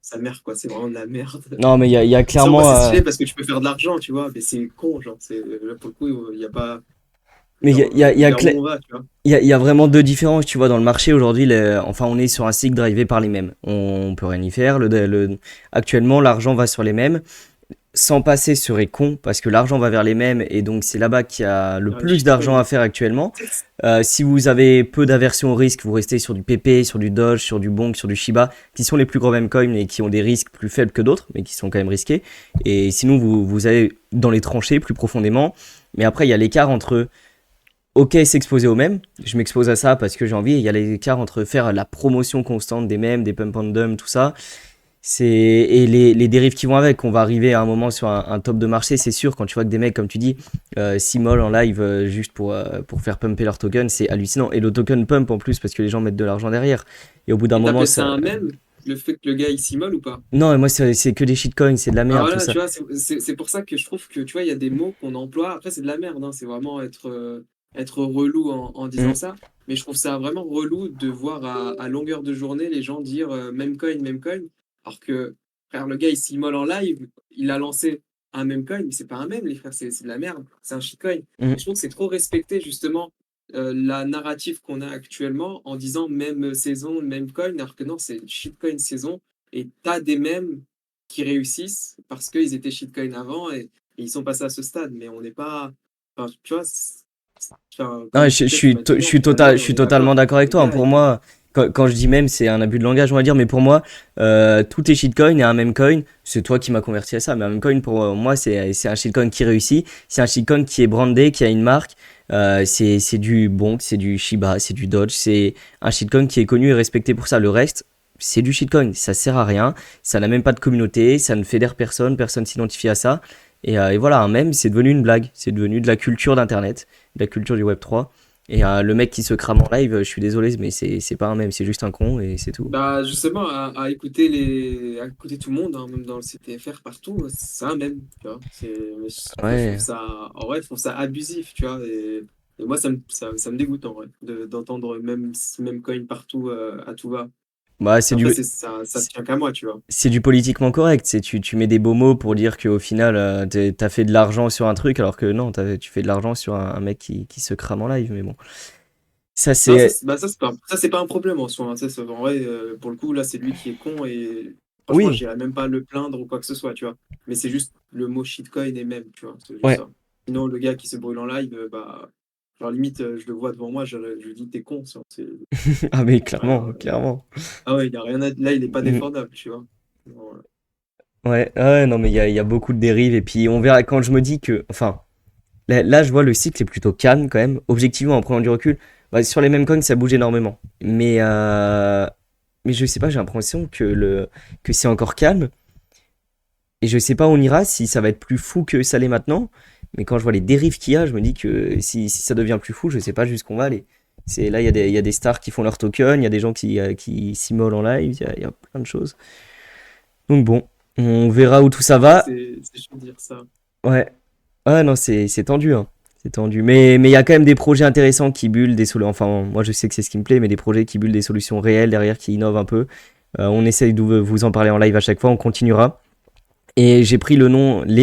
[SPEAKER 3] ça merde, quoi, c'est vraiment de la merde.
[SPEAKER 1] Non, mais il y a
[SPEAKER 3] Ça, en vrai,
[SPEAKER 1] clairement.
[SPEAKER 3] c'est stylé parce que tu peux faire de l'argent, tu vois, mais c'est con, genre, là, pour le coup, il y a pas.
[SPEAKER 1] Mais
[SPEAKER 3] genre, vers où on va, tu vois.
[SPEAKER 1] il y a vraiment deux différences, tu vois, dans le marché aujourd'hui. Enfin, on est sur un cycle drivé par les mêmes. On peut rien y faire. Actuellement, l'argent va sur les mêmes. Sans passer serait con parce que l'argent va vers les mêmes et donc c'est là-bas qu'il y a le
[SPEAKER 3] Vers les
[SPEAKER 1] plus d'argent à
[SPEAKER 3] shitcoins.
[SPEAKER 1] faire actuellement. Si vous avez peu d'aversion au risque, vous restez sur du PP, sur du Doge, sur du Bonk, sur du Shiba, qui sont les plus gros meme coins et qui ont des risques plus faibles que d'autres, mais qui sont quand même risqués. Et sinon, vous allez dans les tranchées plus profondément. Mais après, il y a l'écart entre ok, s'exposer aux mèmes, je m'expose à ça parce que j'ai envie, il y a l'écart entre faire la promotion constante des mèmes, des pump and dump, tout ça, et les dérives qui vont avec. On va arriver à un moment sur un top de marché, c'est sûr, quand tu vois que des mecs, comme tu dis, s'immolent en live juste pour faire pumper leur token, c'est hallucinant. Et le token pump en plus, parce que les gens mettent de l'argent derrière. Et au bout d'un
[SPEAKER 3] Et
[SPEAKER 1] moment,
[SPEAKER 3] t'appelles ça
[SPEAKER 1] ça...
[SPEAKER 3] un mème, le fait que le gars il s'immole ou pas?
[SPEAKER 1] Non, et moi, c'est que des shitcoins, c'est de la
[SPEAKER 3] Ah
[SPEAKER 1] merde, tout
[SPEAKER 3] voilà,
[SPEAKER 1] ça.
[SPEAKER 3] tu vois, c'est pour ça que je trouve que tu vois, il y a des mots qu'on emploie. Après, c'est de la merde, hein, c'est vraiment être relou en disant
[SPEAKER 1] Mm.
[SPEAKER 3] ça. Mais je trouve ça vraiment relou de voir à longueur de journée les gens dire même coin, même coin. Alors que, frère, le gars il s'immole en live, il a lancé un même coin, mais c'est pas un même, les frères, c'est de la merde, c'est un shitcoin.
[SPEAKER 1] Mm.
[SPEAKER 3] Et je trouve que c'est trop respecter justement la narrative qu'on a actuellement en disant même saison, même coin, alors que non, c'est shitcoin saison. Et t'as des mêmes qui réussissent parce qu'ils étaient shitcoin avant et ils sont passés à ce stade. Mais on n'est pas. Enfin, tu vois, enfin,
[SPEAKER 1] Non,
[SPEAKER 3] comme peut-être tu m'as dit, non, tout à l'heure,
[SPEAKER 1] je
[SPEAKER 3] et on
[SPEAKER 1] suis
[SPEAKER 3] est
[SPEAKER 1] totalement
[SPEAKER 3] d'accord.
[SPEAKER 1] d'accord avec
[SPEAKER 3] Les
[SPEAKER 1] toi, hein.
[SPEAKER 3] gars,
[SPEAKER 1] Pour moi, quand je dis mème, c'est un abus de langage, on va dire, mais pour moi, tout est shitcoin et un meme coin. C'est toi qui m'as converti à ça, mais un meme coin, pour moi, c'est un shitcoin qui réussit. C'est un shitcoin qui est brandé, qui a une marque. C'est du Bonk, c'est du Shiba, c'est du Dodge. C'est un shitcoin qui est connu et respecté pour ça. Le reste, c'est du shitcoin. Ça sert à rien. Ça n'a même pas de communauté. Ça ne fédère personne. Personne s'identifie à ça. Et voilà, un mème, c'est devenu une blague. C'est devenu de la culture d'Internet, de la culture du Web3. Et le mec qui se crame en live, je suis désolé, mais c'est pas un mème, c'est juste un con et c'est tout.
[SPEAKER 3] bah, justement, à écouter à écouter tout le monde, hein, même dans le CTFR, partout, c'est un même, tu vois. Mais je trouve
[SPEAKER 1] Ouais,
[SPEAKER 3] ça, en vrai, je trouve ça abusif, tu vois. Et moi, ça me dégoûte, en vrai, d'entendre même coin partout, à tout va.
[SPEAKER 1] bah
[SPEAKER 3] Après, ça tient qu'à moi, tu vois.
[SPEAKER 1] c'est du politiquement correct. Tu mets des beaux mots pour dire qu'au final, t'as fait de l'argent sur un truc, alors que non, tu fais de l'argent sur un mec qui se crame en live. Mais bon, ça
[SPEAKER 3] Non,
[SPEAKER 1] c'est.
[SPEAKER 3] bah, ça, c'est pas un problème en soi, hein. Ça, en vrai, pour le coup, là, c'est lui qui est con et franchement,
[SPEAKER 1] Oui,
[SPEAKER 3] j'irais même pas le plaindre ou quoi que ce soit, tu vois. Mais c'est juste le mot shitcoin et même, tu vois. C'est juste
[SPEAKER 1] ouais.
[SPEAKER 3] ça. Sinon, le gars qui se brûle en live, bah, genre limite, je le vois devant moi, je lui dis, t'es con, ça.
[SPEAKER 1] Ah, mais
[SPEAKER 3] Rien.
[SPEAKER 1] clairement, clairement.
[SPEAKER 3] Ah ouais, il y a rien à... Là, il est pas
[SPEAKER 1] Mm.
[SPEAKER 3] défendable, tu vois. Voilà.
[SPEAKER 1] Ouais, ouais, non, mais il y a beaucoup de dérives. Et puis on verra quand je me dis que. Enfin, là, je vois le cycle est plutôt calme quand même. Objectivement, en prenant du recul, bah, sur les mêmes coins, ça bouge énormément. Mais je sais pas, j'ai l'impression que c'est encore calme. Et je sais pas où on ira, si ça va être plus fou que ça l'est maintenant. Mais quand je vois les dérives qu'il y a, je me dis que si ça devient plus fou, je sais pas jusqu'où on va aller. Là, il y a des stars qui font leur token, il y a des gens qui s'immolent en live, il y a plein de choses. Donc bon, on verra où tout ça
[SPEAKER 3] Ouais,
[SPEAKER 1] va.
[SPEAKER 3] c'est chaud de dire ça.
[SPEAKER 1] Ouais, ouais, non, c'est tendu, hein. C'est tendu. Mais il y a quand même des projets intéressants qui bullent des solutions. Enfin, moi, je sais que c'est ce qui me plaît, mais des projets qui bullent des solutions réelles derrière, qui innovent un peu. On essaye de vous en parler en live à chaque fois, on continuera. Et j'ai pris les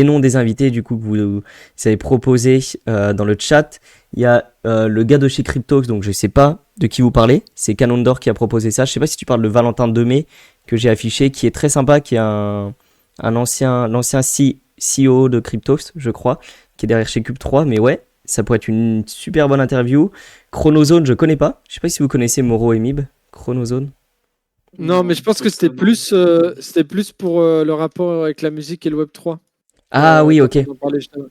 [SPEAKER 1] noms des invités, du coup, que vous avez proposé dans le chat. Il y a le gars de chez Cryptox, donc je sais pas de qui vous parlez. C'est Canon d'Or qui a proposé ça. Je sais pas si tu parles de Valentin Demey, que j'ai affiché, qui est très sympa, qui est l'ancien CEO de Cryptox, je crois, qui est derrière chez Cube3. Mais ouais, ça pourrait être une super bonne interview. Chronozone, je connais pas. Je sais pas si vous connaissez Moro et Mib. Chronozone.
[SPEAKER 2] Non, mais
[SPEAKER 3] Non,
[SPEAKER 2] je pense
[SPEAKER 3] comme
[SPEAKER 2] que
[SPEAKER 3] ça, non.
[SPEAKER 2] c'était plus pour le rapport avec la musique et le Web3.
[SPEAKER 1] Ah oui,
[SPEAKER 2] Quand
[SPEAKER 1] ok.
[SPEAKER 2] on en parlait justement.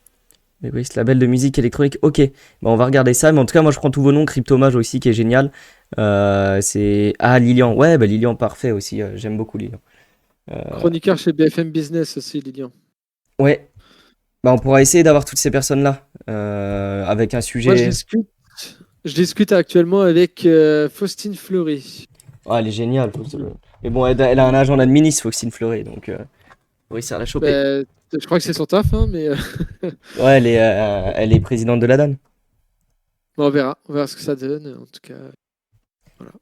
[SPEAKER 1] Mais oui, ce label de musique électronique, ok. Bah, on va regarder ça. Mais en tout cas, moi, je prends tous vos noms. Cryptomage aussi, qui est génial. C'est... Ah, Lilian. Ouais, bah, Lilian, parfait aussi. J'aime beaucoup Lilian. Euh,
[SPEAKER 2] Chroniqueur chez BFM Business aussi, Lilian.
[SPEAKER 1] Ouais. Bah, on pourra essayer d'avoir toutes ces personnes-là. Avec un
[SPEAKER 2] Moi,
[SPEAKER 1] sujet...
[SPEAKER 2] je discute actuellement avec Faustine Fleury.
[SPEAKER 1] Ah, elle est géniale. Mais bon, elle a un agent d'adminis, Foxine Fleury. Donc, oui, ça à la choper.
[SPEAKER 2] Ben, je crois que c'est son taf, hein, mais
[SPEAKER 1] Ouais, elle est présidente de la DAN.
[SPEAKER 2] bon, on verra ce que ça donne. En tout cas, voilà.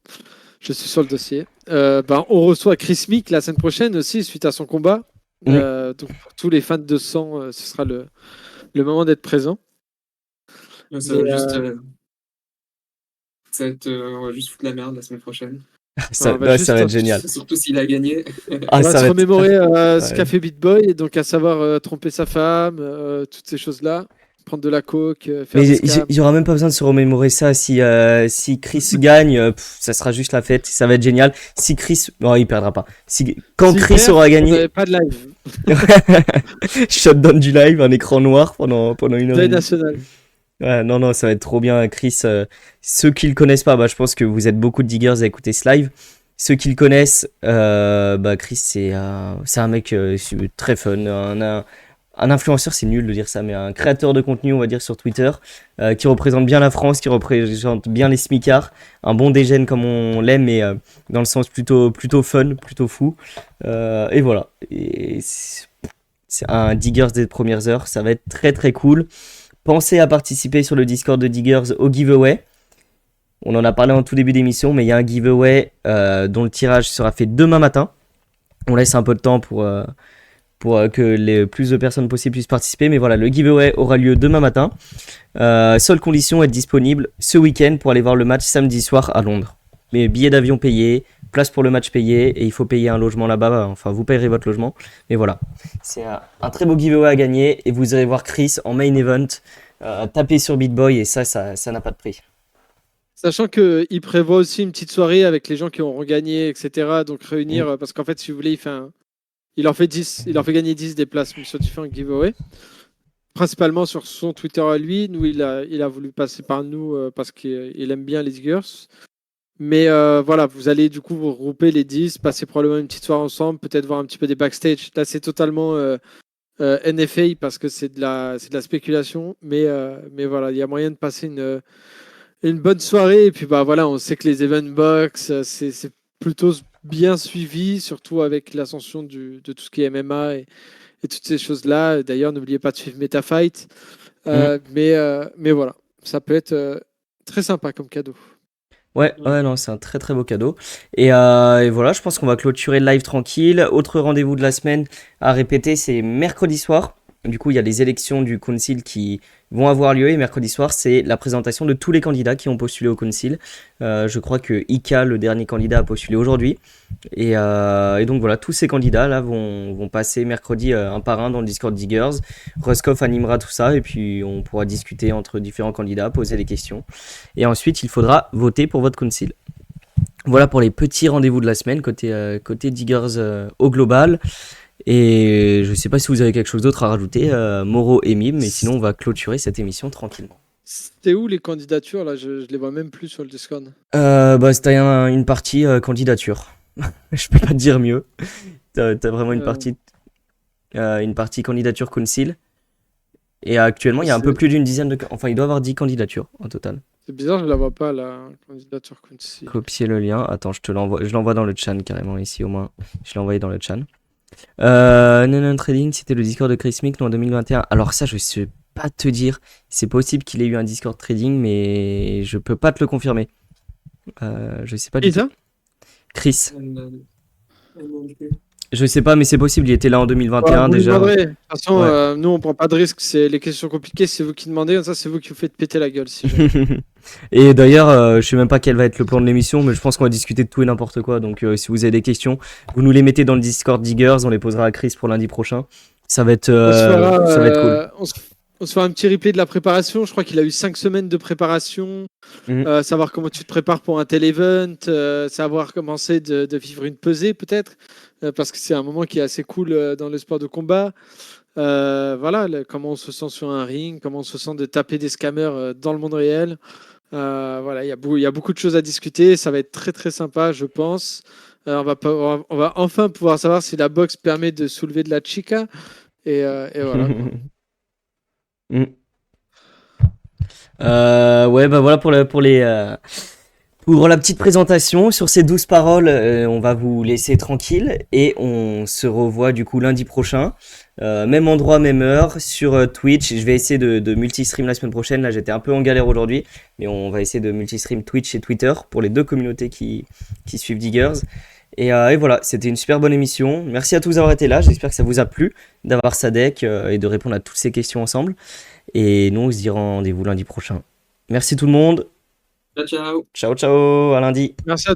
[SPEAKER 2] Je suis sur le dossier. Ben, on reçoit Chris Meek la semaine prochaine aussi, suite à son combat.
[SPEAKER 1] Mm.
[SPEAKER 2] Donc, pour tous les fans de sang, ce sera le moment d'être présent.
[SPEAKER 3] Ouais, ça
[SPEAKER 2] Mais,
[SPEAKER 3] va juste, on va juste foutre la merde la semaine prochaine.
[SPEAKER 1] Ça,
[SPEAKER 2] on va
[SPEAKER 1] ouais, ça va
[SPEAKER 2] juste
[SPEAKER 1] être génial.
[SPEAKER 3] Surtout s'il a gagné.
[SPEAKER 1] Ah,
[SPEAKER 2] on va
[SPEAKER 1] ça
[SPEAKER 2] se
[SPEAKER 1] va être.
[SPEAKER 2] remémorer ce qu'a
[SPEAKER 1] Ouais.
[SPEAKER 2] fait BitBoy, et donc à savoir tromper sa femme, toutes ces choses-là, prendre de la coke, faire
[SPEAKER 1] Mais
[SPEAKER 2] des
[SPEAKER 1] il
[SPEAKER 2] scams.
[SPEAKER 1] y aura même pas besoin de se remémorer ça. Si Chris gagne, ça sera juste la fête. Ça va être génial. Si Chris. Non, il perdra pas. Quand
[SPEAKER 2] S'il
[SPEAKER 1] Chris
[SPEAKER 2] perd,
[SPEAKER 1] aura
[SPEAKER 2] on
[SPEAKER 1] gagné,
[SPEAKER 2] n'avait pas de live.
[SPEAKER 1] shutdown du live, un écran noir pendant une heure et
[SPEAKER 2] Deuil
[SPEAKER 1] demie.
[SPEAKER 2] national.
[SPEAKER 1] Ouais, non, non, ça va être trop bien, Chris. Ceux qui le connaissent pas, bah, je pense que vous êtes beaucoup de diggers à écouter ce live. Ceux qui le connaissent, bah, Chris, c'est un mec très fun. Un influenceur, c'est nul de dire ça, mais un créateur de contenu, on va dire, sur Twitter, qui représente bien la France, qui représente bien les smicards. Un bon dégène comme on l'aime, mais dans le sens plutôt fun, plutôt fou. Et voilà. Et c'est un diggers des premières heures. Ça va être très très cool. Pensez à participer sur le Discord de Diggers au giveaway. On en a parlé en tout début d'émission, mais il y a un giveaway dont le tirage sera fait demain matin. On laisse un peu de temps pour que les plus de personnes possibles puissent participer. Mais voilà, le giveaway aura lieu demain matin. Seule condition, être disponible ce week-end pour aller voir le match samedi soir à Londres. Mais billets d'avion payés, place pour le match payé, et il faut payer un logement là-bas. Enfin, vous payerez votre logement. Mais voilà, c'est un très beau giveaway à gagner. Et vous irez voir Chris en main event, taper sur BitBoy, et ça n'a pas de prix.
[SPEAKER 2] Sachant qu'il prévoit aussi une petite soirée avec les gens qui auront gagné, etc. Donc réunir,
[SPEAKER 1] Mm.
[SPEAKER 2] parce qu'en fait, si vous voulez, il en fait 10, il en fait gagner 10 des places sur différents giveaways. Principalement sur son Twitter à lui. Nous, il a voulu passer par nous parce qu'il aime bien les Diggers. Mais voilà, vous allez du coup vous regrouper les 10, passer probablement une petite soirée ensemble, peut-être voir un petit peu des backstage. Là, c'est totalement NFA parce que c'est de la spéculation. Mais voilà, il y a moyen de passer une bonne soirée. Et puis bah voilà, on sait que les event box, c'est plutôt bien suivi, surtout avec l'ascension de tout ce qui est MMA et toutes ces choses-là. D'ailleurs, n'oubliez pas de suivre MetaFight.
[SPEAKER 1] Mm.
[SPEAKER 2] Mais voilà, ça peut être très sympa comme cadeau.
[SPEAKER 1] Ouais, non, c'est un très très beau cadeau. Et voilà, je pense qu'on va clôturer le live tranquille. Autre rendez-vous de la semaine à répéter, c'est mercredi soir. Du coup, il y a les élections du council qui vont avoir lieu, et mercredi soir, c'est la présentation de tous les candidats qui ont postulé au council. Je crois que Ika, le dernier candidat, a postulé aujourd'hui. Et donc voilà, tous ces candidats là vont passer mercredi un par un dans le Discord Diggers. Ruskov animera tout ça, et puis on pourra discuter entre différents candidats, poser des questions. Et ensuite, il faudra voter pour votre council. Voilà pour les petits rendez-vous de la semaine côté Diggers au global. Et je sais pas si vous avez quelque chose d'autre à rajouter, Moro et Mime, mais sinon on va clôturer cette émission tranquillement.
[SPEAKER 2] C'était où les candidatures là? Je les vois même plus sur le Discord.
[SPEAKER 1] Bah c'était une partie candidature. Je peux pas te dire mieux. T'as vraiment une partie candidature council. Et actuellement, il y a un peu plus d'une dizaine de... Enfin, il doit y avoir 10 candidatures au total.
[SPEAKER 2] C'est bizarre, je la vois pas la candidature Quincy.
[SPEAKER 1] Copier le lien. Attends, je l'envoie dans le chat carrément ici au moins. Je l'ai envoyé dans le chat. Non Trading, c'était le Discord de Chris Mick en 2021. Alors ça, je sais pas te dire. C'est possible qu'il ait eu un Discord Trading, mais je peux pas te le confirmer. Je sais pas du
[SPEAKER 2] Et ça?
[SPEAKER 1] tout. Chris. Je sais pas, mais c'est possible. Il était là en 2021
[SPEAKER 2] Vous lui
[SPEAKER 1] déjà.
[SPEAKER 2] demanderez. De toute façon,
[SPEAKER 1] Ouais.
[SPEAKER 2] nous on prend pas de risque. C'est les questions compliquées, c'est vous qui demandez. Comme ça, c'est vous qui vous faites péter la gueule. Si jamais.
[SPEAKER 1] Et d'ailleurs, je sais même pas quel va être le plan de l'émission, mais je pense qu'on va discuter de tout et n'importe quoi. Donc, si vous avez des questions, vous nous les mettez dans le Discord Diggers, on les posera à Chris pour lundi prochain. Ça va être cool.
[SPEAKER 2] On se fera un petit replay de la préparation. Je crois qu'il a eu 5 semaines de préparation.
[SPEAKER 1] Mhm.
[SPEAKER 2] Savoir comment tu te prépares pour un tel event. Savoir comment c'est de vivre une pesée, peut-être. Parce que c'est un moment qui est assez cool dans le sport de combat. Voilà, comment on se sent sur un ring, comment on se sent de taper des scammers dans le monde réel. Voilà, il y a beaucoup de choses à discuter. Ça va être très très sympa, je pense. On va enfin pouvoir savoir si la boxe permet de soulever de la chica. Et voilà, quoi.
[SPEAKER 1] Mm. Ouais, bah voilà pour la petite présentation. Sur ces 12 paroles, on va vous laisser tranquille et on se revoit du coup lundi prochain. Même endroit, même heure sur Twitch. Je vais essayer de multi-stream la semaine prochaine. Là, j'étais un peu en galère aujourd'hui, mais on va essayer de multi-stream Twitch et Twitter pour les deux communautés qui suivent Diggers. Et voilà, c'était une super bonne émission. Merci à tous d'avoir été là. J'espère que ça vous a plu d'avoir Sadek et de répondre à toutes ces questions ensemble. Et nous, on se dit rendez-vous lundi prochain. Merci tout le monde.
[SPEAKER 3] Ciao, ciao.
[SPEAKER 1] Ciao, ciao, à lundi.
[SPEAKER 2] Merci à